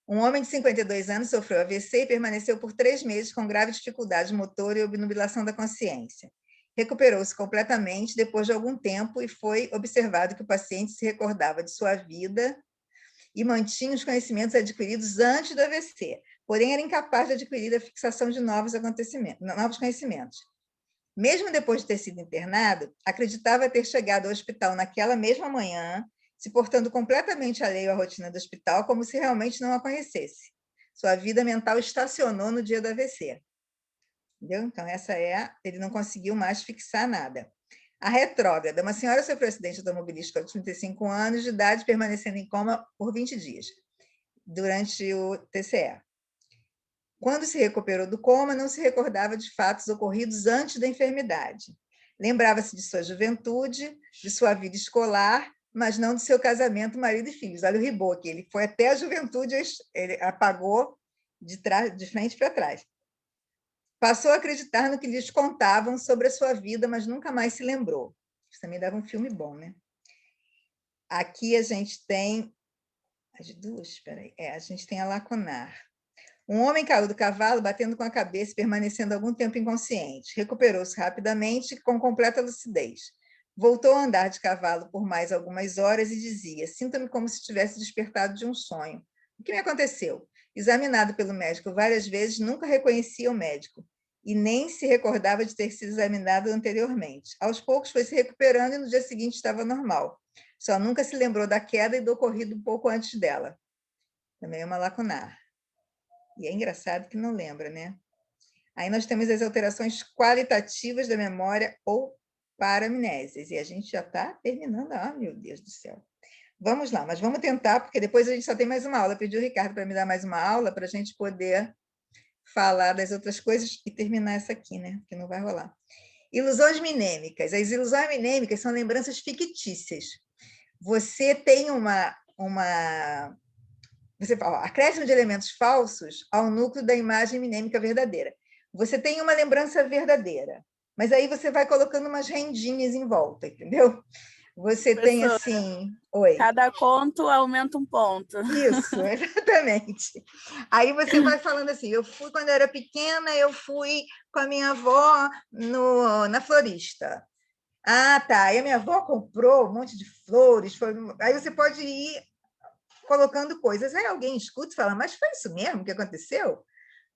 Um homem de 52 anos sofreu AVC e permaneceu por 3 meses com grave dificuldade motor e obnubilação da consciência. Recuperou-se completamente depois de algum tempo e foi observado que o paciente se recordava de sua vida e mantinha os conhecimentos adquiridos antes do AVC, porém era incapaz de adquirir a fixação de novos conhecimentos. Mesmo depois de ter sido internado, acreditava ter chegado ao hospital naquela mesma manhã, se portando completamente alheio à rotina do hospital, como se realmente não a conhecesse. Sua vida mental estacionou no dia do AVC. Entendeu? Então, ele não conseguiu mais fixar nada. A retrógrada, uma senhora sofreu acidente automobilístico aos 35 anos de idade, permanecendo em coma por 20 dias, durante o TCE. Quando se recuperou do coma, não se recordava de fatos ocorridos antes da enfermidade. Lembrava-se de sua juventude, de sua vida escolar, mas não do seu casamento, marido e filhos. Olha o Ribot, ele foi até a juventude, ele apagou de frente para trás. Passou a acreditar no que lhes contavam sobre a sua vida, mas nunca mais se lembrou. Isso também dava um filme bom, né? Aqui a gente tem as duas, espera aí. A gente tem a lacunar. Um homem caiu do cavalo, batendo com a cabeça e permanecendo algum tempo inconsciente. Recuperou-se rapidamente, com completa lucidez. Voltou a andar de cavalo por mais algumas horas e dizia: sinto-me como se tivesse despertado de um sonho. O que me aconteceu? Examinado pelo médico várias vezes, nunca reconhecia o médico e nem se recordava de ter sido examinado anteriormente. Aos poucos foi se recuperando e no dia seguinte estava normal. Só nunca se lembrou da queda e do ocorrido um pouco antes dela. Também é uma lacunar. E é engraçado que não lembra, né? Aí nós temos as alterações qualitativas da memória ou paramnésias. E a gente já está terminando. Ah, meu Deus do céu. Vamos lá, mas vamos tentar, porque depois a gente só tem mais uma aula. Eu pedi o Ricardo para me dar mais uma aula para a gente poder falar das outras coisas e terminar essa aqui, né? Que não vai rolar. Ilusões mnêmicas. As ilusões mnêmicas são lembranças fictícias. Você tem você fala, acréscimo de elementos falsos ao núcleo da imagem mnêmica verdadeira. Você tem uma lembrança verdadeira, mas aí você vai colocando umas rendinhas em volta, entendeu? Você tem assim... Oi. Cada conto aumenta um ponto. Isso, exatamente. Aí você vai falando assim, quando eu era pequena, eu fui com a minha avó na florista. Ah, tá. E a minha avó comprou um monte de flores. Aí você pode ir colocando coisas. Aí alguém escuta e fala, mas foi isso mesmo que aconteceu?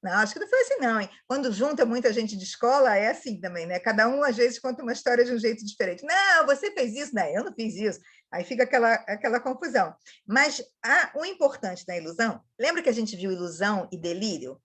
Não, acho que não foi assim, não. Hein? Quando junta muita gente de escola, é assim também, né? Cada um, às vezes, conta uma história de um jeito diferente. Não, você fez isso. Não, eu não fiz isso. Aí fica aquela confusão. Mas o importante da ilusão, lembra que a gente viu ilusão e delírio?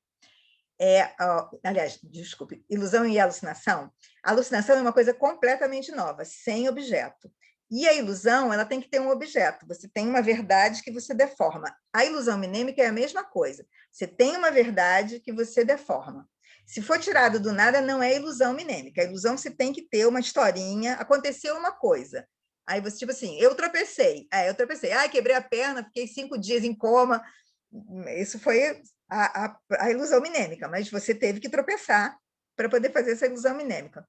Aliás, desculpe, ilusão e alucinação? A alucinação é uma coisa completamente nova, sem objeto. E a ilusão, ela tem que ter um objeto. Você tem uma verdade que você deforma. A ilusão mnêmica é a mesma coisa. Você tem uma verdade que você deforma. Se for tirado do nada, não é ilusão mnêmica. A ilusão você tem que ter uma historinha. Aconteceu uma coisa. Aí você, tipo assim, eu tropecei. Eu tropecei. Quebrei a perna, fiquei 5 dias em coma. Isso foi a ilusão mnêmica, mas você teve que tropeçar para poder fazer essa ilusão mnêmica.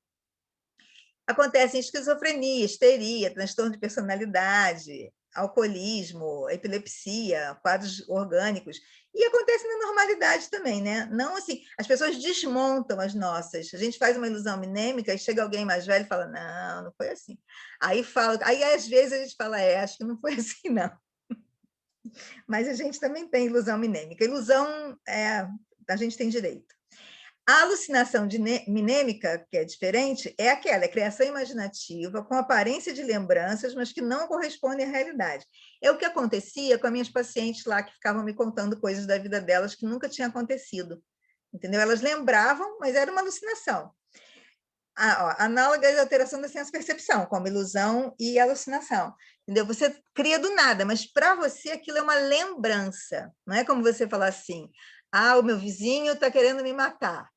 Acontece em esquizofrenia, histeria, transtorno de personalidade, alcoolismo, epilepsia, quadros orgânicos, e acontece na normalidade também, né? Não assim, as pessoas desmontam as nossas. A gente faz uma ilusão mnêmica e chega alguém mais velho e fala, não foi assim. Aí às vezes a gente fala, acho que não foi assim, não. Mas a gente também tem ilusão minêmica. Ilusão, a gente tem direito. A alucinação minêmica, que é diferente, é aquela, é criação imaginativa com aparência de lembranças, mas que não correspondem à realidade. É o que acontecia com as minhas pacientes lá, que ficavam me contando coisas da vida delas que nunca tinham acontecido. Entendeu? Elas lembravam, mas era uma alucinação. Análoga à alteração da senso-percepção, como ilusão e alucinação. Entendeu? Você cria do nada, mas para você aquilo é uma lembrança. Não é como você falar assim, o meu vizinho está querendo me matar.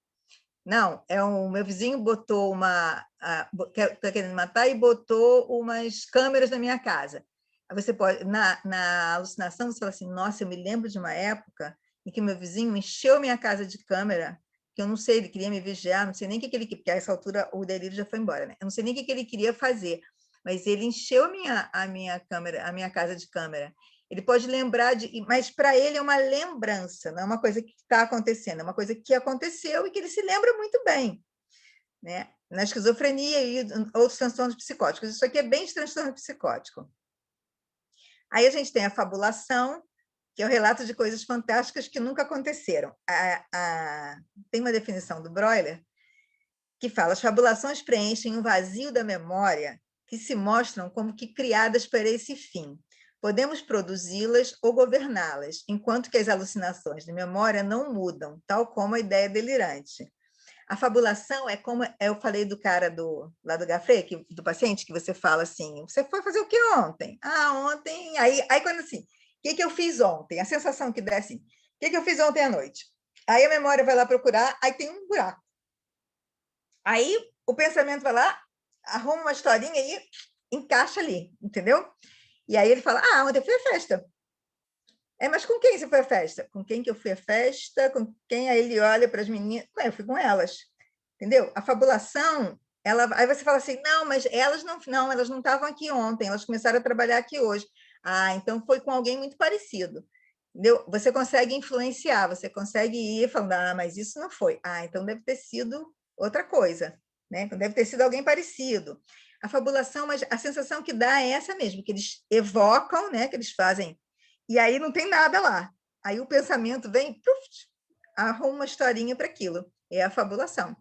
Não, o meu vizinho botou está querendo me matar e botou umas câmeras na minha casa. Aí você pode, na alucinação, você fala assim, nossa, eu me lembro de uma época em que meu vizinho encheu minha casa de câmera, que eu não sei, ele queria me vigiar, não sei nem o que ele queria, porque a essa altura o delírio já foi embora, né? Eu não sei nem o que ele queria fazer, mas ele encheu a minha câmera, a minha casa de câmera. Ele pode lembrar mas para ele é uma lembrança, não é uma coisa que está acontecendo, é uma coisa que aconteceu e que ele se lembra muito bem, né? Na esquizofrenia e outros transtornos psicóticos. Isso aqui é bem de transtorno psicótico. Aí a gente tem a fabulação, que é o relato de coisas fantásticas que nunca aconteceram. Tem uma definição do Broiler que fala: as fabulações preenchem um vazio da memória que se mostram como que criadas para esse fim. Podemos produzi-las ou governá-las, enquanto que as alucinações de memória não mudam, tal como a ideia delirante. A fabulação é como eu falei do cara lá do Gaffrey, do paciente, que você fala assim, você foi fazer o que ontem? Ontem... Aí quando assim, o que eu fiz ontem? A sensação que dá assim, o que eu fiz ontem à noite? Aí a memória vai lá procurar, aí tem um buraco. Aí o pensamento vai lá, arruma uma historinha e encaixa ali, entendeu? E aí ele fala, ontem eu fui à festa. Mas com quem você foi à festa? Com quem que eu fui à festa? Com quem? Aí ele olha para as meninas. Eu fui com elas. Entendeu? A fabulação, aí você fala assim, não, mas elas não estavam aqui ontem, elas começaram a trabalhar aqui hoje. Então foi com alguém muito parecido. Entendeu? Você consegue influenciar, você consegue ir falando, mas isso não foi. Então deve ter sido outra coisa, né? Deve ter sido alguém parecido. A fabulação, mas a sensação que dá é essa mesmo, que eles evocam, né? Que eles fazem, e aí não tem nada lá. Aí o pensamento vem, arruma uma historinha para aquilo. É a fabulação.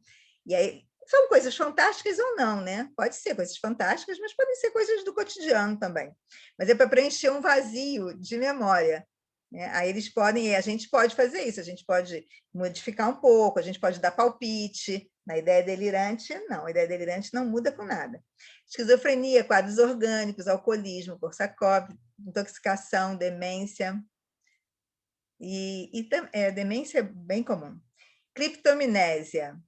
E aí são coisas fantásticas ou não, né? Pode ser coisas fantásticas, mas podem ser coisas do cotidiano também. Mas é para preencher um vazio de memória. Né? Aí a gente pode fazer isso, a gente pode modificar um pouco, a gente pode dar palpite. Na ideia delirante, não, a ideia delirante não muda com nada. Esquizofrenia, quadros orgânicos, alcoolismo, Korsakoff, intoxicação, demência. Demência é bem comum. Criptomnésia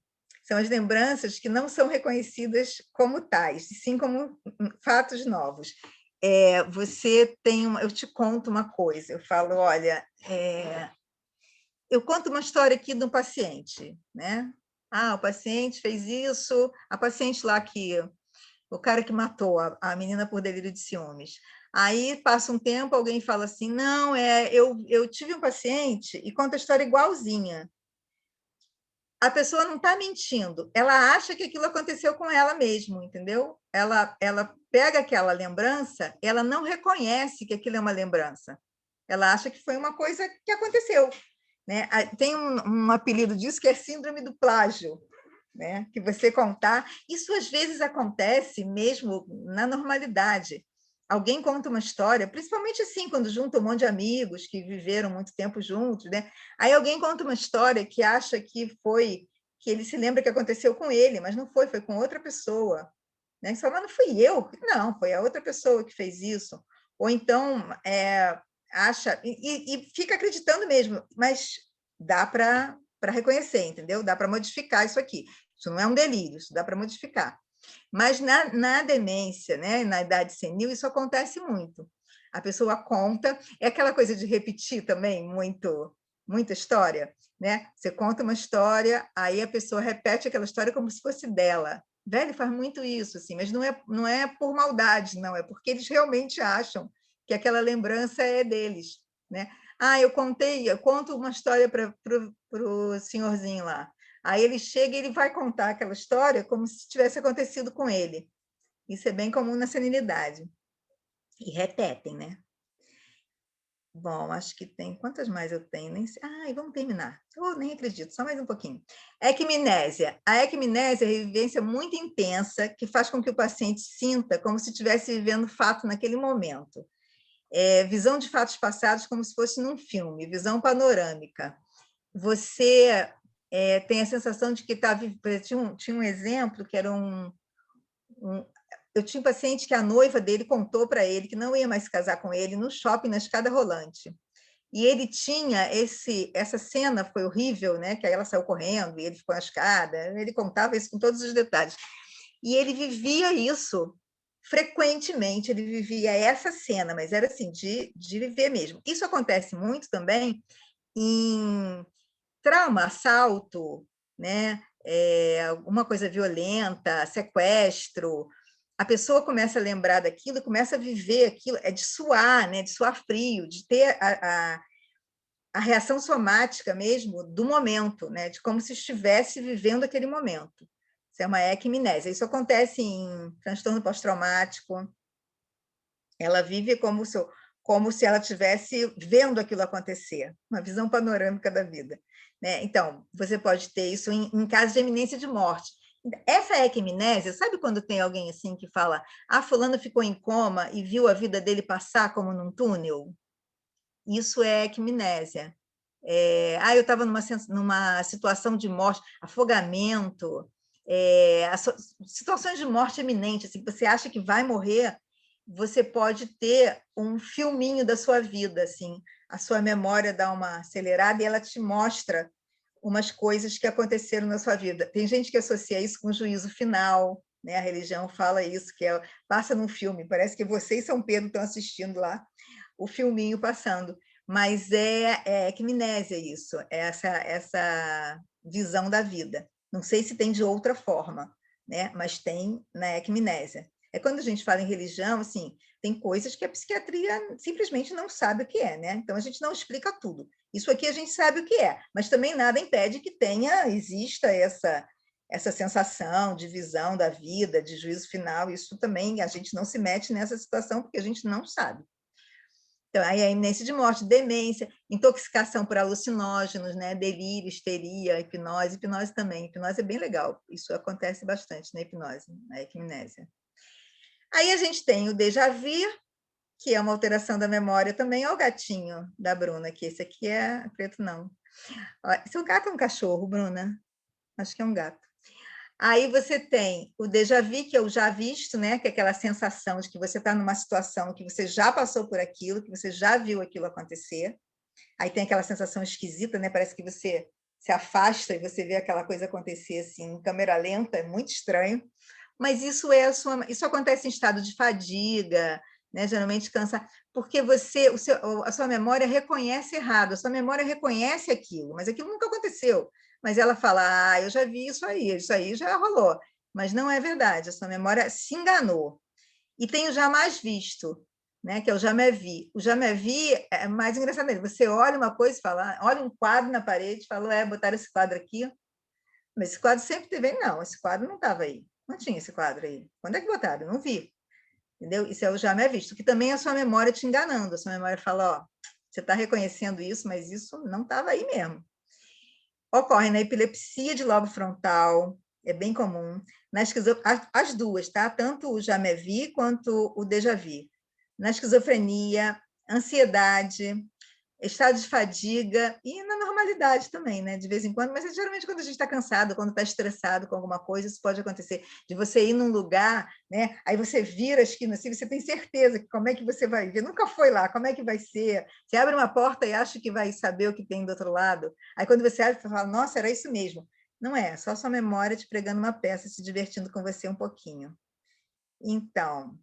são as lembranças que não são reconhecidas como tais, sim como fatos novos. Eu te conto uma coisa, eu falo, olha, eu conto uma história aqui de um paciente, né? O paciente fez isso, a paciente lá o cara que matou a menina por delírio de ciúmes. Aí passa um tempo, alguém fala assim, não, eu tive um paciente e conta a história igualzinha. A pessoa não está mentindo, ela acha que aquilo aconteceu com ela mesmo, entendeu? Ela pega aquela lembrança, ela não reconhece que aquilo é uma lembrança. Ela acha que foi uma coisa que aconteceu. Né? Tem um apelido disso que é síndrome do plágio, né? Que você contar. Isso às vezes acontece mesmo na normalidade. Alguém conta uma história, principalmente assim, quando junta um monte de amigos que viveram muito tempo juntos, né? Aí alguém conta uma história que acha que ele se lembra que aconteceu com ele, mas não foi com outra pessoa. Né? Você fala, mas não fui eu. Não, foi a outra pessoa que fez isso. Ou então, acha, e fica acreditando mesmo, mas dá para reconhecer, entendeu? Dá para modificar isso aqui. Isso não é um delírio, isso dá para modificar. Mas na demência, né, na idade senil, isso acontece muito. A pessoa conta, é aquela coisa de repetir também muita história, né? Você conta uma história, aí a pessoa repete aquela história como se fosse dela. Velho faz muito isso, assim, mas não é por maldade, não, é porque eles realmente acham que aquela lembrança é deles, né? Eu conto uma história para o senhorzinho lá. Aí ele chega e ele vai contar aquela história como se tivesse acontecido com ele. Isso é bem comum na senilidade. E repetem, né? Bom, acho que tem. Quantas mais eu tenho? Nem sei. Ai, vamos terminar. Eu nem acredito, só mais um pouquinho. Equimnésia. A equimnésia é uma vivência muito intensa que faz com que o paciente sinta como se estivesse vivendo o fato naquele momento. Visão de fatos passados como se fosse num filme, visão panorâmica. Você tem a sensação de que está... Tinha um exemplo que era eu tinha um paciente que a noiva dele contou para ele que não ia mais se casar com ele no shopping, na escada rolante. E ele tinha essa cena, foi horrível, né? Que aí ela saiu correndo e ele ficou na escada. Ele contava isso com todos os detalhes. E ele vivia isso frequentemente, ele vivia essa cena, mas era assim, de viver mesmo. Isso acontece muito também em trauma, assalto, né? Alguma coisa violenta, sequestro. A pessoa começa a lembrar daquilo, começa a viver aquilo, de suar, né? De suar frio, de ter a reação somática mesmo do momento, né? De como se estivesse vivendo aquele momento. Isso é uma equimnésia. Isso acontece em transtorno pós-traumático. Ela vive como se ela estivesse vendo aquilo acontecer, uma visão panorâmica da vida, né? Então, você pode ter isso em caso de iminência de morte. Essa equimnésia, sabe quando tem alguém assim que fala: fulano ficou em coma e viu a vida dele passar como num túnel? Isso é equimnésia. Eu estava numa situação de morte, afogamento, situações de morte iminente, assim, você acha que vai morrer, você pode ter um filminho da sua vida, assim, a sua memória dá uma acelerada e ela te mostra umas coisas que aconteceram na sua vida. Tem gente que associa isso com o juízo final, né? A religião fala isso, que passa num filme, parece que você e São Pedro estão assistindo lá o filminho passando, mas é equimnésia isso, essa visão da vida. Não sei se tem de outra forma, né? Mas tem na equimnésia. Quando a gente fala em religião, assim, tem coisas que a psiquiatria simplesmente não sabe o que é, né? Então a gente não explica tudo. Isso aqui a gente sabe o que é, mas também nada impede que exista essa sensação de visão da vida, de juízo final. Isso também a gente não se mete nessa situação porque a gente não sabe. Então, aí a iminência de morte, demência, intoxicação por alucinógenos, né? Delírio, histeria, hipnose. Hipnose também. Hipnose é bem legal. Isso acontece bastante na hipnose, na equimnésia. Aí a gente tem o déjà vu, que é uma alteração da memória também. Olha o gatinho da Bruna aqui. Esse aqui é preto, não. Esse é um gato ou um cachorro, Bruna? Acho que é um gato. Aí você tem o déjà vu, que é o já visto, né? Que é aquela sensação de que você está numa situação que você já passou por aquilo, que você já viu aquilo acontecer. Aí tem aquela sensação esquisita, né? Parece que você se afasta e você vê aquela coisa acontecer assim, em câmera lenta, é muito estranho. Mas isso isso acontece em estado de fadiga, né? Geralmente cansa, porque a sua memória reconhece errado, a sua memória reconhece aquilo, mas aquilo nunca aconteceu. Mas ela fala: eu já vi isso aí já rolou. Mas não é verdade, a sua memória se enganou. E tem o jamais visto, né? Que é o jamais vi. O jamais vi é mais engraçado. Você olha uma coisa e fala, olha um quadro na parede e fala: botaram esse quadro aqui, mas esse quadro sempre teve. Não, esse quadro não estava aí. Não tinha esse quadro aí. Quando é que botaram? Eu não vi. Entendeu? Isso é o jamais visto, que também é a sua memória te enganando. A sua memória fala: você está reconhecendo isso, mas isso não estava aí mesmo. Ocorre na epilepsia de lobo frontal, é bem comum. As duas, tá? Tanto o jamais vu quanto o déjà vu. Na esquizofrenia, ansiedade, estado de fadiga e na normalidade também, né? De vez em quando, mas geralmente quando a gente está cansado, quando está estressado com alguma coisa, isso pode acontecer. De você ir num lugar, né? Aí você vira a esquina assim, você tem certeza que como é que você vai ver? Nunca foi lá, como é que vai ser? Você abre uma porta e acha que vai saber o que tem do outro lado. Aí quando você abre, você fala: nossa, era isso mesmo. Não é, só sua memória te pregando uma peça, se divertindo com você um pouquinho. Então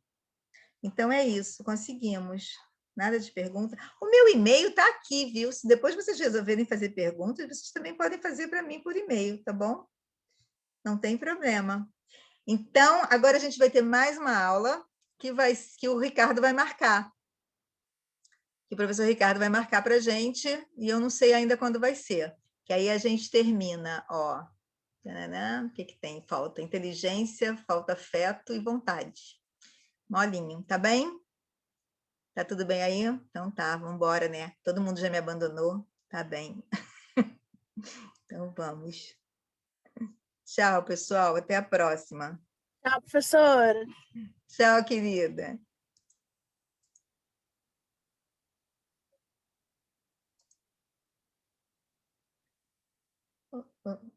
é isso, conseguimos. Nada de pergunta. O meu e-mail está aqui, viu? Se depois vocês resolverem fazer perguntas, vocês também podem fazer para mim por e-mail, tá bom? Não tem problema. Então, agora a gente vai ter mais uma aula que o Ricardo vai marcar. Que o professor Ricardo vai marcar para a gente, e eu não sei ainda quando vai ser. Que aí a gente termina, ó. O que tem? Falta inteligência, falta afeto e vontade. Molinho, tá bem? Tá tudo bem aí? Então tá, vamos embora, né? Todo mundo já me abandonou, tá bem. Então vamos. Tchau, pessoal, até a próxima. Tchau, professora. Tchau, querida. Oh, oh.